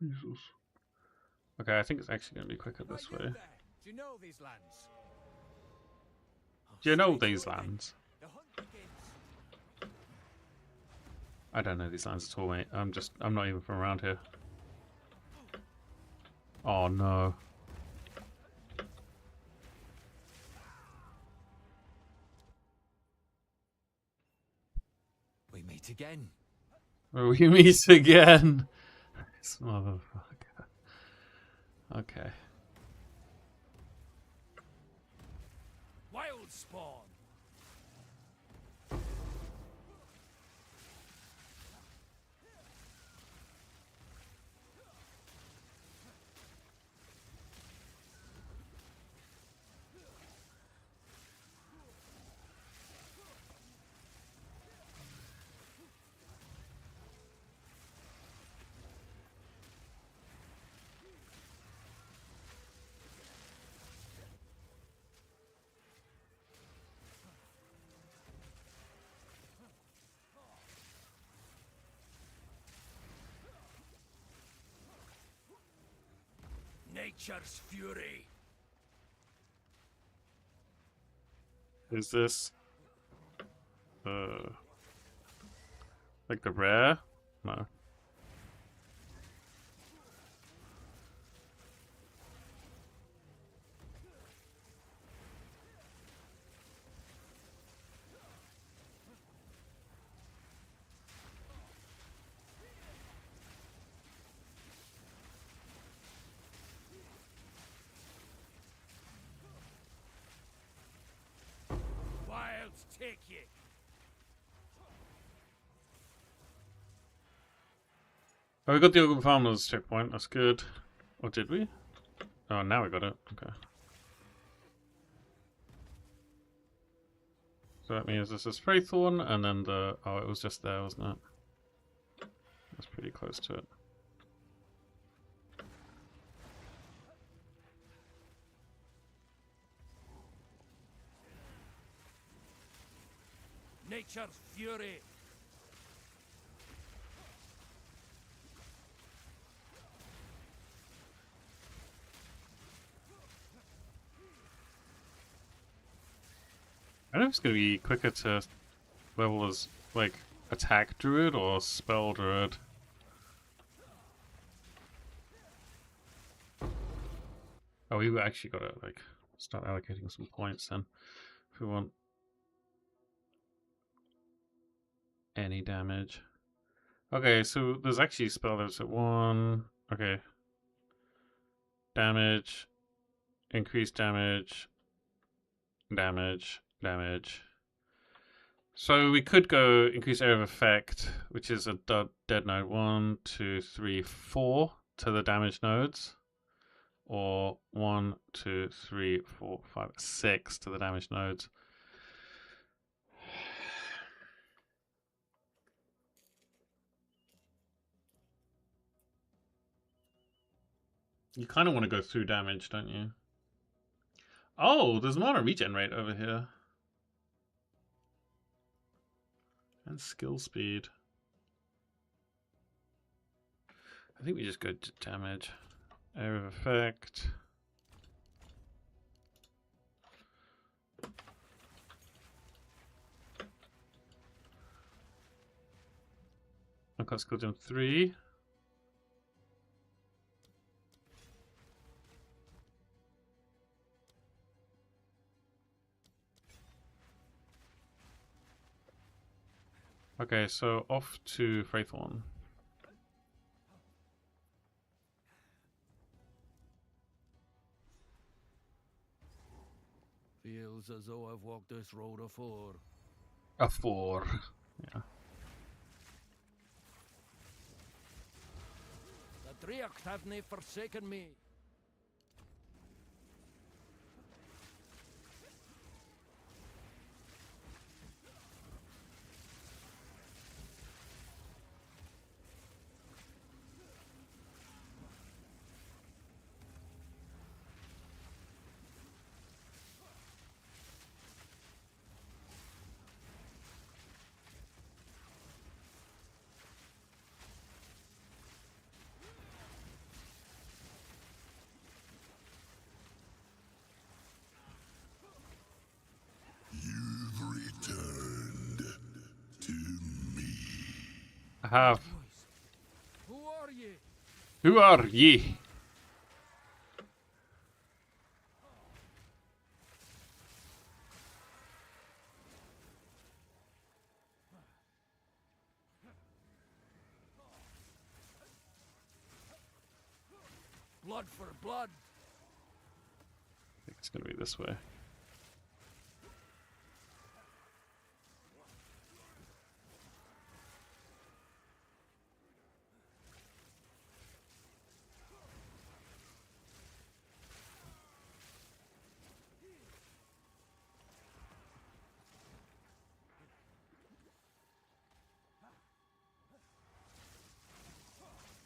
Jesus. Okay, I think it's actually going to be quicker this way. Do you know these lands? Do you know these lands? The hunt begins. I don't know these lands at all, mate. I'm not even from around here. Oh no. We meet again. We meet again. This motherfucker. Okay. Wild spawn. Nature's fury. Is this like the rare? No. Wilds take you. Oh, we got the Ogun Farmers checkpoint. That's good. Or did we? Oh, now we got it. Okay. So that means this is Faithorn, and then the... Oh, it was just there, wasn't it? That's pretty close to it. Nature's fury. I don't know if it's going to be quicker to level as, like, attack druid or spell druid. Oh, we actually got to, like, start allocating some points then, if we want any damage. Okay, so there's actually spell that's at 1. Okay. Damage. Increased damage. Damage. Damage. So we could go increase area of effect, which is a dead node. 1, 2, 3, 4 to the damage nodes. Or 1, 2, 3, 4, 5, 6 to the damage nodes. You kind of want to go through damage, don't you? Oh, there's more regen rate over here. And skill speed. I think we just go to damage. Area of effect. I've got skill gem 3. Okay, so off to Faithorn. Feels as though I've walked this road afore. Afore. Yeah. The Drake have nae forsaken me. You've returned to me. I have. Who are ye? Who are ye? Blood for blood. I think it's gonna be this way.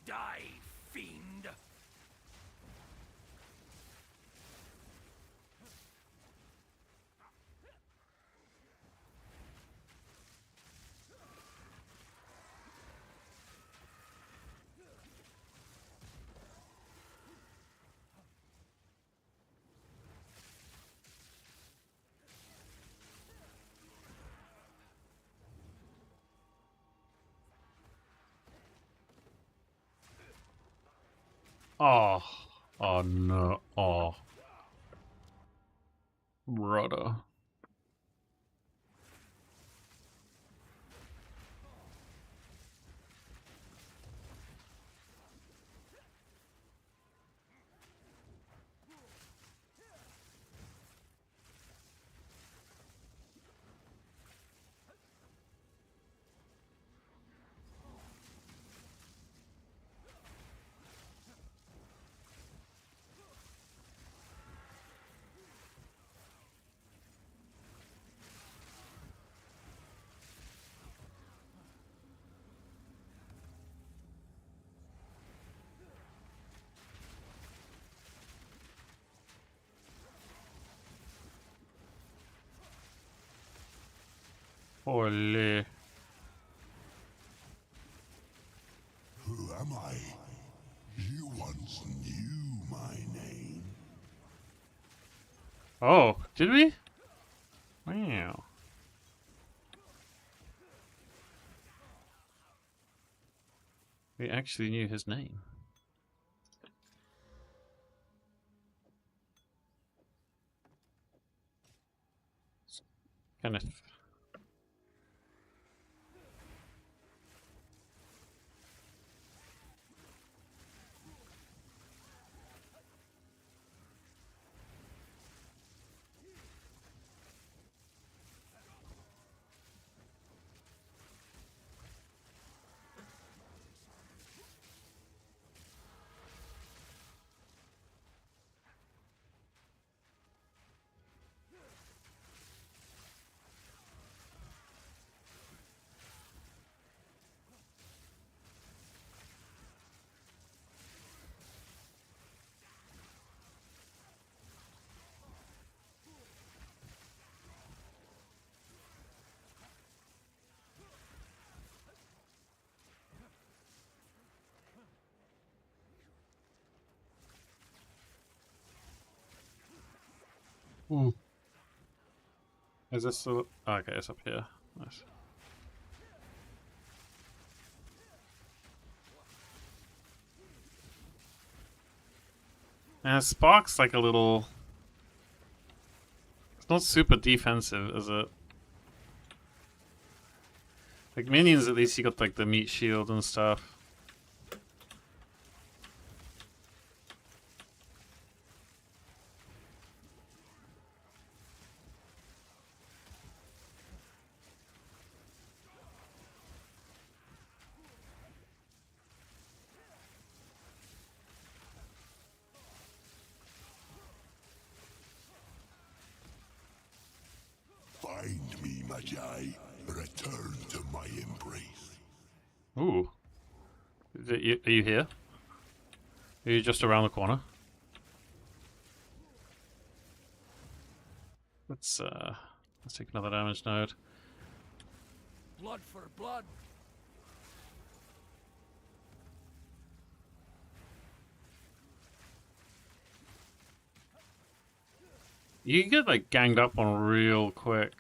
Die, fiend. Oh. Oh no. Oh. Brother. Holy. Who am I? You once knew my name. Oh, did we? Wow. We actually knew his name. Kenneth. Ooh. Is this still... Oh, okay, it's up here. Nice. And Spark's like a little... It's not super defensive, is it? Like minions, at least you got like the meat shield and stuff. Find me, Magi. Return to my embrace. Ooh. Are you here? Are you just around the corner? Let's take another damage node. Blood for blood. You get like ganged up on real quick.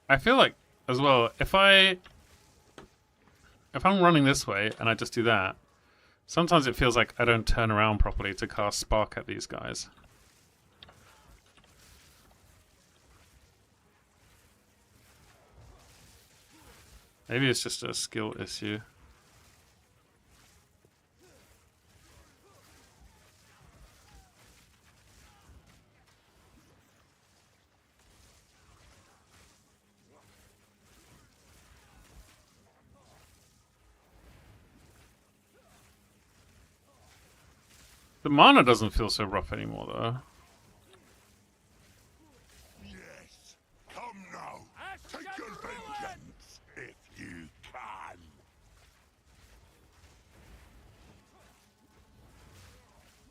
I feel like as well if I'm running this way and I just do that, sometimes it feels like I don't turn around properly to cast Spark at these guys. Maybe it's just a skill issue. The mana doesn't feel so rough anymore, though. Yes. Come now. Take your vengeance if you can.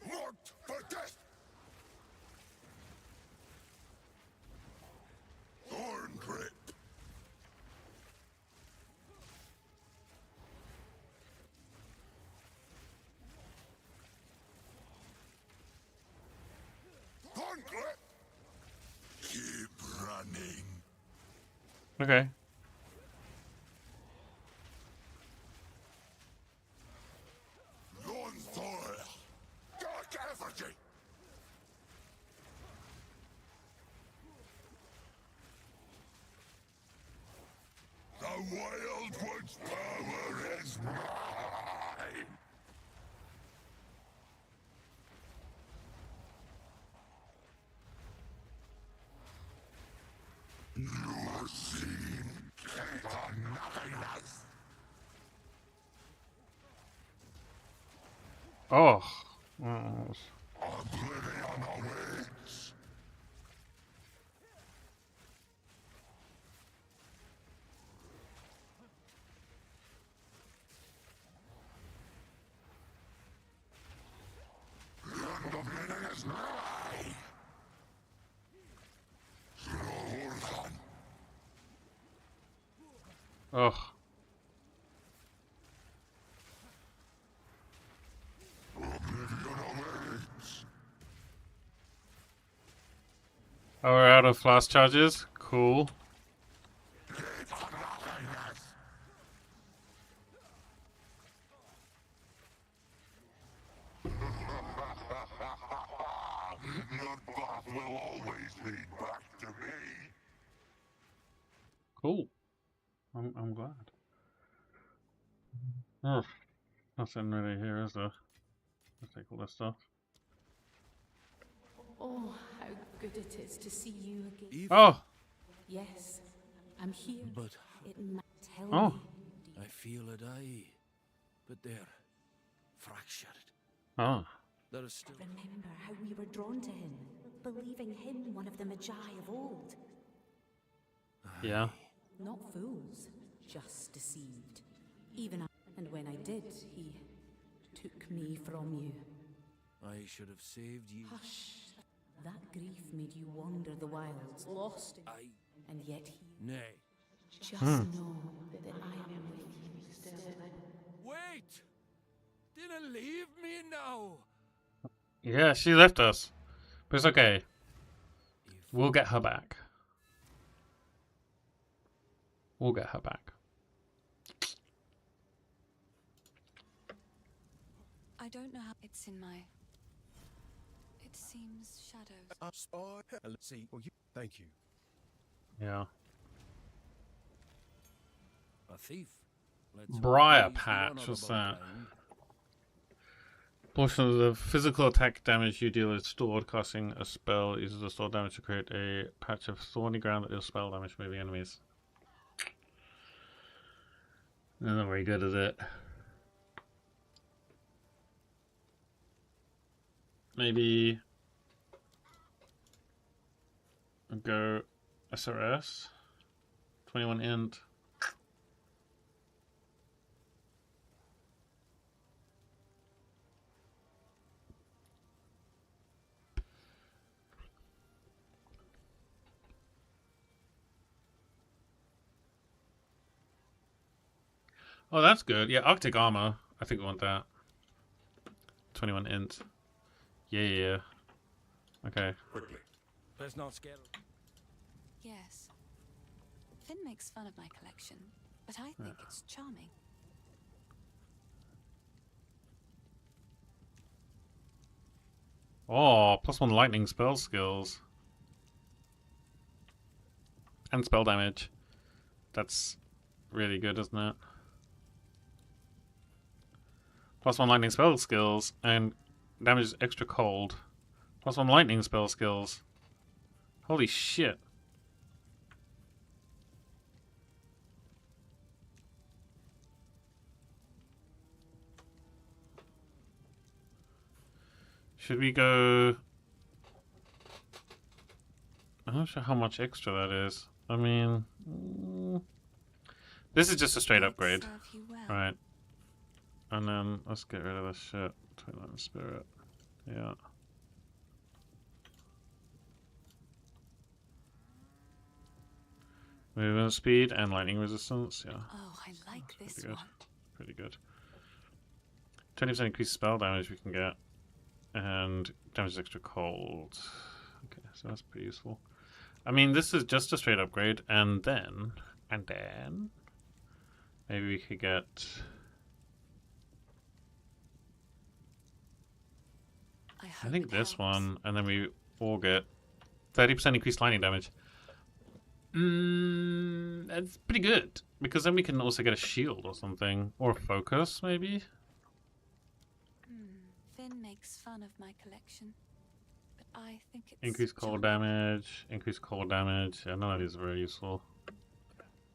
Marked for death. Thorn grip. Thorn grip. Keep running. Okay. Lone soil. Dark effigy. The Wildwood's power is mine. You seem bent on nothingness. Oh. Oblivion awaits. The end of meaning is nigh. Zul'Orthan. Ugh. Oblivion awaits. Oh, we're out of flash charges? Cool. Gate of nothingness. Your path will always lead back to me. Cool. I'm glad. Ugh. Nothing really here, is there? Let's take all this stuff. Oh, how good it is to see you again. Oh! Yes, I'm here. But It might tell Oh. me. I feel it, aye. But they're fractured. Ah. There is still. Remember how we were drawn to him, believing him one of the Magi of old. Yeah. Not fools, just deceived. Even I, and when I did, he took me from you. I should have saved you. Hush. That grief made you wander the wilds, lost in I. and yet he Nay. just know that I am with you still. Wait! Didn't leave me now! Yeah, she left us. But it's okay. We'll get her back. We'll get her back. I don't know how it's in my... It's seems shadows. Let's see. Well, thank you. Yeah. A thief. Let's hope Briar these run Patch, on what's the that? boat line. Portion of the physical attack damage you deal is stored. Casting a spell uses the stored damage to create a patch of thorny ground that deals spell damage to moving enemies. They're not very good at it. Maybe I'll go SRS. 21 int. Oh, that's good. Yeah, Arctic Armor. I think we want that. 21 int. Yeah. Okay. Quickly. Let's not scare. Yes. Finn makes fun of my collection, but I think it's charming. Oh, +1 lightning spell skills. And spell damage. That's really good, isn't it? +1 lightning spell skills and damage is extra cold. +1 lightning spell skills. Holy shit. Should we go... I'm not sure how much extra that is. I mean... This is just a straight upgrade. Serve you well. Right. And then let's get rid of this shit. 29 spirit. Yeah. Movement speed and lightning resistance. Yeah. Oh, I like That's this pretty good. one. Pretty good. 20% increased spell damage we can get. And damage is extra cold. Okay, so that's pretty useful. I mean, this is just a straight upgrade. And then... maybe we could get... I think this one, and then we all get 30% increased lightning damage. That's pretty good, because then we can also get a shield or something, or a focus, maybe? Finn makes fun of my collection, but I think it's Increased cold damage, increased cold damage. Yeah, none of these are very useful.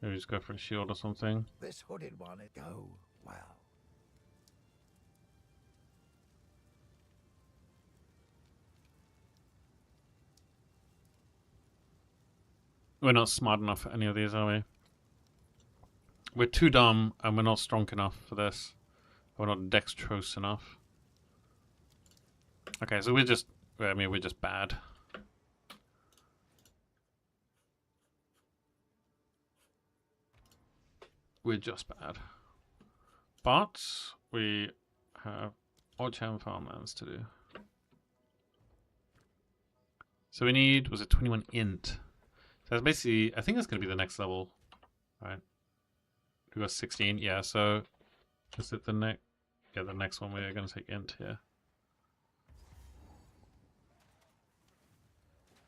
Maybe just go for a shield or something. This hooded one, it go well. We're not smart enough for any of these, are we? We're too dumb, and we're not strong enough for this. We're not dexterous enough. Okay, so we're just... I mean, we're just bad. We're just bad. But we have Orcham farmlands to do. So we need... was it 21 int? So that's basically... I think that's going to be the next level. Right. We got 16. Yeah, so... is it the next... yeah, the next one we're going to take int here.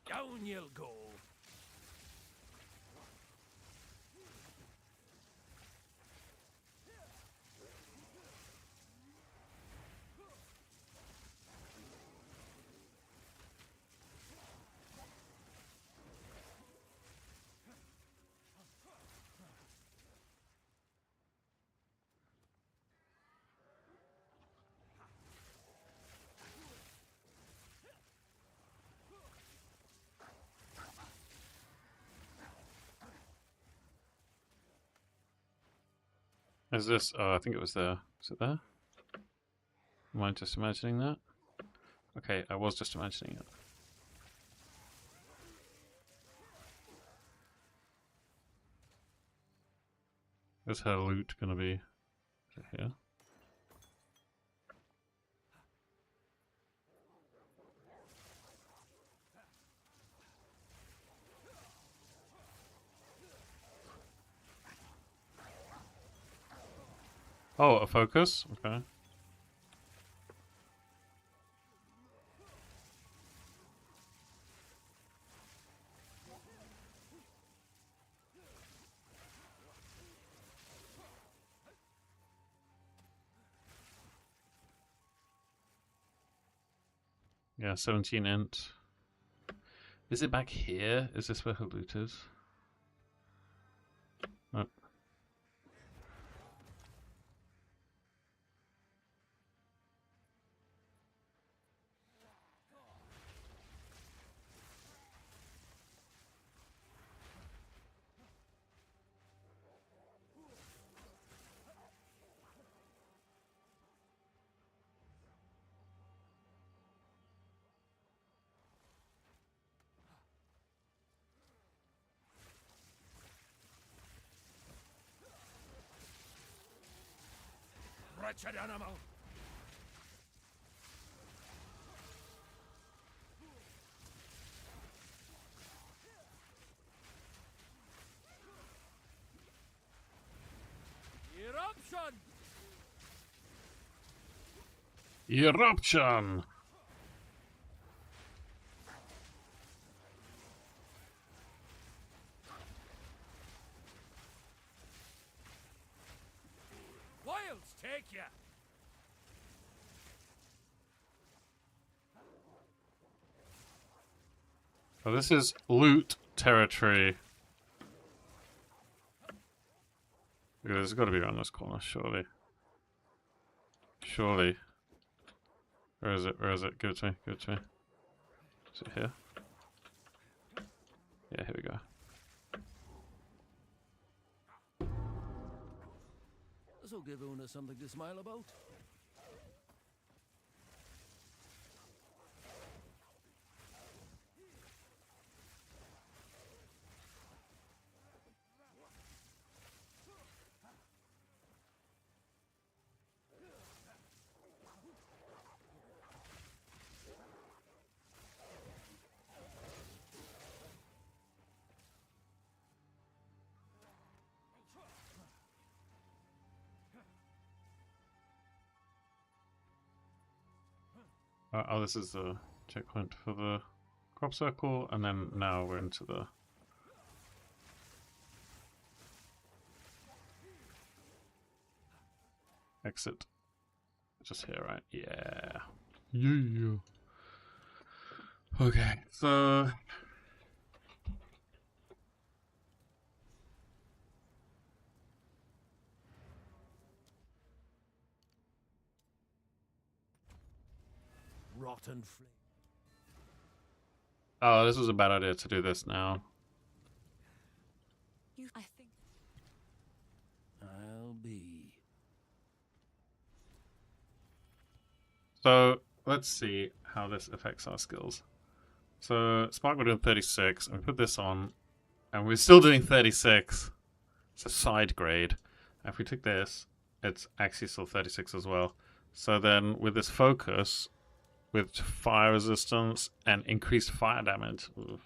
Down you'll go. Is this... oh, I think it was there. Is it there? Am I just imagining that? Okay, I was just imagining it. Where's her loot gonna be? Is it here? Oh, a focus? Okay. Yeah, 17 int. Is it back here? Is this where her loot is? Nope. Wretched animal! Eruption! Eruption! Wilds take ya! Oh, this is loot territory. Okay, there's got to be around this corner, surely. Surely. Where is it? Where is it? Give it to me. Give it to me. Is it here? Yeah, here we go. This'll give Una something to smile about. Oh, this is the checkpoint for the crop circle, and then now we're into the exit. Just here, right? Yeah. Yeah. Okay, so Rotten flame. oh, this was a bad idea to do this now. I think. I'll be. So let's see how this affects our skills. So Spark, we're doing 36, and we put this on, and we're still doing 36. It's a side grade. And if we took this, it's actually still 36 as well. So then with this focus, with fire resistance and increased fire damage. Oof.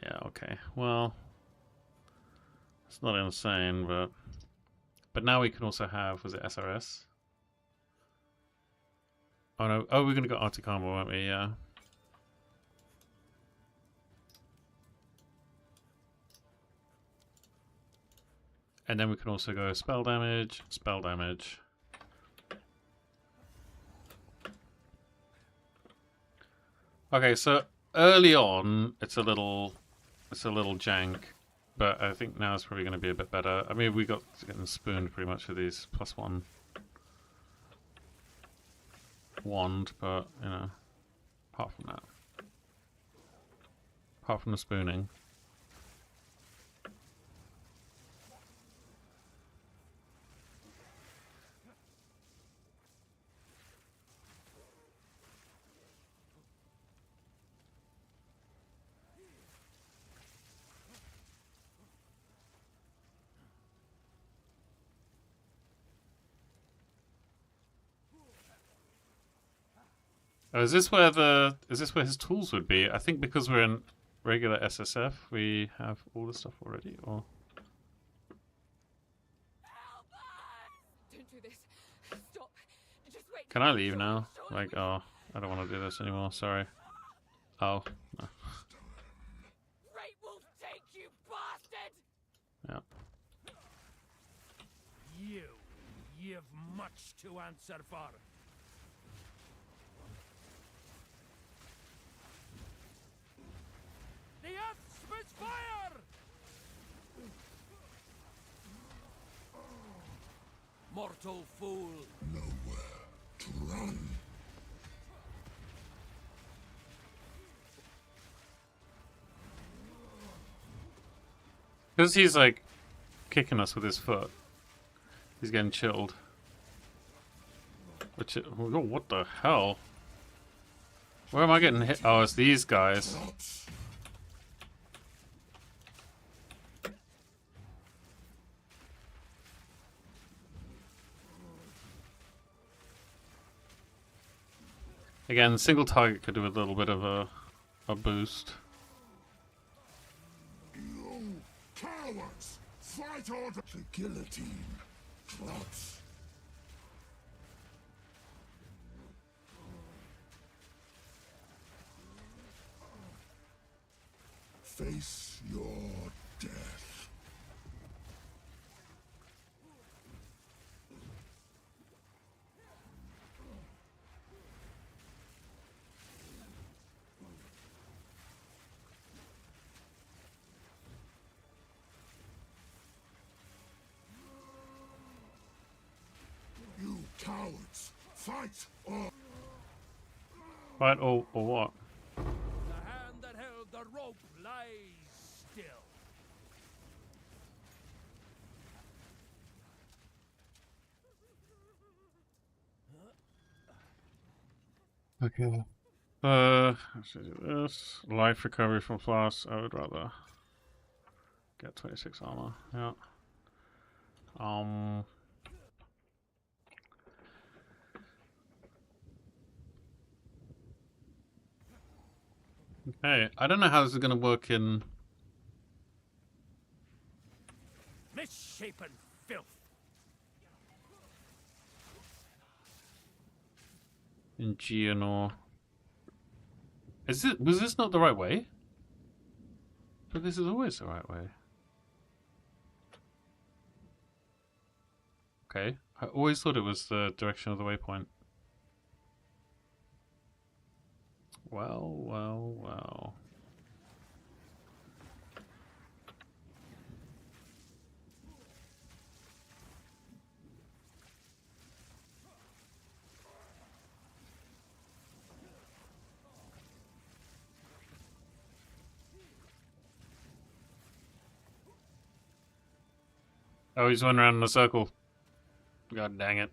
Yeah, okay. Well, it's not insane, but now we can also have, was it SRS? Oh no, oh, we're gonna go Arctic Armor, weren't we? Yeah. And then we can also go spell damage, spell damage. Okay, so early on it's a little jank, but I think now it's probably going to be a bit better. I mean, we got getting spooned pretty much with these +1 wand, but you know, apart from that, apart from the spooning. Oh, is this where his tools would be? I think because we're in regular SSF, we have all the stuff already, or Don't do this. Stop. Just wait. can I leave now? Like, oh, I don't want to do this anymore, sorry. Oh, no. Great Wolf take you, bastard! Yeah. You've much to answer for. mortal fool. Nowhere to run. Because he's like kicking us with his foot. He's getting chilled. Which, oh, what the hell? Where am I getting hit? Oh, it's these guys. Again, single target could do a little bit of a boost. You cowards! Fight order! The guillotine drops. Face your death. You cowards! Fight or... Fight or what? The hand that held the rope lies still. Okay. I should do this. Life recovery from flash. I would rather get 26 armor. Yeah. Okay. I don't know how this is gonna work in Misshapen filth. Geonor. Was this not the right way? But this is always the right way. Okay. I always thought it was the direction of the waypoint. Well, well, well. Oh, he's running around in a circle. God dang it.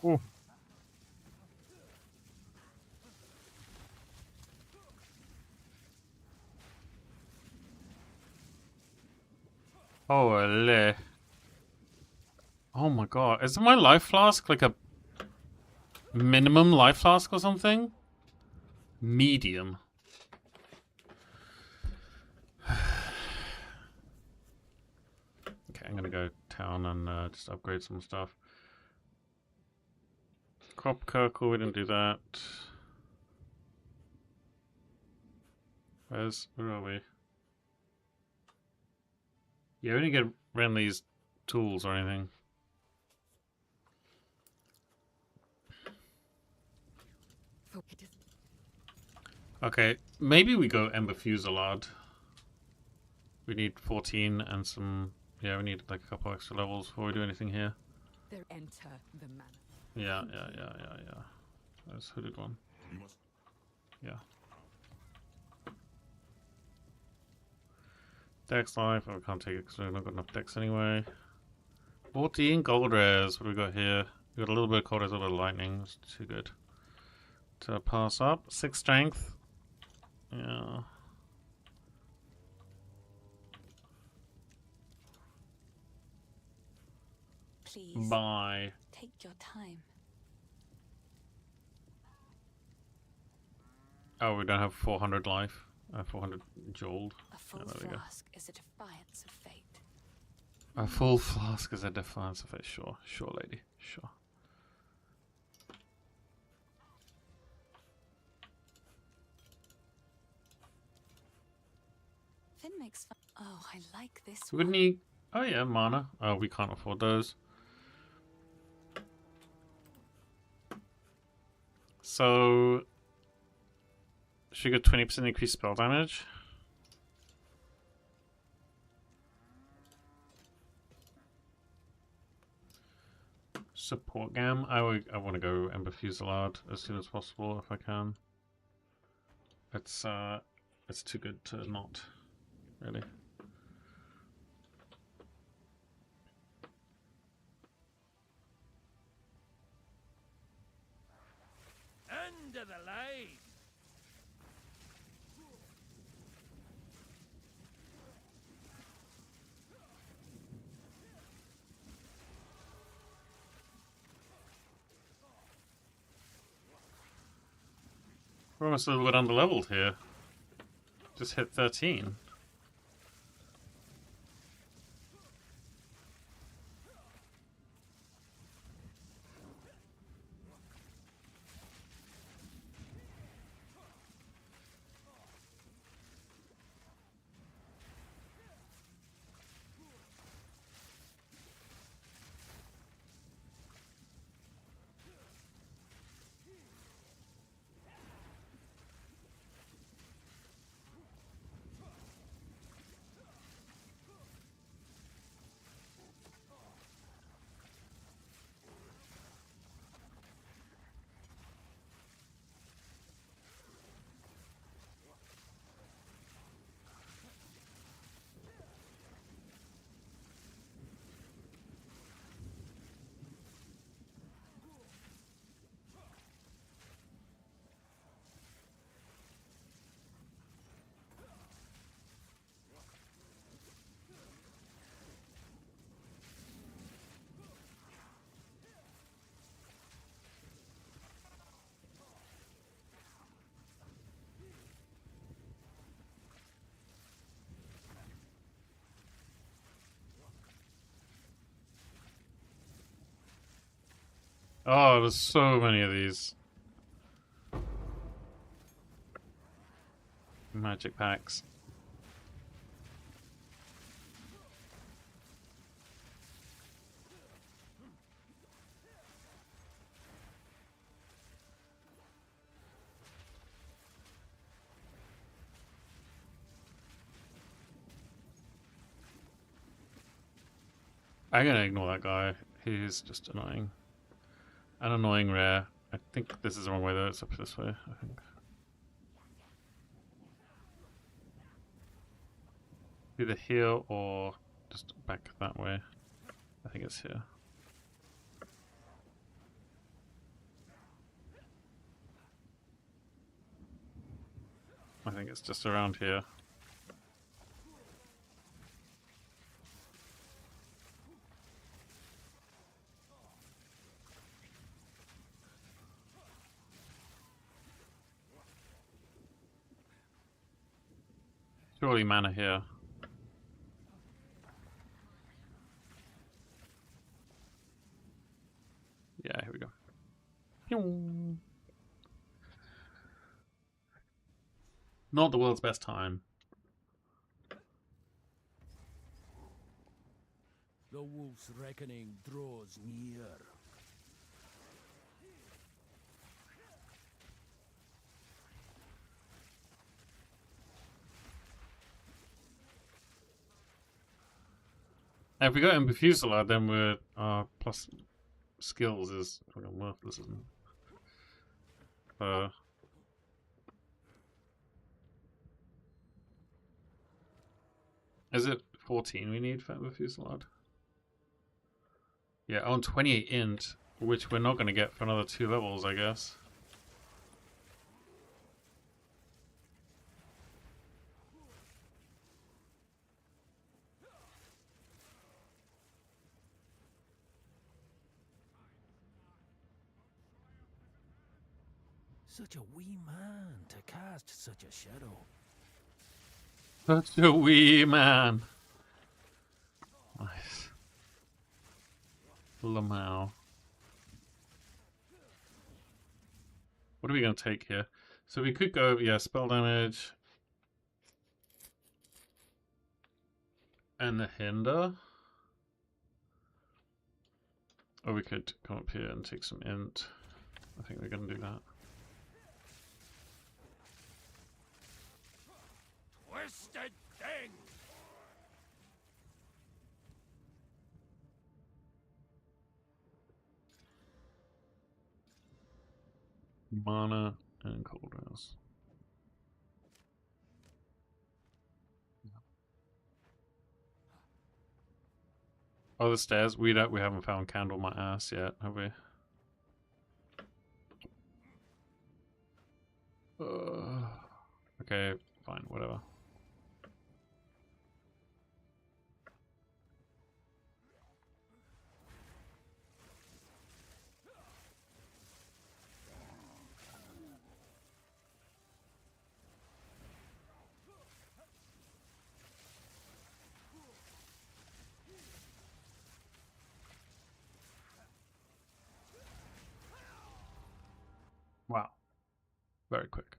Oh. Holy. Oh my god. Is my life flask like a minimum life flask or something? Medium. Okay, I'm gonna go town and just upgrade some stuff. Crop Kirkle, we didn't do that. Where are we? Yeah, we didn't get around these tools or anything. Okay, maybe we go Ember Fusillade. We need 14 and some... Yeah, we need like a couple extra levels before we do anything here. There enter the man. Yeah. That's hooded one. Yeah. Dex life, I can't take it because we've not got enough dex anyway. 14 gold rares. What do we got here? We got a little bit of cold rares, a little lightning. It's too good to pass up. 6 strength. Yeah. Please. Bye. Take your time. Oh, we don't have 400 life. 400 gold. A full there we go. flask is a defiance of fate. A full flask is a defiance of it. Sure, sure, lady, sure. Finn makes fun. Oh, I like this Wouldn't one. he? Oh yeah, mana. Oh, we can't afford those. So, should we get 20% increased spell damage? Support Gam. I want to go Ember Fusillade as soon as possible if I can. It's too good to not, really. End of the line. We're almost a little bit under-leveled here. Just hit 13. Oh, there's so many of these. Magic packs. I'm gonna ignore that guy. He's just annoying. An annoying rare. I think this is the wrong way though, it's up this way, I think. Either here or just back that way. I think it's here. I think it's just around here. Surely mana here. Yeah, here we go. Not the world's best time. The wolf's reckoning draws near. If we got Ember Fusillade, then we're plus skills is fucking worthless, isn't it? Is it 14 we need for Ember Fusillade? Yeah, on 28 int, which we're not going to get for another 2 levels, I guess. Such a wee man to cast such a shadow. Such a wee man. Nice. Lamau. What are we going to take here? So we could go, yeah, spell damage. And the hinder. Or we could come up here and take some int. I think we're going to do that. Twisted thing! Mana and Cold House. Oh, the stairs. We haven't found Candle My Ass yet, have we? Okay, fine, whatever. Wow. Very quick.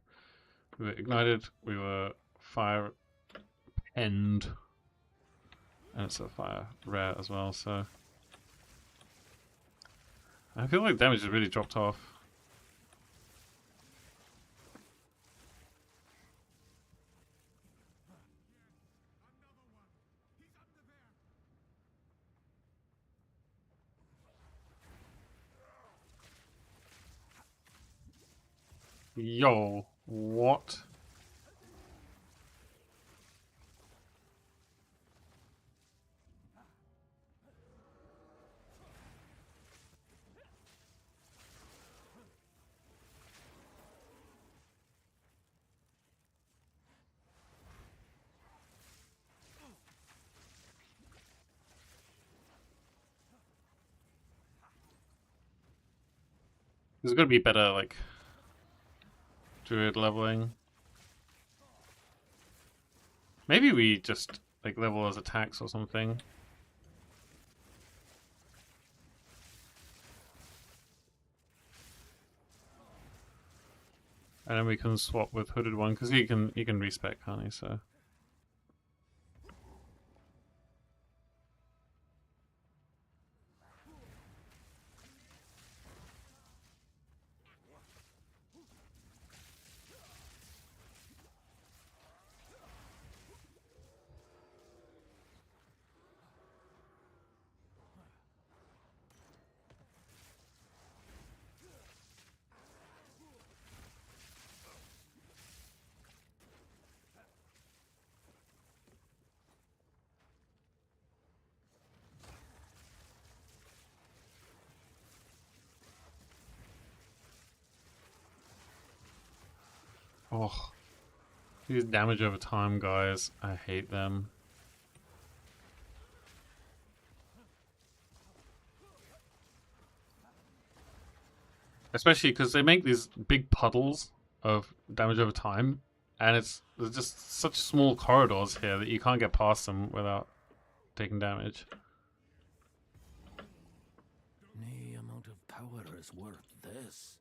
We were ignited, we were fire penned, and it's a fire rare as well, so I feel like damage has really dropped off. Yo, what? There's gonna be better, like, druid leveling. Maybe we just, like, level as attacks or something. And then we can swap with Hooded One, because he can respec, can't he, so... Oh, these damage over time guys, I hate them. Especially because they make these big puddles of damage over time, and there's just such small corridors here that you can't get past them without taking damage. No amount of power is worth this.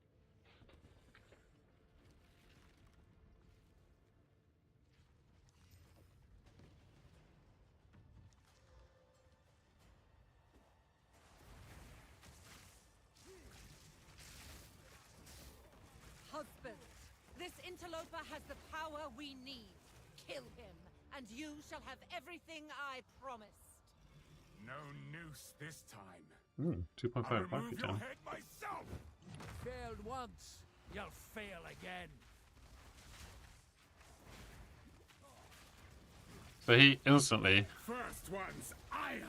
Husband, this interloper has the power we need. Kill him, and you shall have everything I promised. No noose this time. 2.5 I'll back remove your again. head myself. Failed once, you'll fail again. So he instantly First one's ire.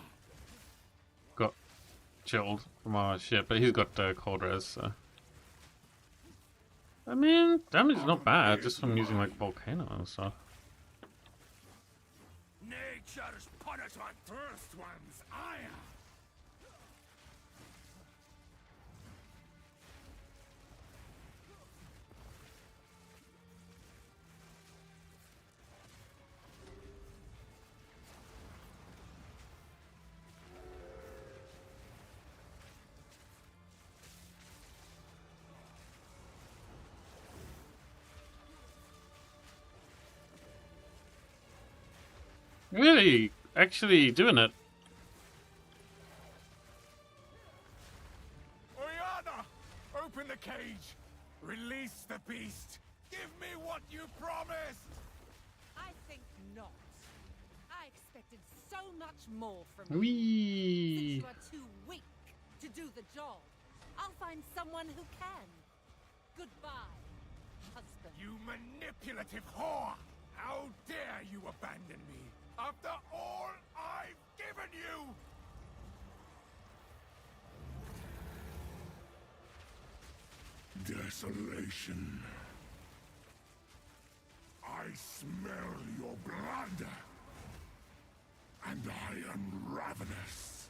got chilled from our shit, but he's got cold res, so... I mean, damage is not bad, just from using like Volcano and stuff. Nature's punishment. First one's ire. Really? Actually doing it. Oyana! Open the cage! Release the beast! Give me what you promised! I think not. I expected so much more from you. Whee! Since you are too weak to do the job, I'll find someone who can. Goodbye, husband. You manipulative whore! How dare you abandon me after all I've given you! Desolation. I smell your blood. And I am ravenous.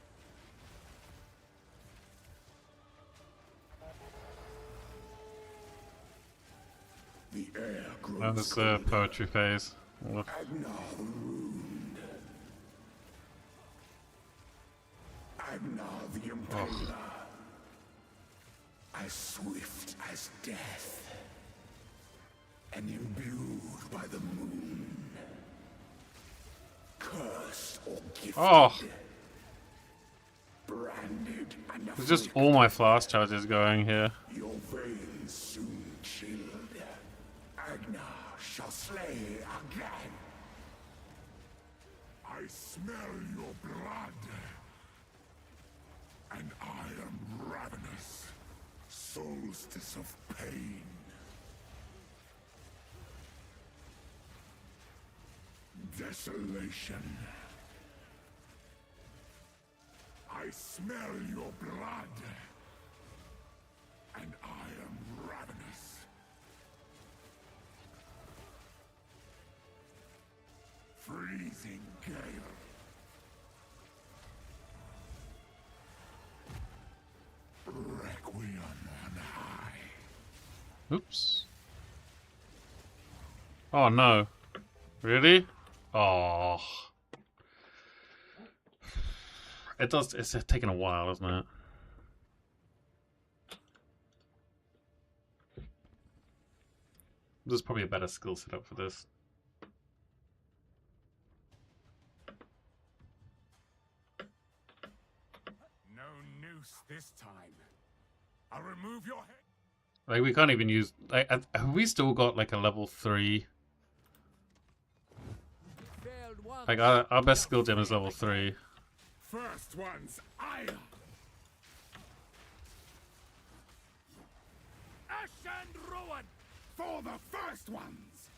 The air grows That was the poetry phase. Ugh. Agnar the Ruined. Agnar the Impaler. As swift as death. And imbued by the moon. Cursed or gifted. Oh! Branded and There's just all my flask charges going here. Your veins soon chilled. Agnar shall slay again. I smell your blood. And I am ravenous. Solstice of pain. Desolation. I smell your blood. And I am ravenous. Freezing gale. Requiem on high. Oops. Oh no. Really? Oh. It's taken a while, isn't it? There's probably a better skill setup for this. No noose this time. I'll remove your head. Like, we can't even use... Like, have we still got, like, a level 3? Like, our best skill gem is level 3. First one's ire. Ash and ruin for the first ones.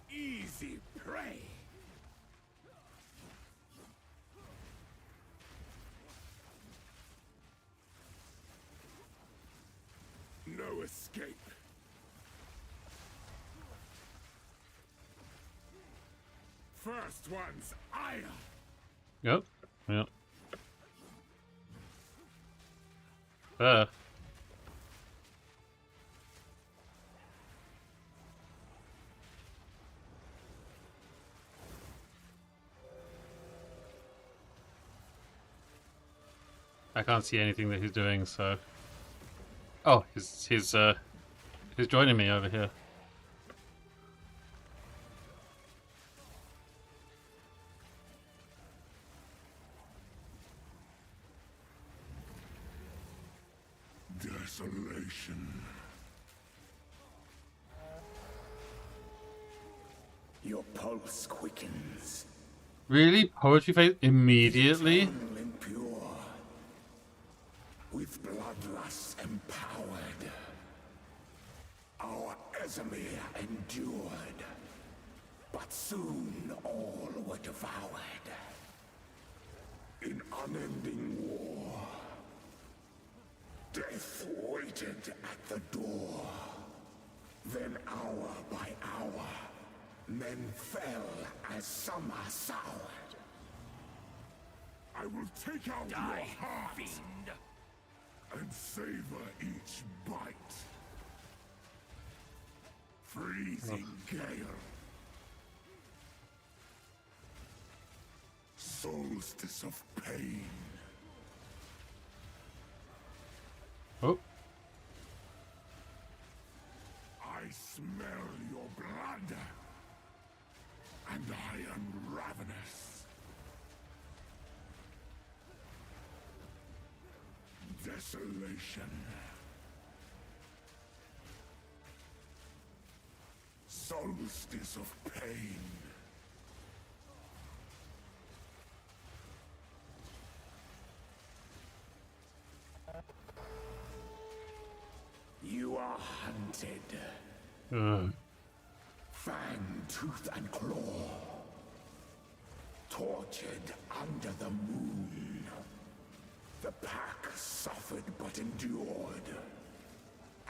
Easy prey. No escape. First one's ire. Yep. Yep. I can't see anything that he's doing, so... Oh, he's joining me over here. Desolation. Your pulse quickens. Really? Poetry phase immediately? Impure. With bloodlust empowered. Our Esamir endured. But soon all were devoured. In unending war. Death waited at the door. Then hour by hour, men fell as summer soured. I will take out your heart, fiend, and savor each bite. Freezing gale. Solstice of pain. Oh. I smell your blood, and I am ravenous. Desolation. Solstice of pain. You are hunted. Fang, tooth, and claw. Tortured under the moon. The pack suffered but endured.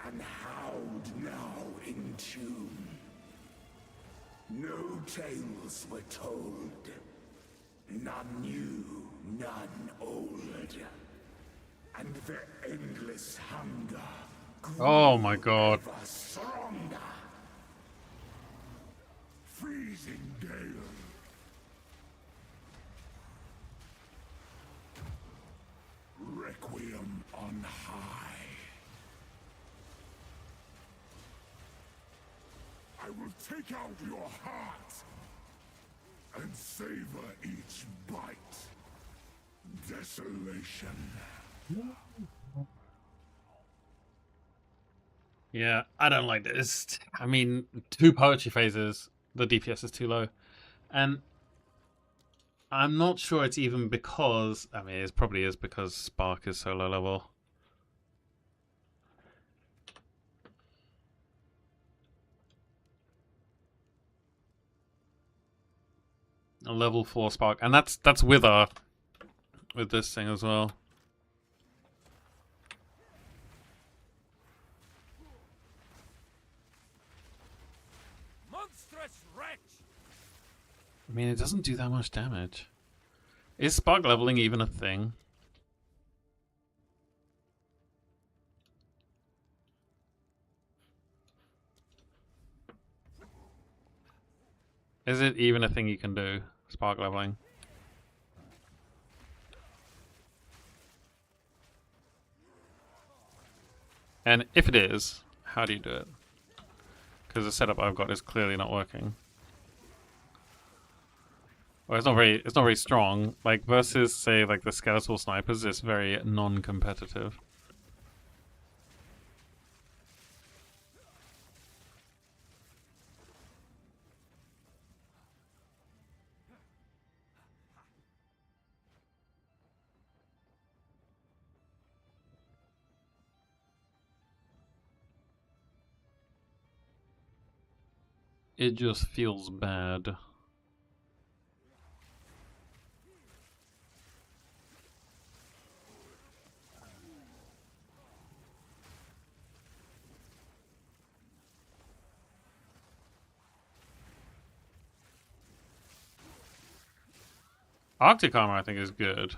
And howled now in tune. No tales were told. None new, none old. And their endless hunger grew Oh my god. ever stronger. Freezing gale. Requiem on high. I will take out your heart and savor each bite. Desolation. Yeah, I don't like this. I mean, 2 poetry phases, the DPS is too low. And I'm not sure it's even because, I mean, it probably is because Spark is so low level. A level 4 Spark, and that's with this thing as well. Monstrous wretch! I mean, it doesn't do that much damage. Is Spark leveling even a thing? Is it even a thing you can do? Spark leveling? And if it is, how do you do it? Because the setup I've got is clearly not working. Well, it's not very strong. Like versus, say, like the skeletal snipers, it's very non-competitive. It just feels bad. Arctic armor, I think, is good.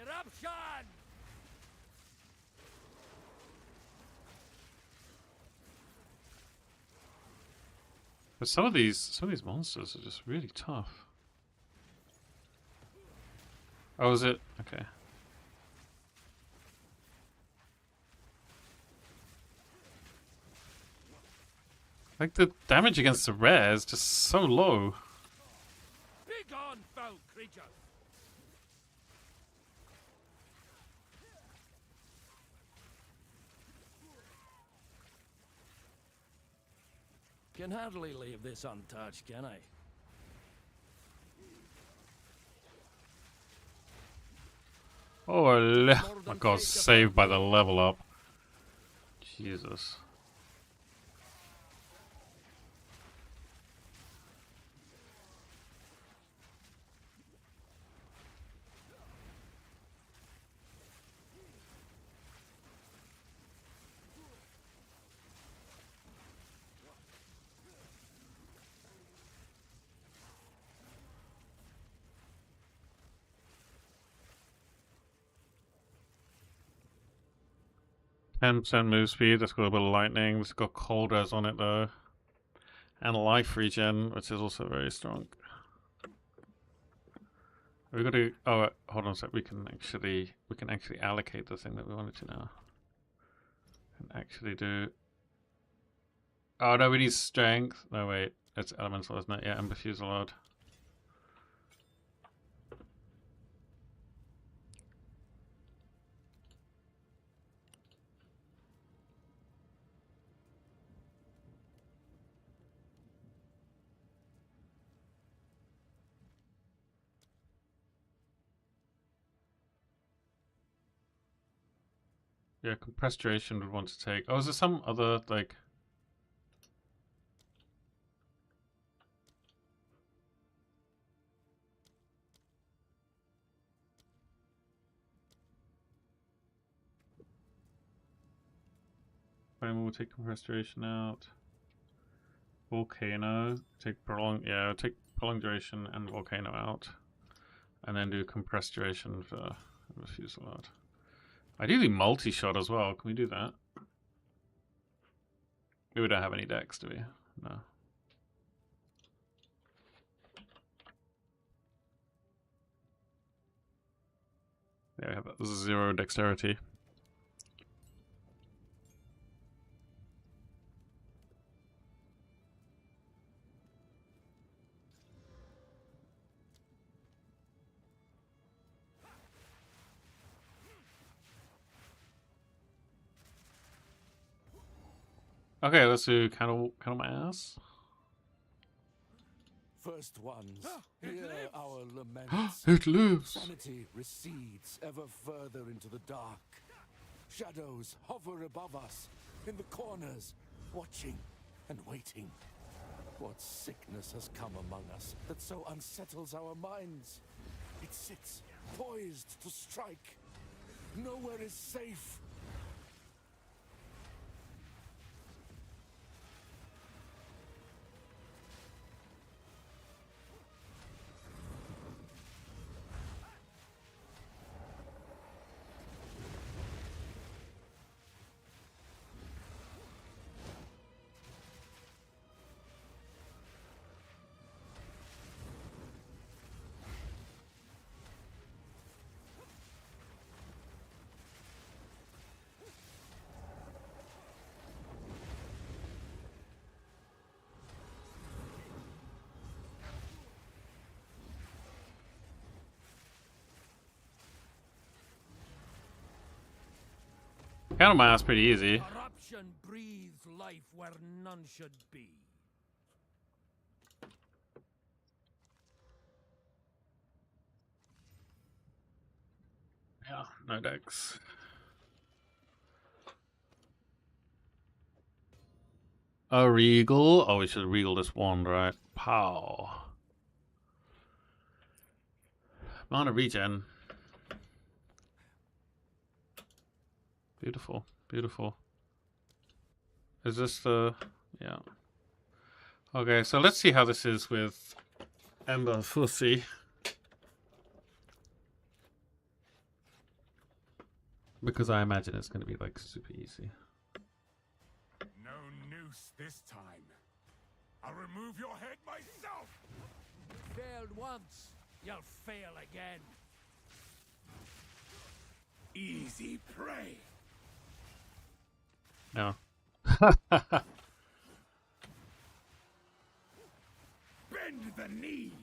Eruption! But some of these monsters are just really tough. Oh, is it? Okay. Like the damage against the rare is just so low. Begone, foul creature! Can hardly leave this untouched, can I? Oh my god, saved by the level up. Jesus. 10% move speed, that's got a bit of lightning. This has got cold res on it though. And life regen, which is also very strong. We got to. Oh, hold on a sec. We can actually allocate the thing that we wanted to now. And actually do. Oh no, we need strength. No wait, it's elemental, isn't it? Yeah, Ember Fusillade. Yeah, compressed duration would want to take. Oh, is there some other like? Primal will take compressed duration out. Volcano take prolonged. Yeah, take prolonged duration and volcano out, and then do compressed duration for Fusillade. Ideally multi-shot as well. Can we do that? We don't have any decks, do we? No. Yeah, we have 0 dexterity. Okay, let's do candle my ass. First ones, hear our laments. It lives! Sanity recedes ever further into the dark. Shadows hover above us, in the corners, watching and waiting. What sickness has come among us that so unsettles our minds? It sits, poised to strike. Nowhere is safe. Candle my ass pretty easy. Corruption breathes life where none should be. Yeah, no decks. A regal. Oh, we should regal this wand, right? Pow. Mana regen. Beautiful, beautiful. Is this the... yeah. Okay, so let's see how this is with Ember Fussy. Because I imagine it's going to be like super easy. No noose this time. I'll remove your head myself! Failed once, you'll fail again. Easy prey. No. Bend the knee.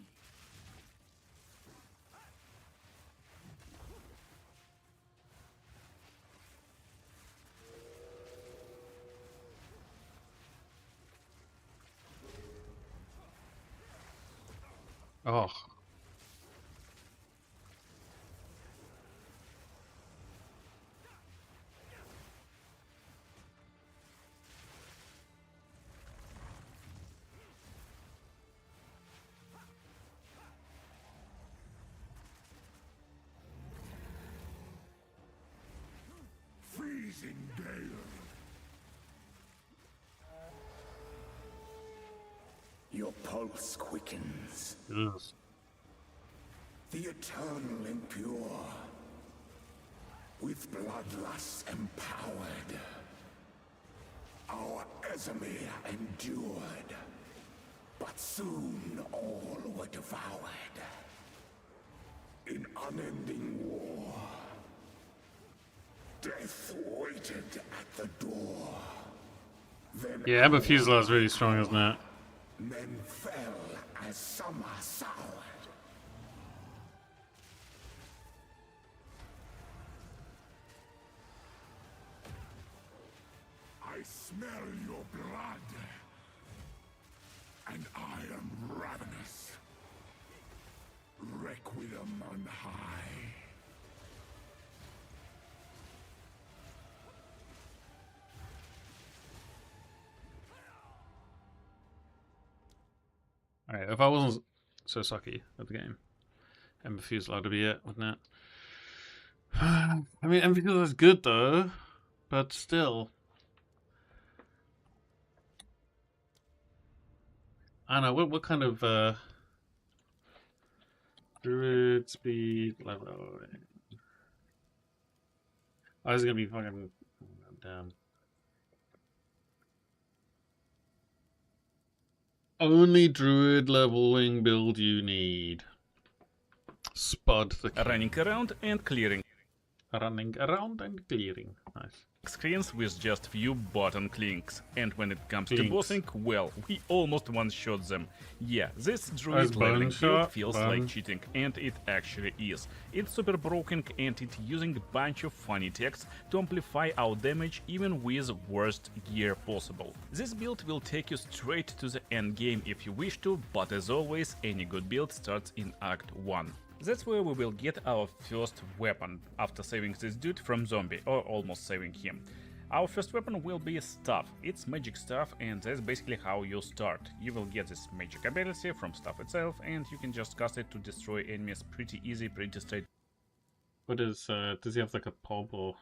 Oh. Freezing gale. Your pulse quickens. Yes. The eternal impure. with bloodlust empowered. Our Esmir endured, but soon all were devoured. In unending war, death waited at the door. Then Yeah, Ember Fuselaar is really strong, isn't it? men fell as summer soured. I smell your blood, and I am ravenous. Requiem on high. Alright, if I wasn't so sucky at the game, Ember Fuselaar to be it, wouldn't it? I mean, Ember Fuselaar is good though, but still. I don't know, what kind of druid speed level? Oh, this is gonna be fucking damn. Only druid leveling build you need. Spud the king. Running around and clearing Running around and clearing. Nice. screens with just few button clicks. And when it comes to Clinks. bossing, well, we almost one-shot them. Yeah, this As druid leveling bone build shot, feels bone. like cheating, and it actually is. It's super broken and it's using a bunch of funny texts to amplify our damage even with worst gear possible. This build will take you straight to the end game if you wish to, but as always, any good build starts in Act 1. That's where we will get our first weapon, after saving this dude from zombie, or almost saving him. Our first weapon will be Staff. It's magic stuff, and that's basically how you start. You will get this magic ability from Staff itself, and you can just cast it to destroy enemies pretty easy, pretty straight. What is, does he have like a pub or...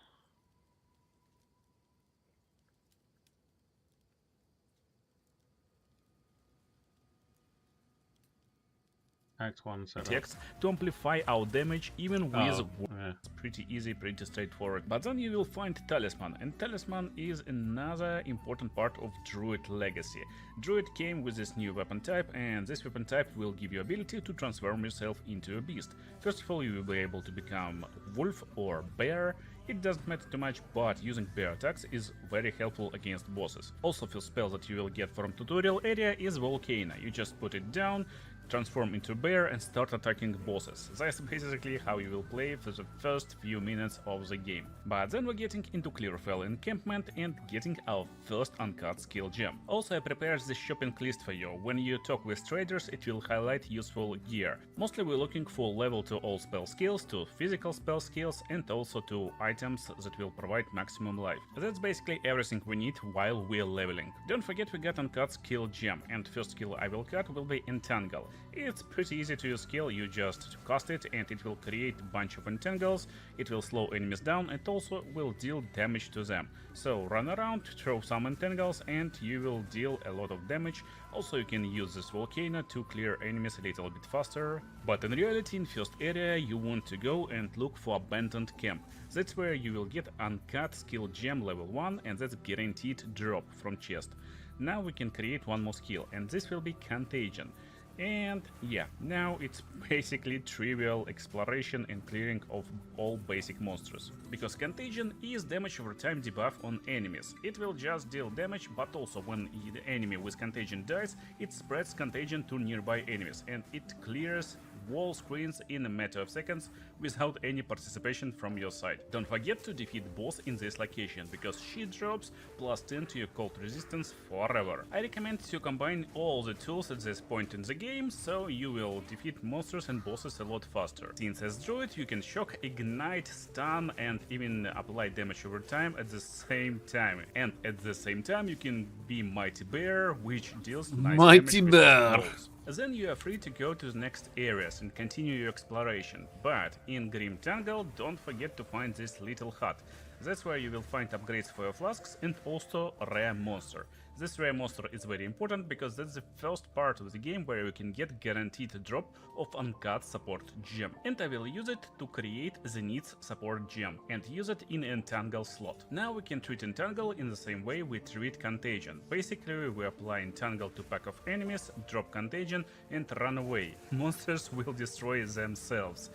Act 1 setup. Text to amplify our damage even with yeah. pretty easy, pretty straightforward. But then you will find Talisman, and Talisman is another important part of Druid legacy. Druid came with this new weapon type, and this weapon type will give you ability to transform yourself into a beast. First of all, you will be able to become wolf or bear. It doesn't matter too much, but using bear attacks is very helpful against bosses. Also, first spell that you will get from tutorial area is Volcano. You just put it down, transform into a bear and start attacking bosses. That's basically how you will play for the first few minutes of the game. But then we're getting into Clearfell encampment and getting our first uncut skill gem. Also, I prepared this shopping list for you. When you talk with traders, it will highlight useful gear. Mostly we're looking for level to all spell skills, to physical spell skills, and also to items that will provide maximum life. That's basically everything we need while we're leveling. Don't forget we got uncut skill gem, and first skill I will cut will be Entangle. It's pretty easy to use skill, you just cast it and it will create a bunch of entangles, it will slow enemies down and also will deal damage to them. So run around, throw some entangles and you will deal a lot of damage. Also you can use this volcano to clear enemies a little bit faster. But in reality, in first area you want to go and look for abandoned camp. That's where you will get uncut skill gem level 1 and that's guaranteed drop from chest. Now we can create one more skill and this will be Contagion. And yeah, now it's basically trivial exploration and clearing of all basic monsters. Because Contagion is damage over time debuff on enemies. It will just deal damage, but also when the enemy with Contagion dies, it spreads Contagion to nearby enemies and it clears wall screens in a matter of seconds without any participation from your side. Don't forget to defeat boss in this location, because she drops +10 to your cold resistance forever. I recommend to combine all the tools at this point in the game, so you will defeat monsters and bosses a lot faster. Since as druid you can shock, ignite, stun and even apply damage over time at the same time. And at the same time you can be Mighty Bear, which deals nice Mighty damage Bear! with rolls. Then you are free to go to the next areas and continue your exploration. But in Grim Tangle, don't forget to find this little hut. That's where you will find upgrades for your flasks and also rare monster. This rare monster is very important because that's the first part of the game where you can get guaranteed drop of uncut support gem, and I will use it to create the needs support gem and use it in Entangle slot. Now we can treat Entangle in the same way we treat Contagion. Basically we apply Entangle to pack of enemies, drop Contagion and run away. Monsters will destroy themselves.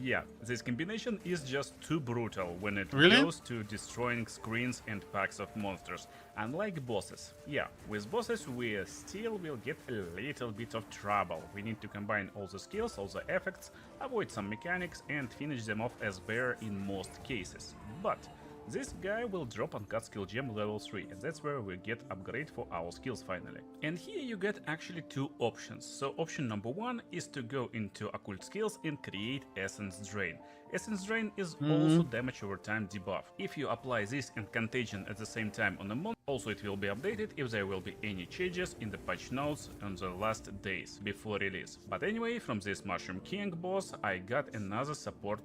Yeah, this combination is just too brutal when it goes to destroying screens and packs of monsters, unlike bosses. Yeah, with bosses we still will get a little bit of trouble. We need to combine all the skills, all the effects, avoid some mechanics and finish them off as bare in most cases. But this guy will drop uncut skill gem level 3, and that's where we get upgrade for our skills finally. And here you get actually two options. So option number 1 is to go into occult skills and create Essence Drain. Essence Drain is also damage over time debuff. If you apply this and Contagion at the same time on a monster, also it will be updated if there will be any changes in the patch notes on the last days before release. But anyway, from this Mushroom King boss I got another support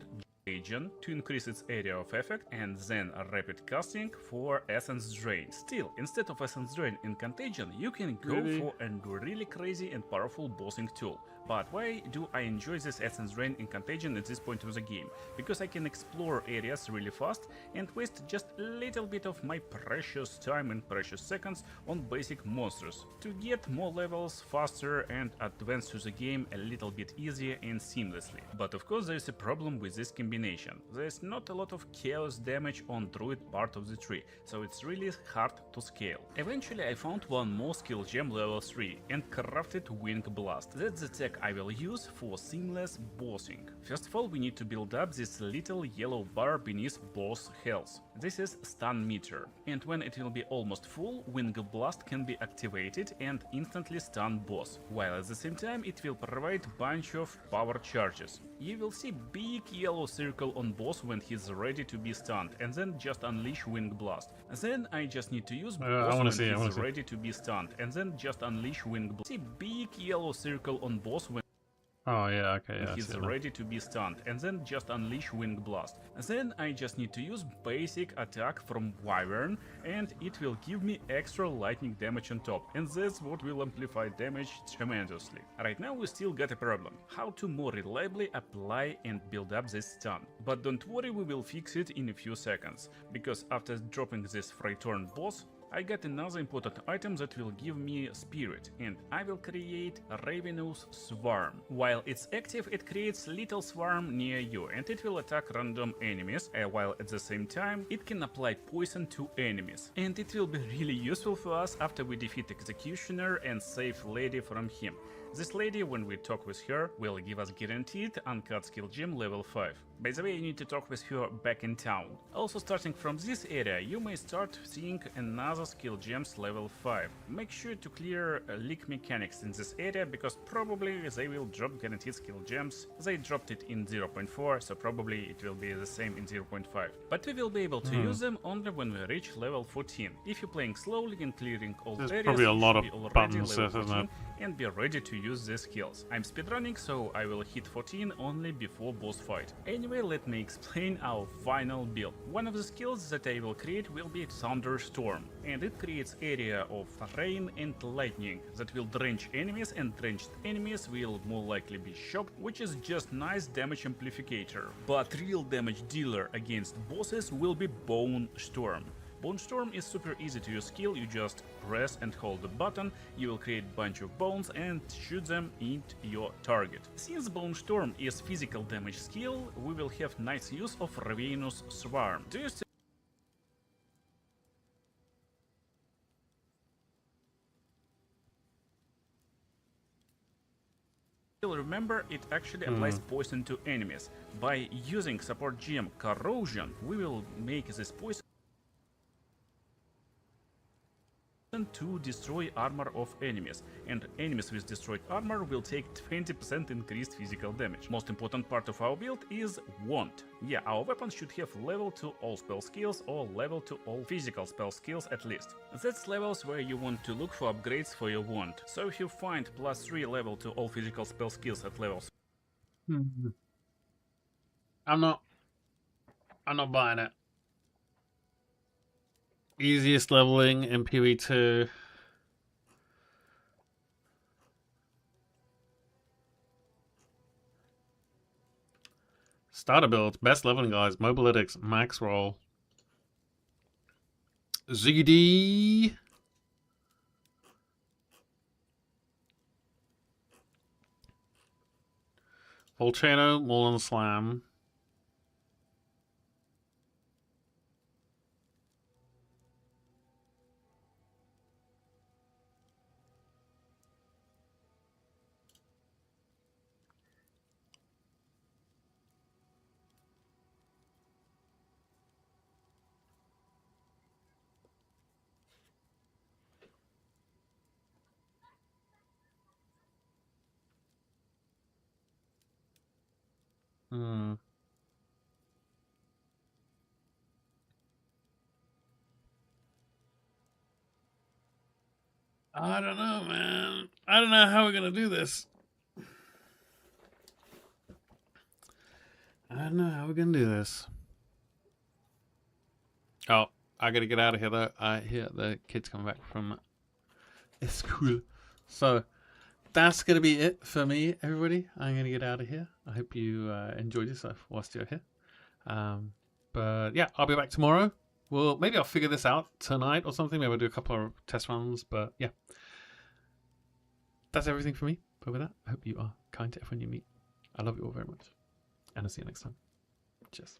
agent to increase its area of effect, and then a rapid casting for Essence Drain. Still, instead of Essence Drain in Contagion, you can go for a really crazy and powerful bossing tool. But why do I enjoy this Essence Drain in Contagion at this point of the game? Because I can explore areas really fast and waste just a little bit of my precious time and precious seconds on basic monsters to get more levels faster and advance through the game a little bit easier and seamlessly. But of course there is a problem with this combination. There is not a lot of chaos damage on druid part of the tree, so it's really hard to scale. Eventually I found one more skill gem level 3 and crafted Wing Blast. That's the tech I will use for seamless bossing. First of all, we need to build up this little yellow bar beneath boss health. This is stun meter, and when it will be almost full, Wing Blast can be activated and instantly stun boss, while at the same time it will provide bunch of power charges. You will see big yellow circle on boss when he's ready to be stunned, and then just unleash Wing Blast. Then I just need to use boss when he's ready to be stunned, and then just unleash Wing Blast. See big yellow circle on boss when he's ready to be stunned, and then just unleash Wing Blast. Then I just need to use basic attack from Tavern, and it will give me extra lightning damage on top, and that's what will amplify damage tremendously. Right now we still got a problem, how to more reliably apply and build up this stun. But don't worry, we will fix it in a few seconds, because after dropping this Freetorn boss, I got another important item that will give me spirit, and I will create a Ravenous Swarm. While it's active, it creates little swarm near you, and it will attack random enemies, while at the same time it can apply poison to enemies. And it will be really useful for us after we defeat Executioner and save Lady from him. This lady, when we talk with her, will give us guaranteed uncut skill gem level 5. By the way, you need to talk with her back in town. Also, starting from this area, you may start seeing another skill gems level 5. Make sure to clear leak mechanics in this area, because probably they will drop guaranteed skill gems. They dropped it in 0.4, so probably it will be the same in 0.5. But we will be able to use them only when we reach level 14. If you're playing slowly and clearing all areas, probably a lot of buttons, isn't it? And be ready to use these skills. I'm speedrunning, so I will hit 14 only before boss fight. Anyway, let me explain our final build. One of the skills that I will create will be Thunderstorm, and it creates area of rain and lightning that will drench enemies, and drenched enemies will more likely be shocked, which is just nice damage amplificator. But real damage dealer against bosses will be Bone Storm. Bone Storm is super easy to use skill, you just press and hold the button, you will create bunch of bones and shoot them into your target. Since Bone Storm is physical damage skill, we will have nice use of Ravenous Swarm. Do you still remember, it actually applies poison to enemies. By using support gem Corrosion, we will make this poison to destroy armor of enemies, and enemies with destroyed armor will take 20% increased physical damage. Most important part of our build is Wand. Yeah, our weapons should have level to all spell skills or level to all physical spell skills at least. That's levels where you want to look for upgrades for your wand. So if you find +3 level to all physical spell skills at levels, I'm not buying it. Easiest leveling in PvE2. Starter build, best leveling guys, mobilitics, max roll. ZD. Volcano, Mullen Slam. I don't know, man. I don't know how we're gonna do this. I don't know how we're gonna do this. Oh, I gotta get out of here though. I hear the kids coming back from school. So that's gonna be it for me, everybody. I'm gonna get out of here. I hope you enjoyed yourself whilst you're here. But yeah, I'll be back tomorrow. Well, maybe I'll figure this out tonight or something. Maybe I'll do a couple of test runs. But yeah, that's everything for me. But with that, I hope you are kind to everyone you meet. I love you all very much. And I'll see you next time. Cheers.